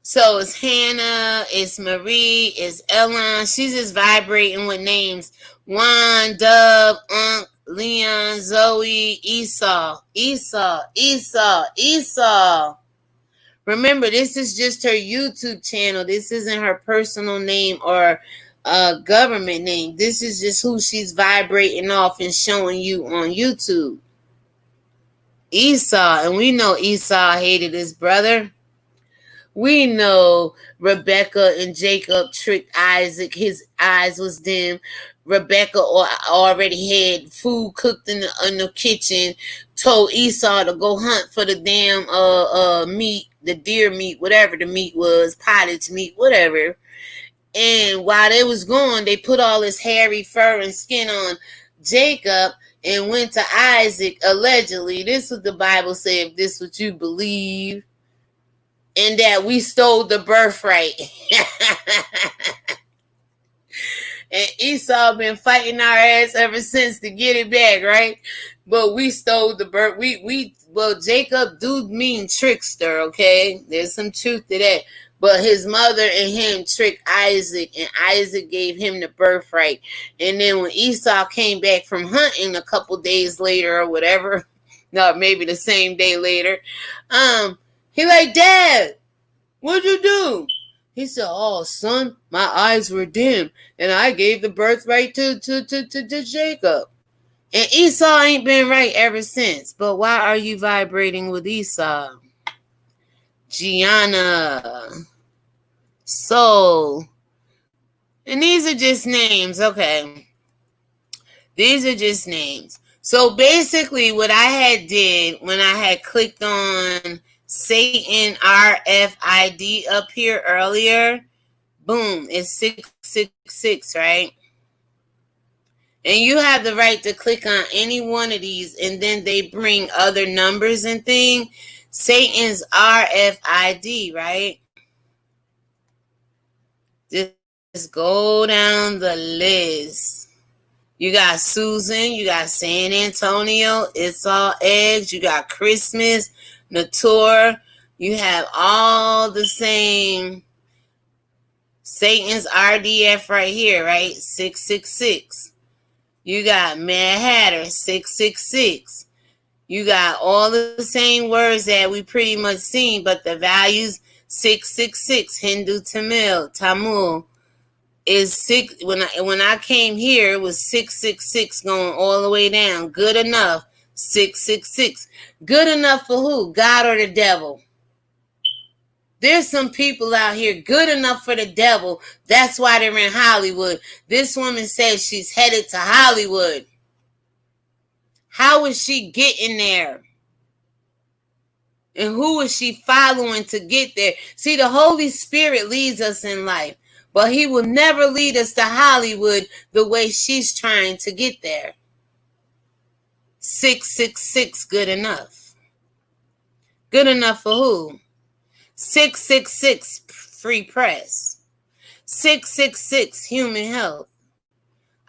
So it's Hannah, it's Marie, it's Ellen. She's just vibrating with names. Juan, Dub, Unc, Leon, Zoe, Esau. Remember, this is just her YouTube channel. This isn't her personal name or government name. This is just who she's vibrating off and showing you on YouTube. Esau, and we know Esau hated his brother. We know Rebecca and Jacob tricked Isaac. His eyes was dim. Rebecca already had food cooked in the kitchen. Told Esau to go hunt for the damn meat, the deer meat, whatever the meat was, pottage meat, whatever. And while they was gone, they put all this hairy fur and skin on Jacob and went to Isaac, allegedly. This is what the Bible said, if this is what you believe. And that we stole the birthright. And Esau been fighting our ass ever since to get it back, right? But we stole the birth. Well, Jacob do mean trickster, okay? There's some truth to that. But his mother and him tricked Isaac, and Isaac gave him the birthright. And then when Esau came back from hunting a couple days later or whatever, no, maybe the same day later, he like, Dad, what'd you do? He said, oh, son, my eyes were dim, and I gave the birthright to Jacob. And Esau ain't been right ever since. But why are you vibrating with Esau? Gianna, Soul. And these are just names, okay. These are just names. So basically what I had did when I had clicked on Satan RFID up here earlier, boom, it's 666, right? And you have the right to click on any one of these, and then they bring other numbers and things. Satan's RFID, right? Just go down the list. You got Susan, you got San Antonio, It's All Eggs, you got Christmas, Natur, you have all the same Satan's RDF right here, right? 666. You got Mad Hatter, 666. You got all the same words that we pretty much seen, but the values 666, Hindu, Tamil. Is six. When I came here, it was 666 going all the way down. Good enough, 666. Good enough for who? God or the devil? There's some people out here good enough for the devil. That's why they're in Hollywood. This woman says she's headed to Hollywood. How is she getting there? And who is she following to get there? See, the Holy Spirit leads us in life. But he will never lead us to Hollywood the way she's trying to get there. 666, good enough. Good enough for who? 666, free press. 666, human health.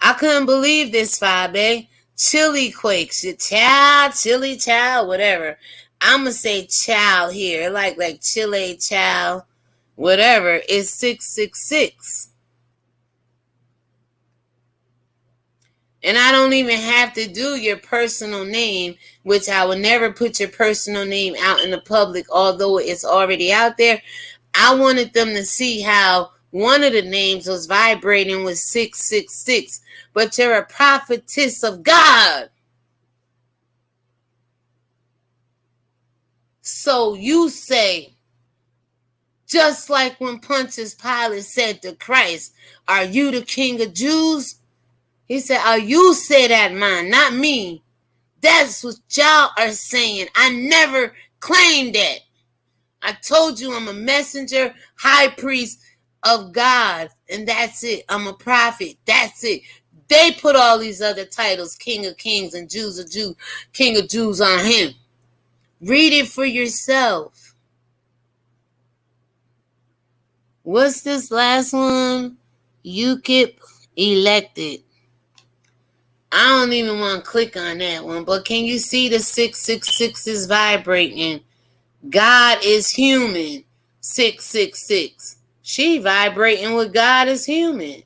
I couldn't believe this, FyeBabe. Chili quakes, your child, chili child, whatever. I'm going to say child here, like chili child. Whatever, is 666. And I don't even have to do your personal name, which I would never put your personal name out in the public, although it's already out there. I wanted them to see how one of the names was vibrating with 666. But you're a prophetess of God. So you say, Just like when Pontius Pilate said to Christ, "Are you the King of Jews?" He said, "Oh, you say that, man, not me. That's what y'all are saying. I never claimed that. I told you I'm a messenger, high priest of God, and that's it. I'm a prophet. That's it." They put all these other titles, King of Kings and King of Jews, on him. Read it for yourself. What's this last one? UKIP elected. I don't even want to click on that one, but can you see the 666 is vibrating? God is human. 666. She vibrating with God is human.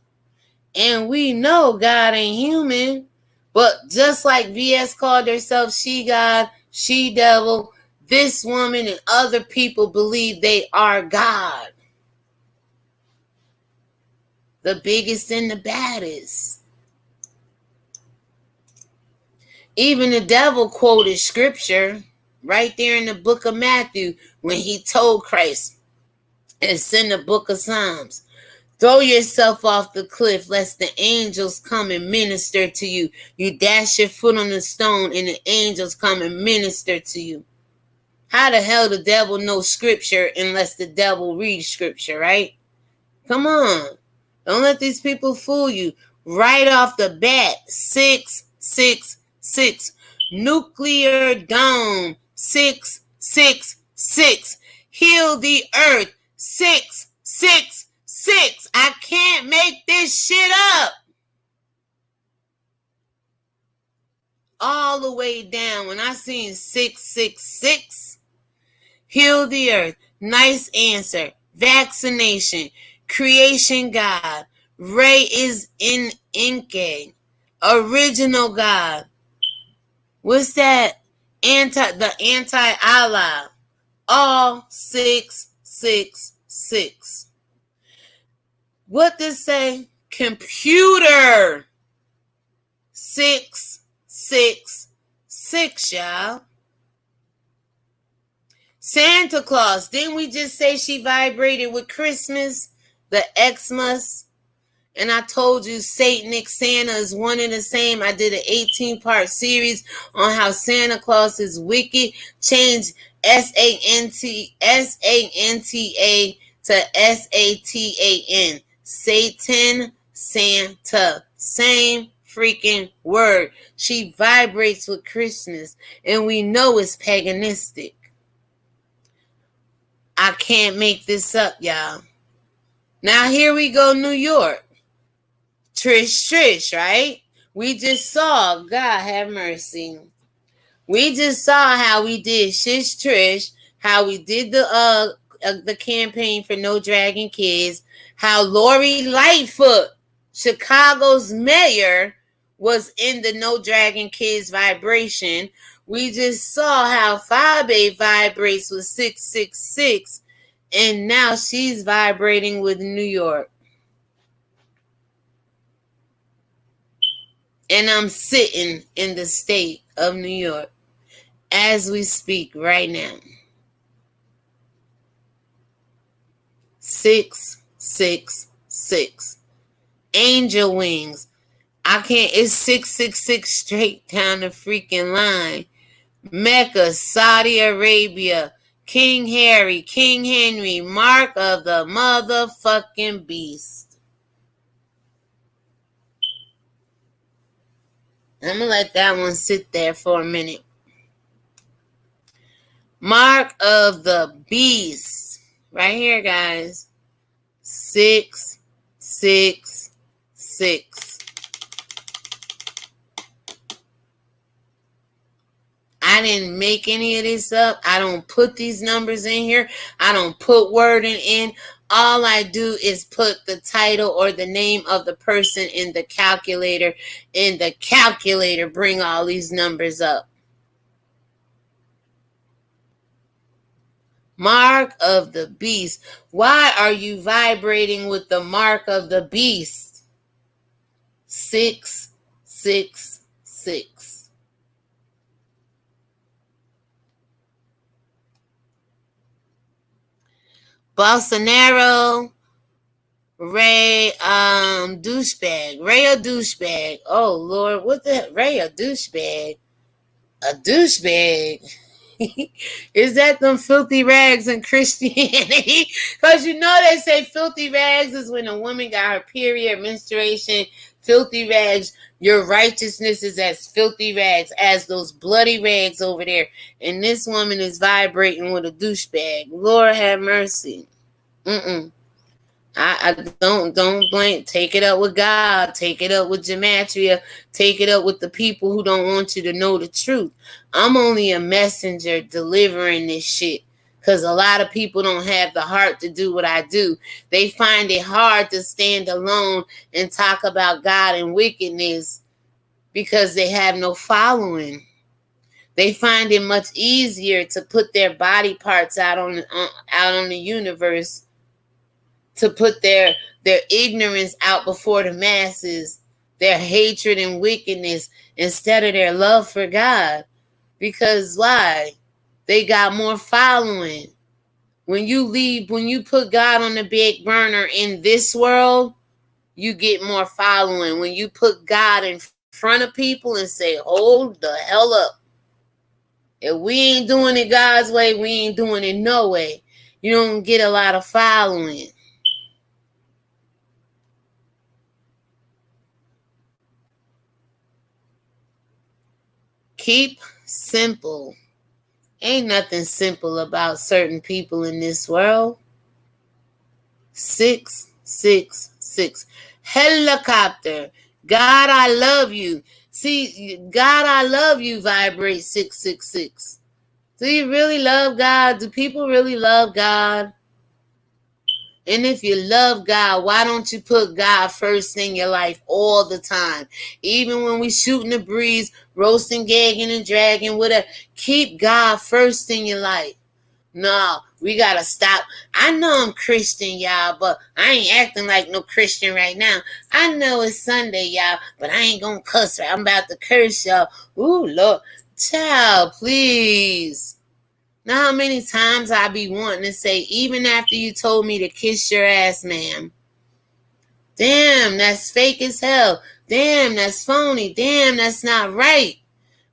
And we know God ain't human. But just like VS called herself she God, she devil, this woman and other people believe they are God. The biggest and the baddest. Even the devil quoted scripture right there in the book of Matthew when he told Christ, it's in the book of Psalms, "Throw yourself off the cliff lest the angels come and minister to you. You dash your foot on the stone and the angels come and minister to you." How the hell the devil knows scripture unless the devil reads scripture, right? Come on. Don't let these people fool you. Right off the bat, 666. Nuclear dome, 666. Heal the earth, 666. I can't make this shit up. All the way down, when I seen 666, heal the earth. Nice answer. Vaccination. Creation God. Ray is in Inke. Original God. What's that? Anti-Allah. All 666. What does say? Computer. 666, y'all. Santa Claus. Didn't we just say she vibrated with Christmas? The Xmas. And I told you Satanic Santa is one and the same. I did an 18-part series on how Santa Claus is wicked. Changed Santa to Satan. Satan, Santa. Same freaking word. She vibrates with Christmas. And we know it's paganistic. I can't make this up, y'all. Now here we go, New York. Trish, right? We just saw, God have mercy. We just saw how we did Shish Trish, how we did the campaign for No Dragon Kids, how Lori Lightfoot, Chicago's mayor, was in the No Dragon Kids vibration. We just saw how FyeBabe vibrates with 666, and now she's vibrating with New York. And I'm sitting in the state of New York as we speak right now. 666. Angel wings. I can't, it's 666 straight down the freaking line. Mecca, Saudi Arabia, King Harry, King Henry, mark of the motherfucking beast. I'm going to let that one sit there for a minute. Mark of the beast. Right here, guys. 666. I didn't make any of this up. I don't put these numbers in here. I don't put wording in. All I do is put the title or the name of the person in the calculator, and the calculator bring all these numbers up. Mark of the beast. Why are you vibrating with the mark of the beast? 666. Bolsonaro, Ray, douchebag. Ray a douchebag. Oh, Lord, what the Ray a douchebag? A douchebag. Is that them filthy rags in Christianity? Because you know they say filthy rags is when a woman got her period, menstruation, filthy rags. Your righteousness is as filthy rags as those bloody rags over there. And this woman is vibrating with a douchebag. Lord have mercy. I don't blame. Take it up with God. Take it up with Genatria. Take it up with the people who don't want you to know the truth. I'm only a messenger delivering this shit. Because a lot of people don't have the heart to do what I do. They find it hard to stand alone and talk about God and wickedness because they have no following. They find it much easier to put their body parts out on the universe, to put their ignorance out before the masses, their hatred and wickedness, instead of their love for God. Because why? They got more following. When you put God on the back burner in this world, you get more following. When you put God in front of people and say, hold the hell up. If we ain't doing it God's way, we ain't doing it no way. You don't get a lot of following. Keep simple. Ain't nothing simple about certain people in this world. 666. Helicopter. God, I love you. See, God, I love you vibrate 666. Do you really love God? Do people really love God? And if you love God, why don't you put God first in your life all the time? Even when we shooting the breeze, roasting, gagging, and dragging, whatever. Keep God first in your life. No, we gotta stop. I know I'm Christian, y'all, but I ain't acting like no Christian right now. I know it's Sunday, y'all, but I ain't gonna cuss. I'm about to curse y'all. Ooh, Lord. Child, please. Know how many times I be wanting to say, even after you told me to kiss your ass, ma'am. Damn, that's fake as hell. Damn, that's phony. Damn, that's not right.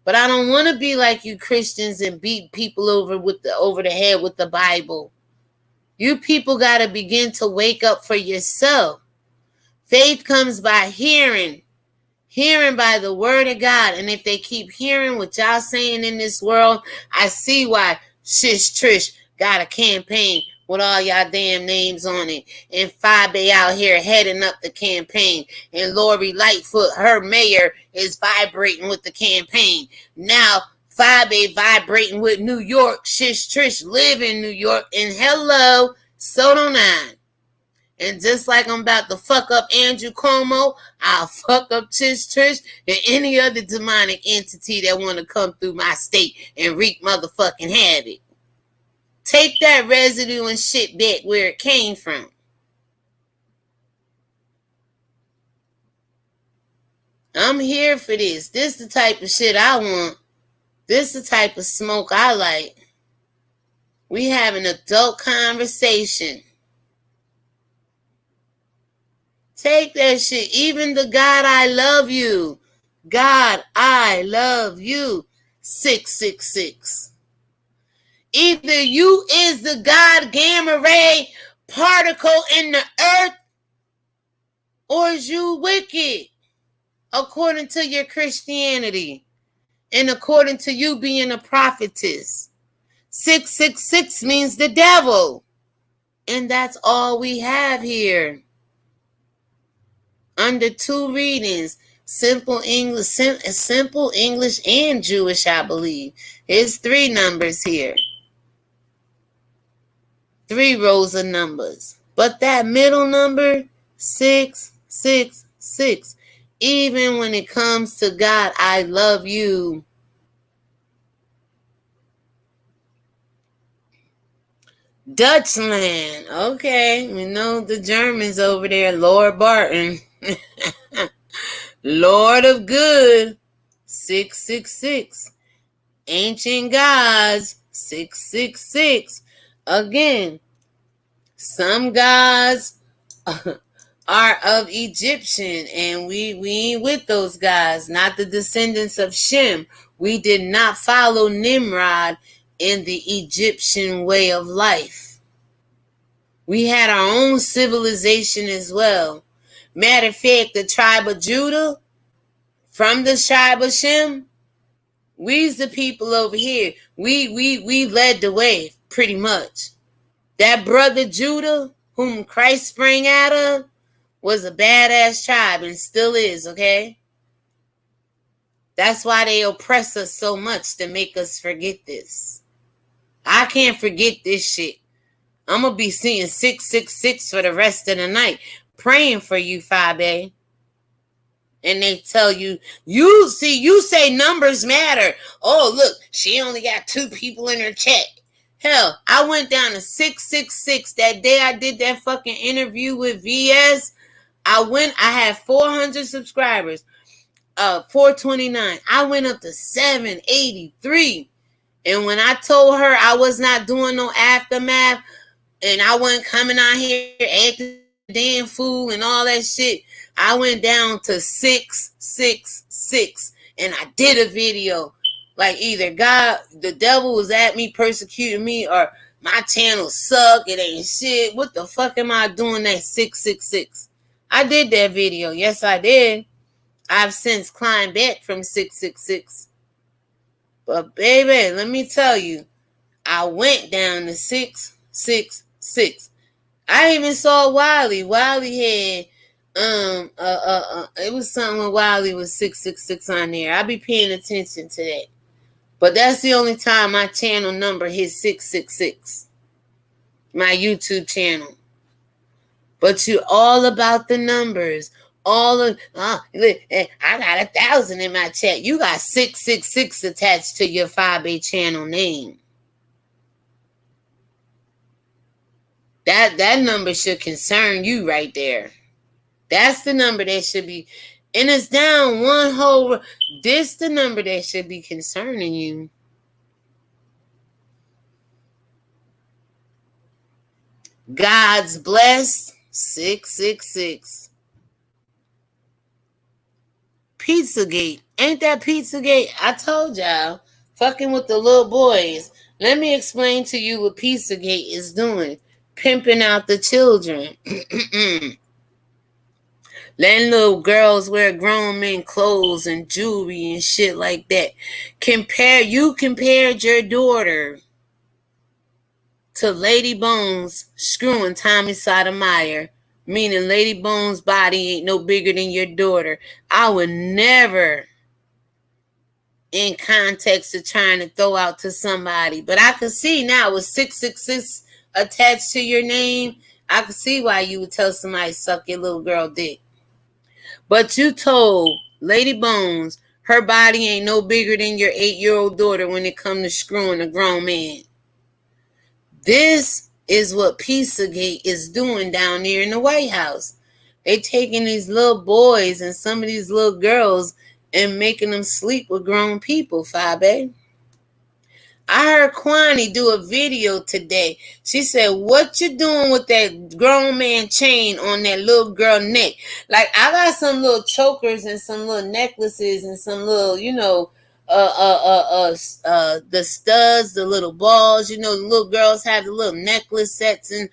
But I don't want to be like you Christians and beat people over the head with the Bible. You people got to begin to wake up for yourself. Faith comes by hearing by the word of God. And if they keep hearing what y'all saying in this world, I see why SSSHHH Trish got a campaign with all y'all damn names on it. And FyeBabe out here heading up the campaign. And Lori Lightfoot, her mayor, is vibrating with the campaign. Now, FyeBabe vibrating with New York. SSSHHH Trish live in New York. And hello, so don't I. And just like I'm about to fuck up Andrew Cuomo, I'll fuck up Trish and any other demonic entity that want to come through my state and wreak motherfucking havoc. Take that residue and shit back where it came from. I'm here for this. This the type of shit I want. This the type of smoke I like. We have an adult conversation. Take that shit. Even the God, I love you. God, I love you. 666. Either you is the God gamma ray particle in the earth, or is you wicked, according to your Christianity, and according to you being a prophetess. 666 means the devil. And that's all we have here. Under 2 readings, simple English and Jewish, I believe. It's 3 numbers here. 3 rows of numbers. But that middle number, 666, even when it comes to God, I love you. Dutchland. Okay, we know the Germans over there, Lord Barton. Lord of Good, 666. Ancient Gods, 666. Again, Some gods are of Egyptian, and we ain't with those guys, not the descendants of Shem. We did not follow Nimrod in the Egyptian way of life. We had our own civilization as well. Matter of fact, the tribe of Judah, from the tribe of Shem, we's the people over here. We led the way, pretty much. That brother Judah, whom Christ sprang out of, was a badass tribe and still is, okay? That's why they oppress us so much, to make us forget this. I can't forget this shit. I'm going to be seeing 666 for the rest of the night, praying for you, FyeBabe. And they tell you, you say numbers matter. Oh, look, she only got 2 people in her chat. Hell, I went down to 666 that day I did that fucking interview with VS. I had 400 subscribers, 429. I went up to 783. And when I told her I was not doing no aftermath and I wasn't coming out here acting damn fool and all that shit, I went down to 666 and I did a video. Like either God, the devil was at me, persecuting me, or my channel suck, it ain't shit. What the fuck am I doing at 666? I did that video. Yes, I did. I've since climbed back from 666. But baby, let me tell you, I went down to 666. I even saw Wiley. Wiley had it was something when Wiley was 666 on there. I be paying attention to that. But that's the only time my channel number hit 666. My YouTube channel. But you all about the numbers. I got 1,000 in my chat. You got 666 attached to your FyeBabe channel name. That number should concern you right there. That's the number that should be, and it's down one whole. This the number that should be concerning you. God's blessed 666. Pizzagate. Ain't that Pizzagate? I told y'all. Fucking with the little boys. Let me explain to you what Pizzagate is doing. Pimping out the children. Letting little girls wear grown men clothes and jewelry and shit like that. You compared your daughter to Lady Bones screwing Tommy Sotomayor, meaning Lady Bones' body ain't no bigger than your daughter. I would never, in context of trying to throw out to somebody, but I could see now with 666 attached to your name, I could see why you would tell somebody suck your little girl dick. But you told Lady Bones her body ain't no bigger than your 8-year-old daughter when it comes to screwing a grown man. This is what Pizzagate is doing down there in the White House. They taking these little boys and some of these little girls and making them sleep with grown people, FyeBabe. I heard Kwani do a video today. She said, what you doing with that grown man chain on that little girl neck? Like, I got some little chokers and some little necklaces and some little, the studs, the little balls, the little girls have the little necklace sets and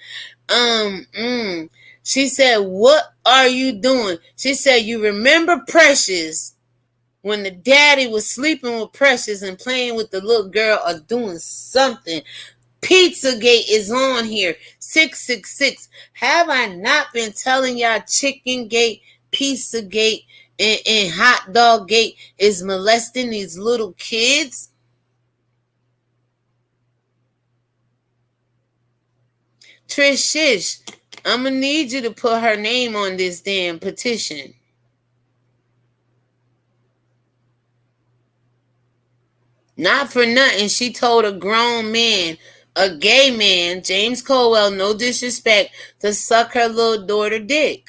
she said, what are you doing? She said, you remember Precious when the daddy was sleeping with Precious and playing with the little girl or doing something. Pizzagate is on here. 666. Have I not been telling y'all Chicken Gate, Pizzagate, and Hot Dog Gate is molesting these little kids? Trish, I'm going to need you to put her name on this damn petition. Not for nothing, she told a grown man, a gay man, James Colwell, no disrespect, to suck her little daughter dick.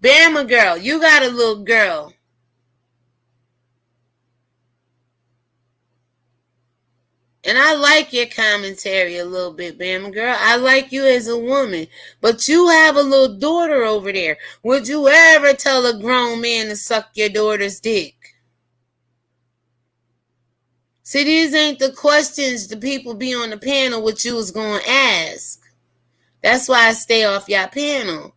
Bama girl, you got a little girl. And I like your commentary a little bit, Bama girl. I like you as a woman. But you have a little daughter over there. Would you ever tell a grown man to suck your daughter's dick? See, these ain't the questions the people be on the panel what you was going to ask. That's why I stay off your panel.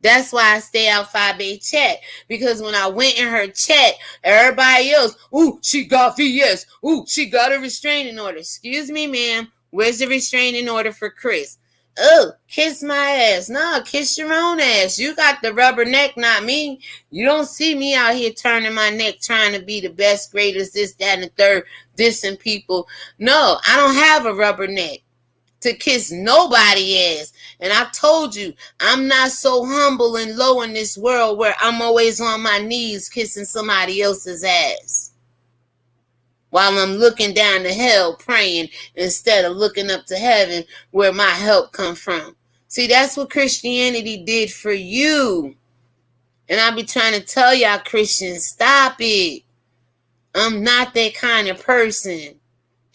That's why I stay out FyeBabe chat. Because when I went in her chat, everybody else, ooh, she got VS. Ooh, she got a restraining order. Excuse me, ma'am. Where's the restraining order for Chris? Oh, kiss my ass. No, kiss your own ass. You got the rubber neck, not me. You don't see me out here turning my neck trying to be the best, greatest, this, that, and the third, dissing people. No, I don't have a rubber neck to kiss nobody ass. And I told you, I'm not so humble and low in this world where I'm always on my knees kissing somebody else's ass while I'm looking down to hell praying instead of looking up to heaven where my help come from. See, that's what Christianity did for you. And I be trying to tell y'all Christians, stop it. I'm not that kind of person.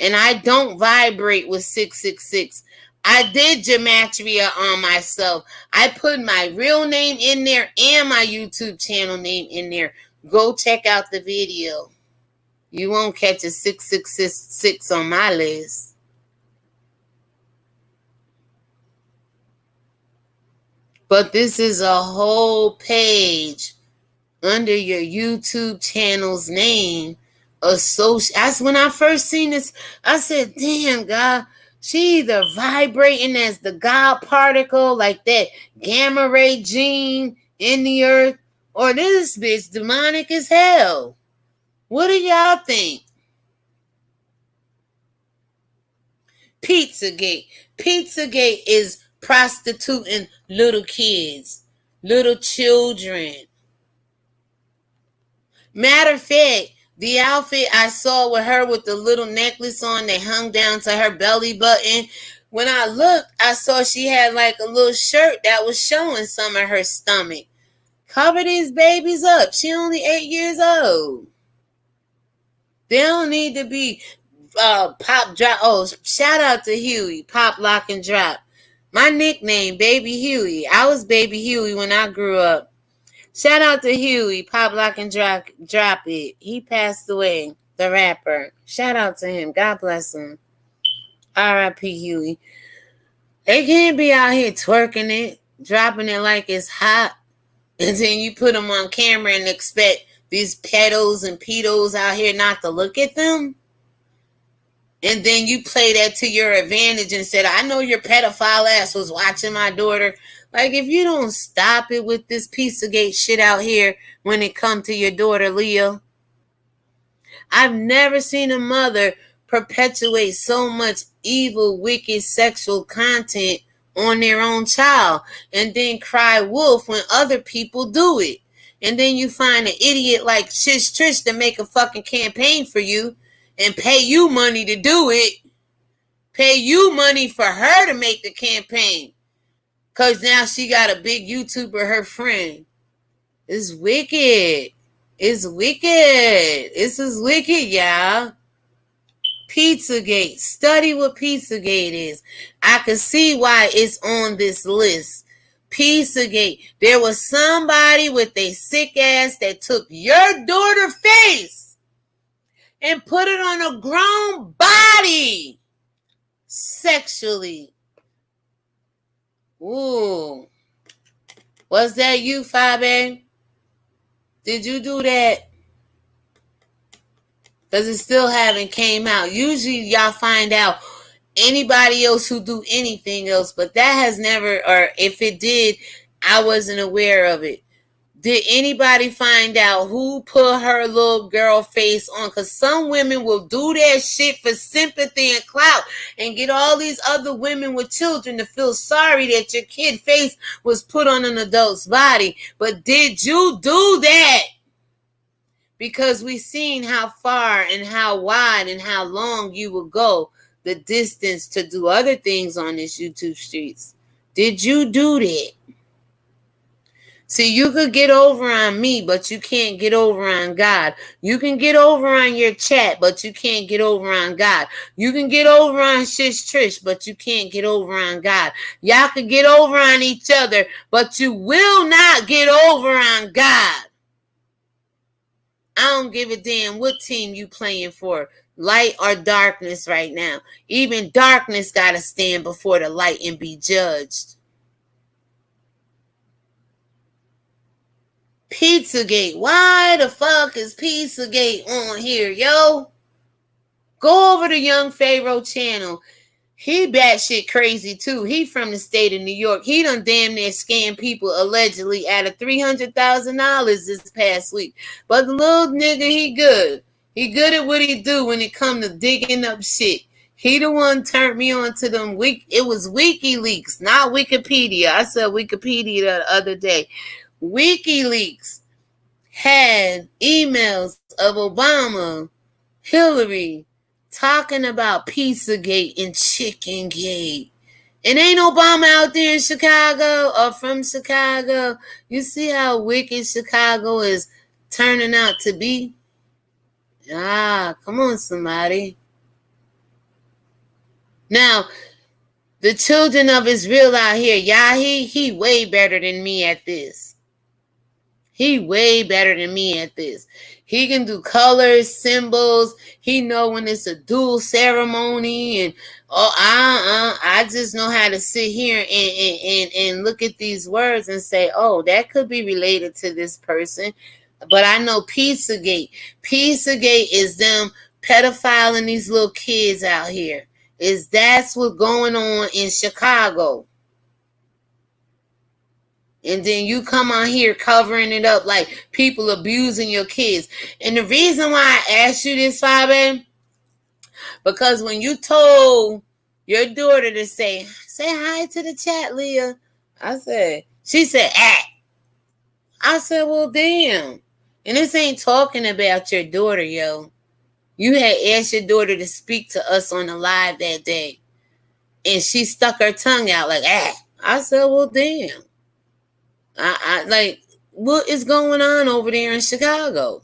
And I don't vibrate with 666. I did Genatria on myself. I put my real name in there and my YouTube channel name in there. Go check out the video. You won't catch a 666 on my list. But this is a whole page under your YouTube channel's name. That's when I first seen this. I said, damn, God, she either vibrating as the God particle, like that gamma ray gene in the earth, or this bitch demonic as hell. What do y'all think? Pizzagate. Pizzagate is prostituting little kids, little children. Matter of fact, the outfit I saw with her with the little necklace on that hung down to her belly button, when I looked, I saw she had like a little shirt that was showing some of her stomach. Cover these babies up. She only 8 years old. They don't need to be pop drop. Oh, shout out to Huey, pop, lock, and drop. My nickname, Baby Huey. I was Baby Huey when I grew up. Shout out to Huey, pop, lock, and drop it. He passed away, the rapper. Shout out to him. God bless him. R.I.P. Huey. They can't be out here twerking it, dropping it like it's hot, and then you put them on camera and expect these pedos and pedos out here not to look at them. And then you play that to your advantage and said, I know your pedophile ass was watching my daughter. Like, if you don't stop it with this Pizzagate shit out here when it comes to your daughter, Leah. I've never seen a mother perpetuate so much evil, wicked, sexual content on their own child and then cry wolf when other people do it. And then you find an idiot like Trish to make a fucking campaign for you and pay you money to do it. Pay you money for her to make the campaign. Because now she got a big YouTuber, her friend. It's wicked. It's wicked. This is wicked, y'all. Pizzagate. Study what Pizzagate is. I can see why it's on this list. Pizzagate. There was somebody with a sick ass that took your daughter's face and put it on a grown body sexually. Ooh. Was that you, FyeBabe? Did you do that? Because it still haven't came out. Usually y'all find out anybody else who do anything else, but that has never, or if it did, I wasn't aware of it. Did anybody find out who put her little girl face on? Because some women will do that shit for sympathy and clout and get all these other women with children to feel sorry that your kid face was put on an adult's body. But did you do that? Because we seen how far and how wide and how long you will go the distance to do other things on this YouTube streets. Did you do that? See, you could get over on me, but you can't get over on God. You can get over on your chat, but you can't get over on God. You can get over on Shish Trish, but you can't get over on God. Y'all can get over on each other, but you will not get over on God. I don't give a damn what team you playing for, light or darkness right now. Even darkness got to stand before the light and be judged. Pizzagate. Why the fuck is Pizzagate on here, yo? Go over to Young Pharaoh channel. He batshit crazy too. He from the state of New York. He done damn near scammed people allegedly out of $300,000 this past week. But the little nigga, he good. He good at what he do when it come to digging up shit. He the one turned me on to them. It was WikiLeaks, not Wikipedia. I said Wikipedia the other day. WikiLeaks had emails of Obama, Hillary, talking about Pizzagate and Chickengate. And ain't Obama out there in Chicago or from Chicago? You see how wicked Chicago is turning out to be? Come on, somebody. Now, the children of Israel out here, he way better than me at this. He way better than me at this. He can do colors, symbols. He know when it's a dual ceremony, and I just know how to sit here and look at these words and say, oh, that could be related to this person. But I know Pizzagate. Pizzagate is them pedophiling these little kids out here. That's what's going on in Chicago. And then you come on here covering it up like people abusing your kids. And the reason why I asked you this, FyeBabe, because when you told your daughter to say hi to the chat, Leah, she said, I said, well, damn. And this ain't talking about your daughter, yo. You had asked your daughter to speak to us on the live that day. And she stuck her tongue out like, I said, well, damn. I like, what is going on over there in Chicago?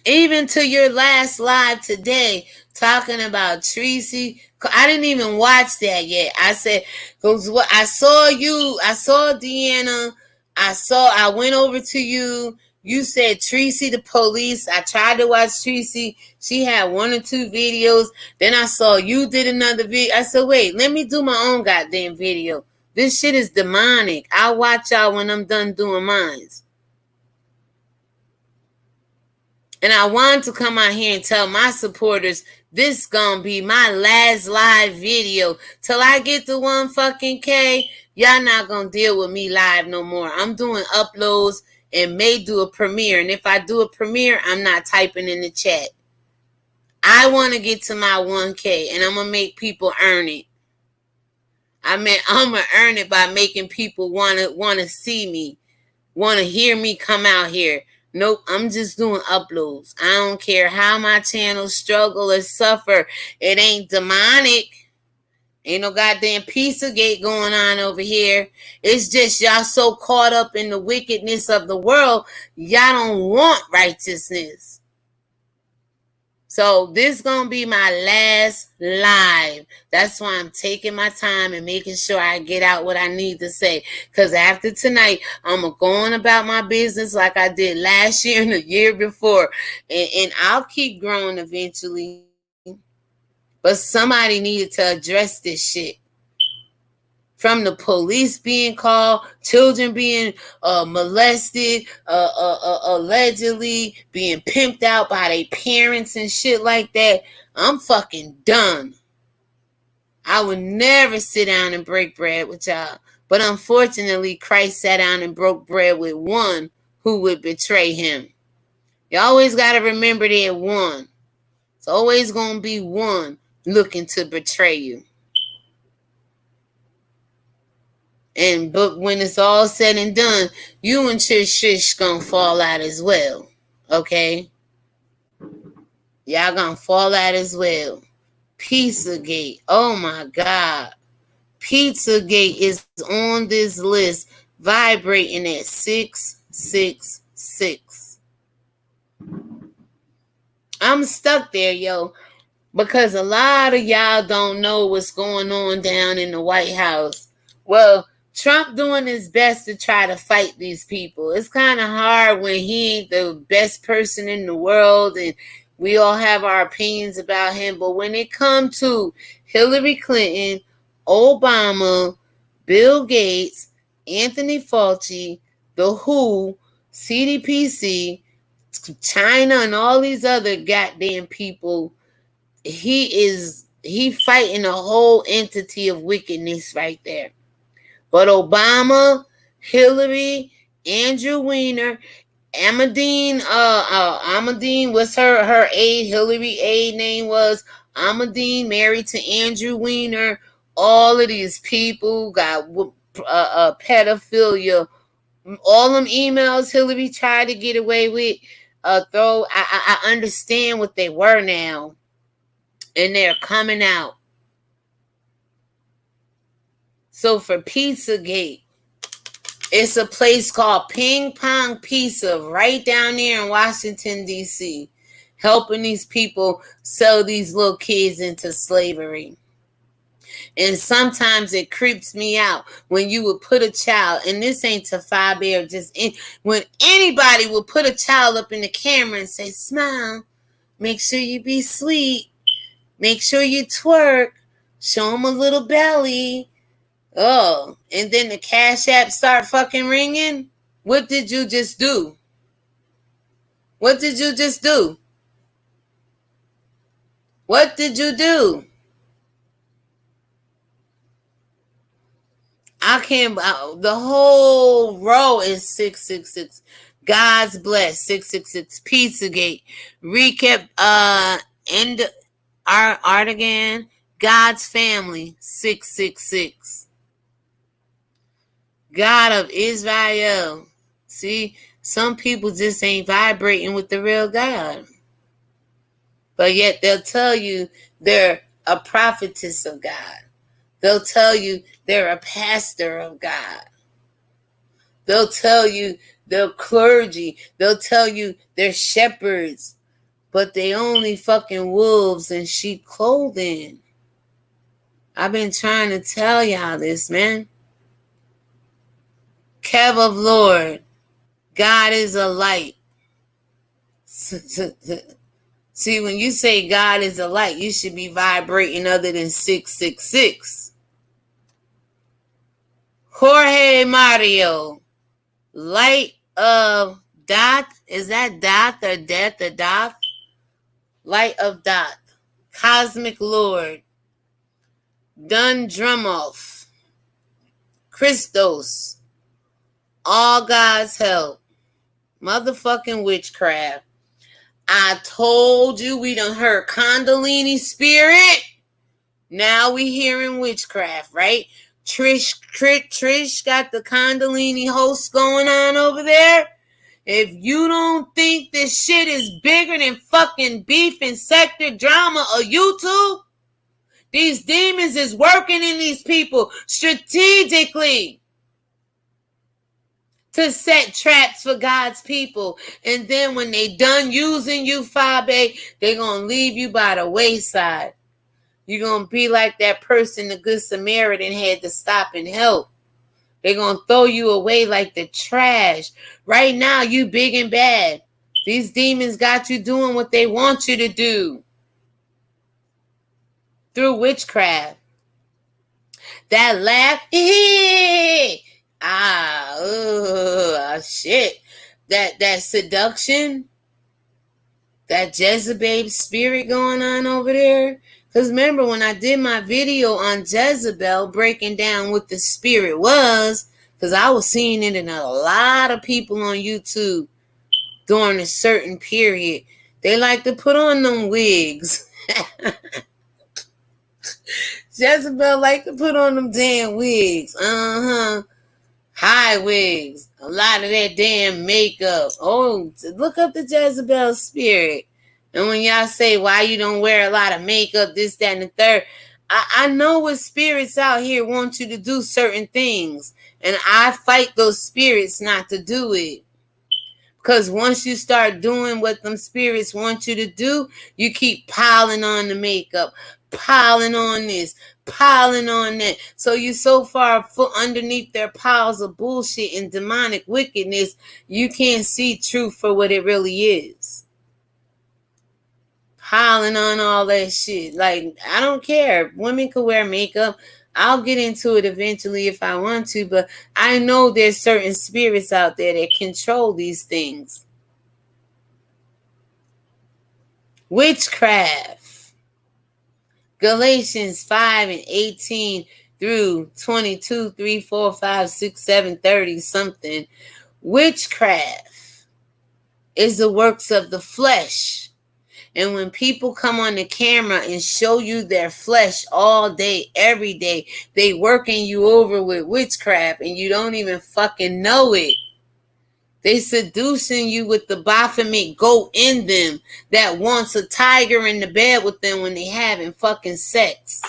Even to your last live today, talking about Tracy, I didn't even watch that yet. I said, because what I saw Deanna, I went over to you. You said Tracy the police. I tried to watch Tracy. She had 1 or 2 videos. Then I saw you did another video. I said, wait, let me do my own goddamn video. This shit is demonic. I'll watch y'all when I'm done doing mine. And I wanted to come out here and tell my supporters, this gonna be my last live video. Till I get to 1 fucking K, y'all not gonna deal with me live no more. I'm doing uploads and may do a premiere. And if I do a premiere, I'm not typing in the chat. I want to get to my 1K, and I'm going to make people earn it. I'm going to earn it by making people want to see me, want to hear me come out here. Nope, I'm just doing uploads. I don't care how my channel struggle or suffer. It ain't demonic. Ain't no goddamn Pizzagate going on over here. It's just y'all so caught up in the wickedness of the world, y'all don't want righteousness. So this gonna be my last live. That's why I'm taking my time and making sure I get out what I need to say. Because after tonight, I'm going to go on about my business like I did last year and the year before. And I'll keep growing eventually. But somebody needed to address this shit. From the police being called, children being molested, allegedly being pimped out by their parents and shit like that. I'm fucking done. I would never sit down and break bread with y'all. But unfortunately, Christ sat down and broke bread with one who would betray him. You always got to remember that one. It's always going to be one looking to betray you. But when it's all said and done, you and Trish gonna fall out as well. Okay? Y'all gonna fall out as well. Pizzagate. Oh my God. Pizzagate is on this list, vibrating at 666. I'm stuck there, yo, because a lot of y'all don't know what's going on down in the White House. Well, Trump doing his best to try to fight these people. It's kind of hard when he ain't the best person in the world and we all have our opinions about him. But when it comes to Hillary Clinton, Obama, Bill Gates, Anthony Fauci, the WHO, CDPC, China, and all these other goddamn people, he fighting a whole entity of wickedness right there. But Obama, Hillary, Andrew Weiner, Amadine, what's her aide, Hillary aide name was Amadine, married to Andrew Weiner. All of these people got pedophilia. All them emails Hillary tried to get away with, I understand what they were now. And they're coming out. So for Pizzagate, it's a place called Ping Pong Pizza right down there in Washington, D.C., helping these people sell these little kids into slavery. And sometimes it creeps me out when you would put a child, and this ain't to FyeBabe, when anybody would put a child up in the camera and say, smile, make sure you be sweet, make sure you twerk, show them a little belly. Oh, and then the Cash App start fucking ringing. What did you just do? What did you just do? What did you do? I can't, the whole row is 666. God's bless, 666. Pizzagate. Recap, end, Artigan. God's family, 666. God of Israel. See, some people just ain't vibrating with the real God. But yet they'll tell you they're a prophetess of God. They'll tell you they're a pastor of God. They'll tell you they're clergy. They'll tell you they're shepherds. But they only fucking wolves in sheep clothing. I've been trying to tell y'all this, man. Kev of Lord, God is a light. See, when you say God is a light, you should be vibrating other than 666. Jorge Mario, light of Dot. Is that Dot or Death or Dot? Light of Dot. Cosmic Lord. Dun Drumoff. Christos. All God's help. Motherfucking witchcraft. I told you we done heard Kundalini spirit. Now we hearing witchcraft, right? Trish got the Kundalini host going on over there. If you don't think this shit is bigger than fucking beef and sector drama or YouTube, these demons is working in these people strategically to set traps for God's people. And then when they done using you, FyeBabe, they gonna leave you by the wayside. You're gonna be like that person the Good Samaritan had to stop and help. They're gonna throw you away like the trash. Right now, you big and bad. These demons got you doing what they want you to do. Through witchcraft. That laugh, shit. That seduction, that Jezebel spirit going on over there. Because remember when I did my video on Jezebel, breaking down what the spirit was, because I was seeing it in a lot of people on YouTube during a certain period. They like to put on them wigs. Jezebel like to put on them damn wigs. High wigs. A lot of that damn makeup. Oh, look up the Jezebel spirit. And when y'all say why you don't wear a lot of makeup, this, that, and the third, I know what spirits out here want you to do certain things, and I fight those spirits not to do it. Because once you start doing what them spirits want you to do, you keep piling on the makeup, piling on this, piling on that. So you so far underneath their piles of bullshit and demonic wickedness, you can't see truth for what it really is. Piling on all that shit. Like, I don't care. Women could wear makeup. I'll get into it eventually if I want to, but I know there's certain spirits out there that control these things. Witchcraft. Galatians 5 and 18 through 22, 3, 4, 5, 6, 7, 30 something. Witchcraft is the works of the flesh. And when people come on the camera and show you their flesh all day, every day, they working you over with witchcraft and you don't even fucking know it. They seducing you with the Baphomet goat in them that wants a tiger in the bed with them when they having fucking sex.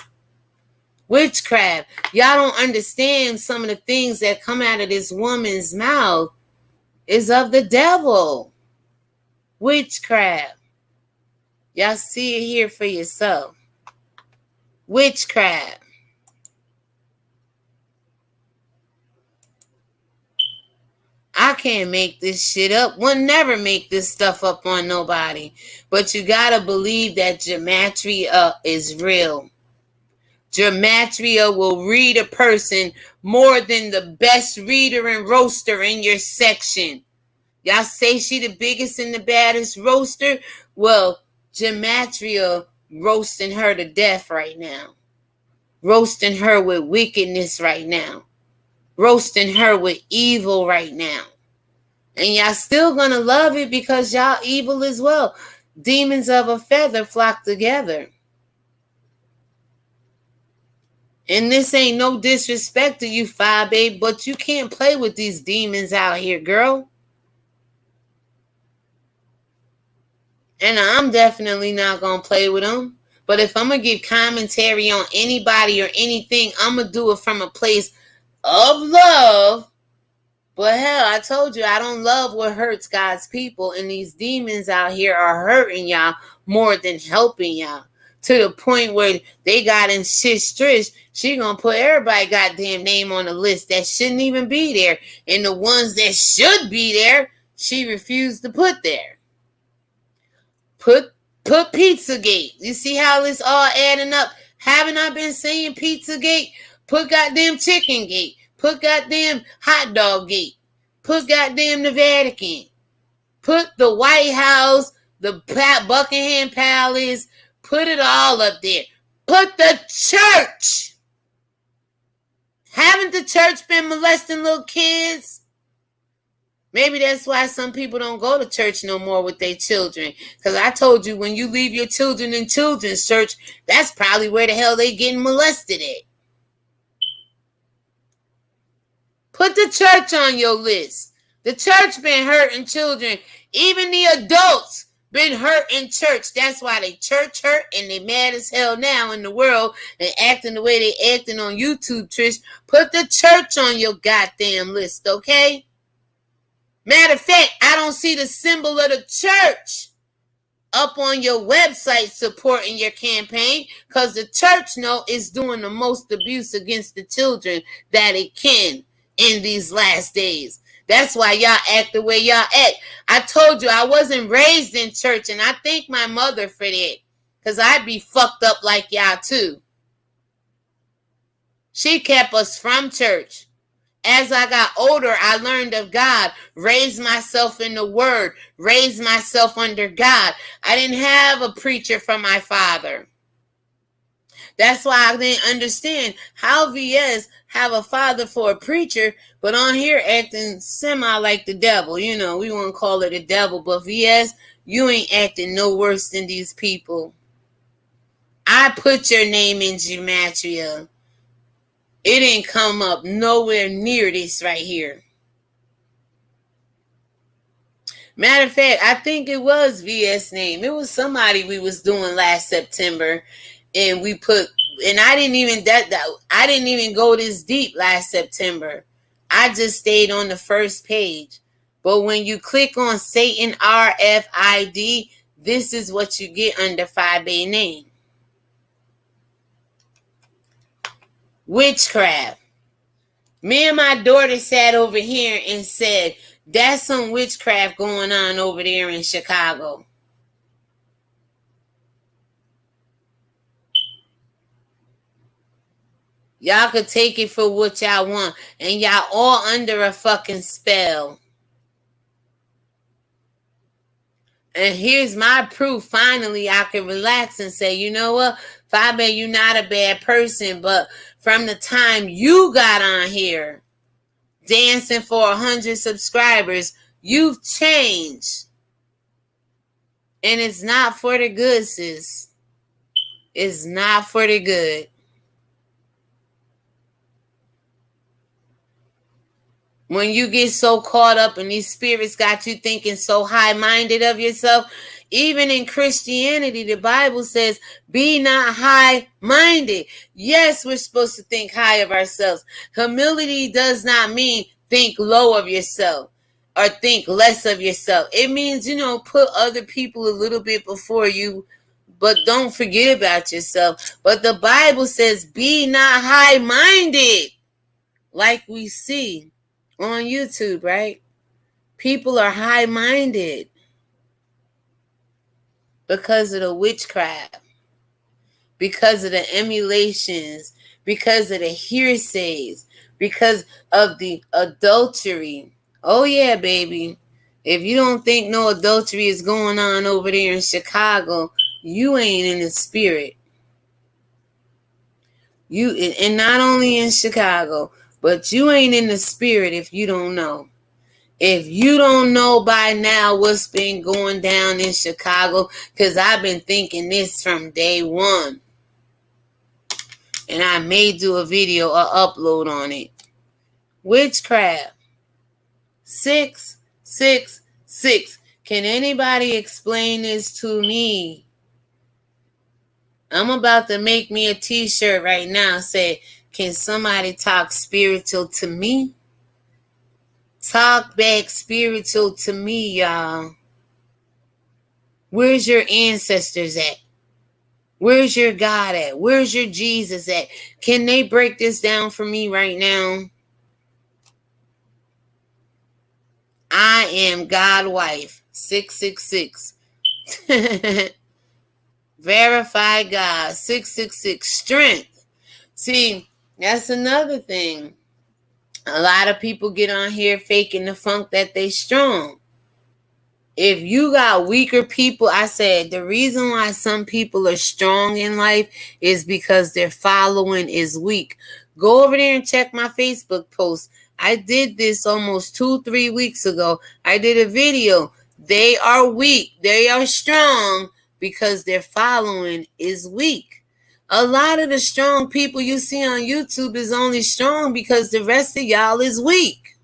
Witchcraft. Y'all don't understand some of the things that come out of this woman's mouth is of the devil. Witchcraft. Y'all see it here for yourself. Witchcraft. I can't make this shit up. We'll never make this stuff up on nobody. But you gotta believe that Genatria is real. Genatria will read a person more than the best reader and roaster in your section. Y'all say she the biggest and the baddest roaster? Well, Genatria roasting her to death right now. Roasting her with wickedness right now. Roasting her with evil right now. And y'all still gonna love it because y'all evil as well. Demons of a feather flock together. And this ain't no disrespect to you, FyeBabe, but you can't play with these demons out here, girl. And I'm definitely not gonna play with them. But if I'm gonna give commentary on anybody or anything, I'm gonna do it from a place of love. But hell, I told you I don't love what hurts God's people, and these demons out here are hurting y'all more than helping y'all. To the point where they got in Trish, she gonna put everybody goddamn name on the list that shouldn't even be there. And the ones that should be there, she refused to put there. Put Pizzagate. You see how this all adding up? Haven't I been saying Pizzagate? Put goddamn Chicken Gate. Put goddamn Hot Dog Gate. Put goddamn the Vatican. Put the White House, the Buckingham Palace. Put it all up there. Put the church. Haven't the church been molesting little kids? Maybe that's why some people don't go to church no more with their children. Because I told you, when you leave your children in children's church, that's probably where the hell they getting molested at. Put the church on your list. The church been hurting children. Even the adults been hurt in church. That's why they church hurt and they mad as hell now in the world and acting the way they acting on YouTube, Trish. Put the church on your goddamn list, okay? Matter of fact, I don't see the symbol of the church up on your website supporting your campaign because the church is doing the most abuse against the children that it can in these last days. That's why y'all act the way y'all act. I told you I wasn't raised in church, and I thank my mother for that because I'd be fucked up like y'all too. She kept us from church. As I got older, I learned of God, raised myself in the word, raised myself under God. I didn't have a preacher from my father. That's why I didn't understand how VS have a father for a preacher, but on here acting semi like the devil. You know, we won't call it the devil, but VS, you ain't acting no worse than these people. I put your name in Genatria. It didn't come up nowhere near this right here. Matter of fact, I think it was VS name. It was somebody we was doing last September, and we put and I didn't even go this deep last September. I just stayed on the first page. But when you click on Satan RFID, this is what you get under FyeBabe name. Witchcraft. Me and my daughter sat over here and said, that's some witchcraft going on over there in Chicago. Y'all could take it for what y'all want. And y'all all under a fucking spell. And here's my proof. Finally, I can relax and say, you know what? FyeBabe, you're not a bad person. But from the time you got on here, dancing for 100 subscribers, you've changed. And it's not for the good, sis. It's not for the good. When you get so caught up and these spirits got you thinking so high-minded of yourself, even in Christianity, the Bible says, be not high-minded. Yes, we're supposed to think high of ourselves. Humility does not mean think low of yourself or think less of yourself. It means, put other people a little bit before you, but don't forget about yourself. But the Bible says, be not high-minded, like we see on YouTube, right? People are high-minded because of the witchcraft, because of the emulations, because of the hearsays, because of the adultery. Oh yeah, baby. If you don't think no adultery is going on over there in Chicago, you ain't in the spirit. And not only in Chicago, but you ain't in the spirit if you don't know. If you don't know by now what's been going down in Chicago, because I've been thinking this from day one. And I may do a video or upload on it. Witchcraft. 666. Can anybody explain this to me? I'm about to make me a t-shirt right now. Say, can somebody talk spiritual to me? Talk back spiritual to me, y'all. Where's your ancestors at? Where's your God at? Where's your Jesus at? Can they break this down for me right now? I am God wife. 666. Verify God. 666. Strength. See, that's another thing. A lot of people get on here faking the funk that they strong. If you got weaker people, I said the reason why some people are strong in life is because their following is weak. Go over there and check my Facebook post. I did this almost 2-3 weeks ago. I did a video. They are weak. They are strong because their following is weak. A lot of the strong people you see on YouTube is only strong because the rest of y'all is weak.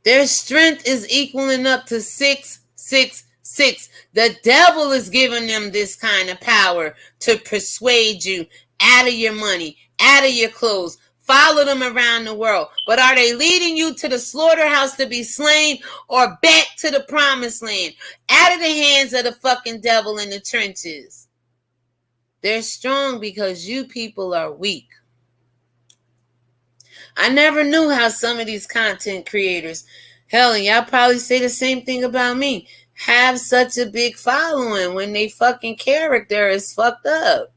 Their strength is equaling up to 666. The devil is giving them this kind of power to persuade you out of your money, out of your clothes. Follow them around the world. But are they leading you to the slaughterhouse to be slain or back to the promised land? Out of the hands of the fucking devil in the trenches. They're strong because you people are weak. I never knew how some of these content creators, hell, and y'all probably say the same thing about me, have such a big following when they fucking character is fucked up.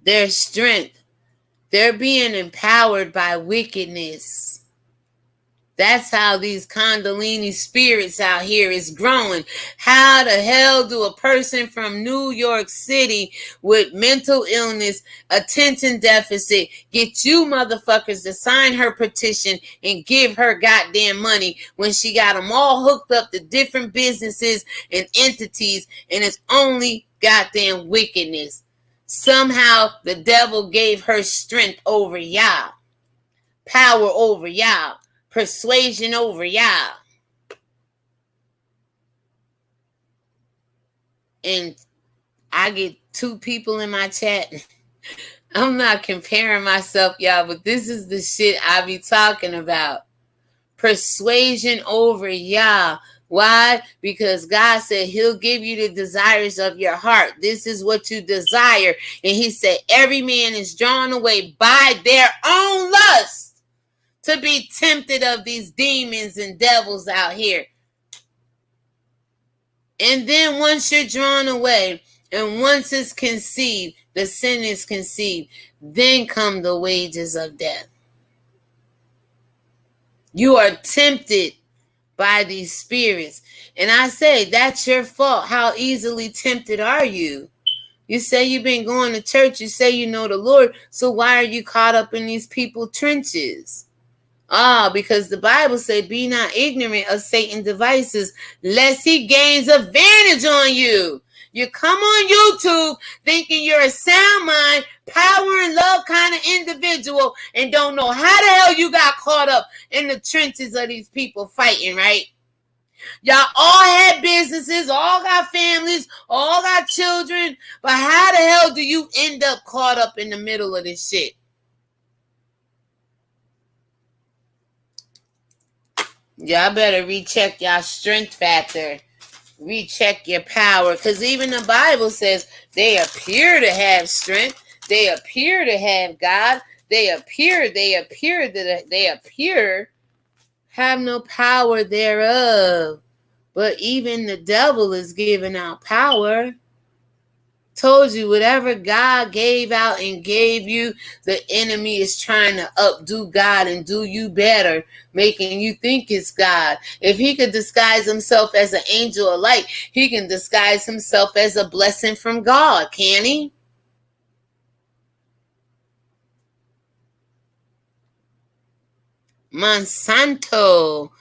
Their strength. They're being empowered by wickedness. That's how these Kundalini spirits out here is growing. How the hell do a person from New York City with mental illness, attention deficit, get you motherfuckers to sign her petition and give her goddamn money when she got them all hooked up to different businesses and entities, and it's only goddamn wickedness? Somehow the devil gave her strength over y'all, power over y'all, persuasion over y'all. and I get 2 people in my chat. I'm not comparing myself, y'all, but this is the shit I be talking about. Persuasion over y'all. Why? Because God said he'll give you the desires of your heart. This is what you desire. And he said every man is drawn away by their own lust to be tempted of these demons and devils out here. And then once you're drawn away and once it's conceived, the sin is conceived, then come the wages of death. You are tempted by these spirits. And I say, that's your fault. How easily tempted are you? You say you've been going to church. You say you know the Lord. So why are you caught up in these people's trenches? Because the Bible says, be not ignorant of Satan's devices, lest he gains advantage on you. You come on YouTube thinking you're a sound mind, power and love kind of individual and don't know how the hell you got caught up in the trenches of these people fighting, right? Y'all all had businesses, all got families, all got children, but how the hell do you end up caught up in the middle of this shit? Y'all better recheck y'all strength factor. Recheck your power, because even the Bible says they appear to have strength, they appear to have God, they appear have no power thereof. But even the devil is giving out power. Told you, whatever God gave out and gave you, the enemy is trying to updo God and do you better, making you think it's God. If he could disguise himself as an angel of light, he can disguise himself as a blessing from God, can he? Monsanto,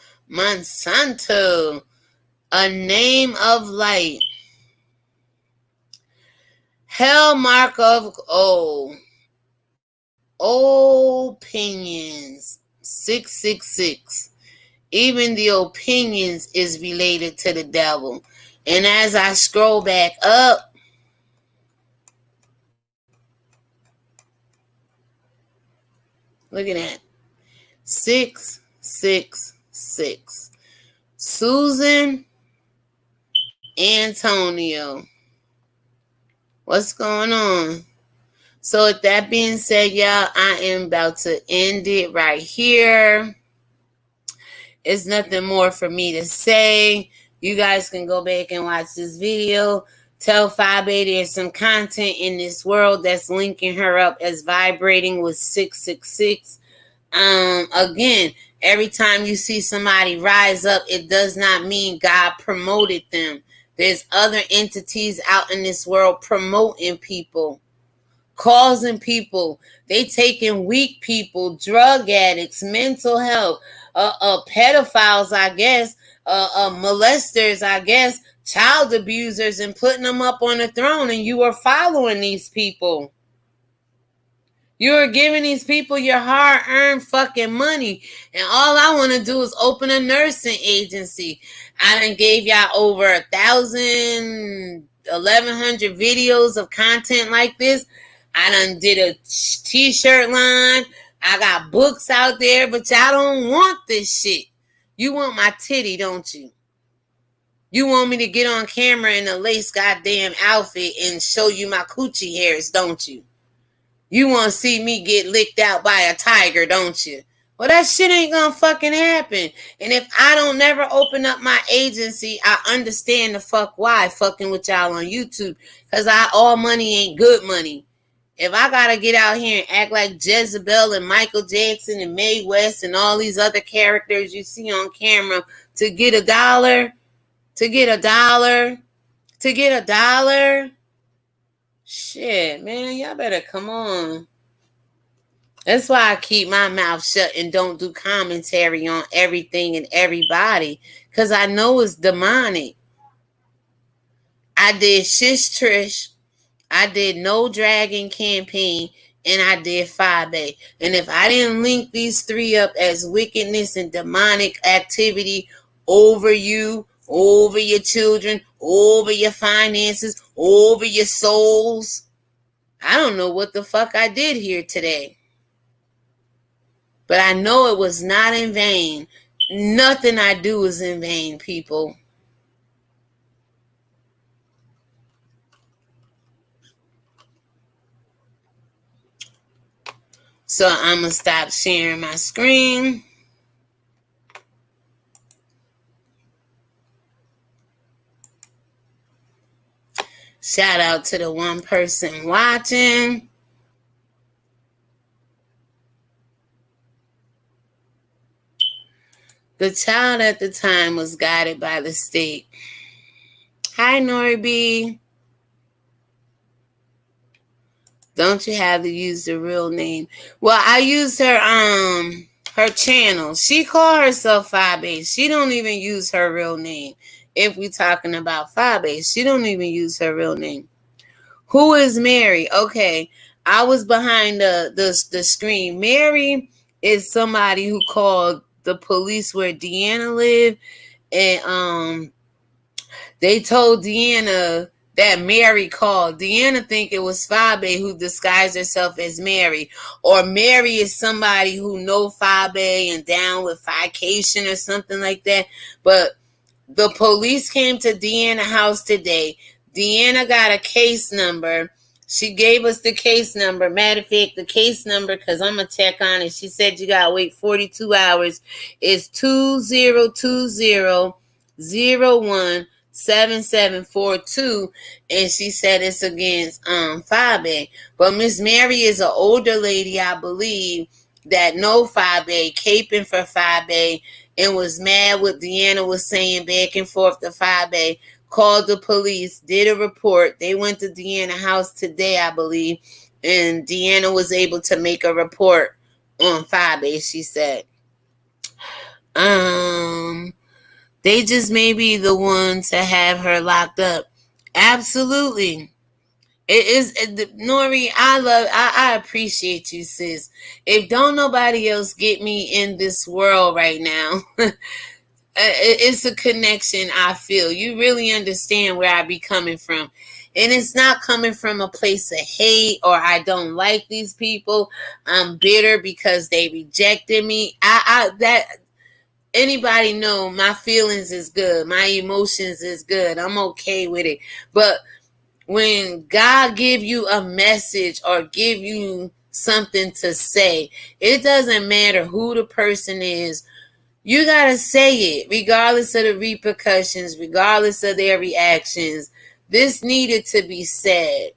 a name of light. Hell mark of opinions. 666. Even the opinions is related to the devil. And as I scroll back up, look at that. 666. Susan Antonio. What's going on? So with that being said, y'all, I am about to end it right here. It's nothing more for me to say. You guys can go back and watch this video. Tell FyeBabe there's some content in this world that's linking her up as vibrating with 666. Again, every time you see somebody rise up, it does not mean God promoted them. There's other entities out in this world promoting people, causing people. They taking weak people, drug addicts, mental health, pedophiles, I guess, molesters, I guess, child abusers, and putting them up on the throne. And you are following these people. You are giving these people your hard-earned fucking money. And all I want to do is open a nursing agency. I done gave y'all over 1,000, 1,100 videos of content like this. I done did a t-shirt line. I got books out there, but y'all don't want this shit. You want my titty, don't you? You want me to get on camera in a lace goddamn outfit and show you my coochie hairs, don't you? You want to see me get licked out by a tiger, don't you? Well, that shit ain't gonna fucking happen. And if I don't never open up my agency, I understand the fuck why fucking with y'all on YouTube. Because all money ain't good money. If I gotta get out here and act like Jezebel and Michael Jackson and Mae West and all these other characters you see on camera to get $1, shit, man, y'all better come on. That's why I keep my mouth shut and don't do commentary on everything and everybody, because I know it's demonic. I did Shish Trish, I did No Dragon Campaign, and I did FyeBabe. And if I didn't link these 3 up as wickedness and demonic activity over you, over your children, over your finances, over your souls. I don't know what the fuck I did here today. But I know it was not in vain. Nothing I do is in vain, people. So I'm going to stop sharing my screen. Shout out to the one person watching. The child at the time was guided by the state. Hi, Nori B. Don't you have to use the real name? Well, I used her channel. She called herself FyeBabe. She don't even use her real name. If we're talking about FyeBabe, she don't even use her real name. Who is Mary? Okay, I was behind the screen. Mary is somebody who called the police where Deanna lived, and they told Deanna that Mary called. Deanna think it was FyeBabe who disguised herself as Mary. Or Mary is somebody who know FyeBabe and down with Fication or something like that. But the police came to Deanna's house today. Deanna got a case number. She gave us the case number. Matter of fact, the case number, because I'm going to check on it. She said you got to wait 42 hours. It's 2020-01-7742, and she said it's against FyeBabe. But Miss Mary is an older lady, I believe, that know FyeBabe, caping for FyeBabe, and was mad what Deanna was saying back and forth to FyeBabe. Called the police, did a report. They went to Deanna's house today, I believe, and Deanna was able to make a report on FyeBabe, she said. They just may be the ones to have her locked up. Absolutely. It is, Nori, I appreciate you, sis. If don't nobody else get me in this world right now, it's a connection I feel. You really understand where I be coming from. And it's not coming from a place of hate or I don't like these people. I'm bitter because they rejected me. Anybody know my feelings is good. My emotions is good. I'm okay with it. But when God give you a message or give you something to say, it doesn't matter who the person is. You got to say it, regardless of the repercussions, regardless of their reactions. This needed to be said.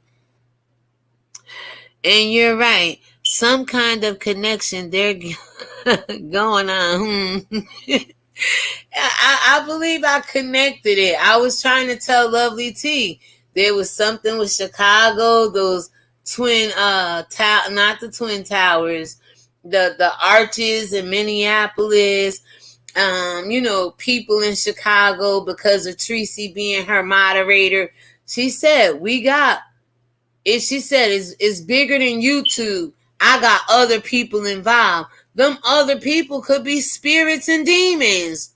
And you're right. Some kind of connection they're going on. I believe I connected it. I was trying to tell Lovely T. There was something with Chicago, those twin, not the Twin Towers, the arches in Minneapolis. People in Chicago, because of Tracy being her moderator. She said, it's bigger than YouTube. I got other people involved. Them other people could be spirits and demons.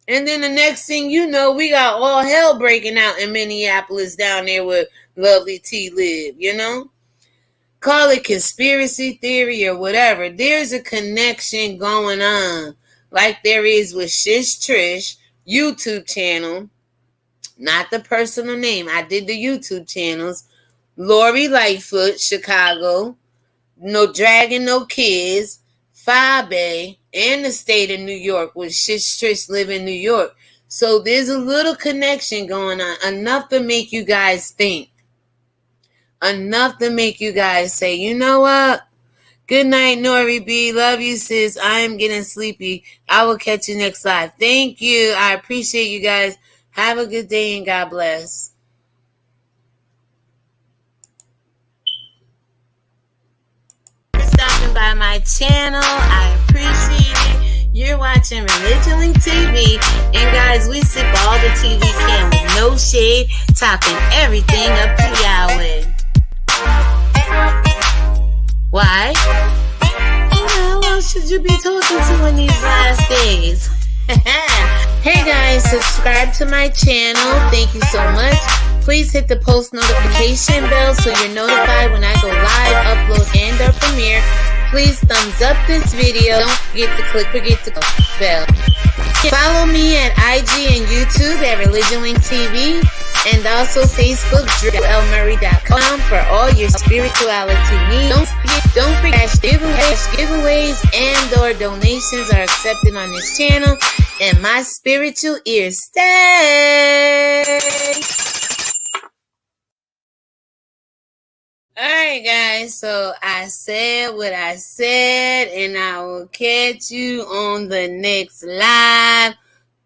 And then the next thing you know, we got all hell breaking out in Minneapolis down there where Lovely T live, Call it conspiracy theory or whatever. There's a connection going on. Like there is with SSSHHH Trish YouTube channel, not the personal name. I did the YouTube channels. Lori Lightfoot, Chicago, No Dragon, No Kids, FyeBabe, and the state of New York, with SSSHHH Trish live in New York. So there's a little connection going on, enough to make you guys think, enough to make you guys say, you know what? Good night, Nori B. Love you, sis. I am getting sleepy. I will catch you next live. Thank you. I appreciate you guys. Have a good day and God bless. Stopping by my channel. I appreciate it. You're watching Religion TV. And guys, we sip all the TV can with no shade, talking everything up to Yahweh. Why? Who should you be talking to in these last days? Hey guys. guys subscribe to my channel. Thank you so much. Please hit the post notification bell so you're notified when I go live, upload, and or premiere. Please thumbs up this video. Don't forget the bell. Follow me at IG and YouTube at ReligionLink TV, and also Facebook, DrewLMurray.com for all your spirituality needs. Don't forget giveaways and or donations are accepted on this channel, and my spiritual ears stay. Alright guys, so I said what I said, and I will catch you on the next live,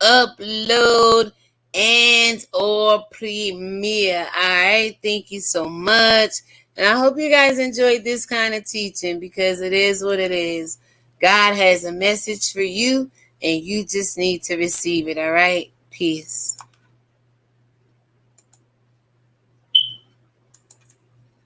upload, and or premiere. Alright, thank you so much. And I hope you guys enjoyed this kind of teaching, because it is what it is. God has a message for you, and you just need to receive it. Alright, peace.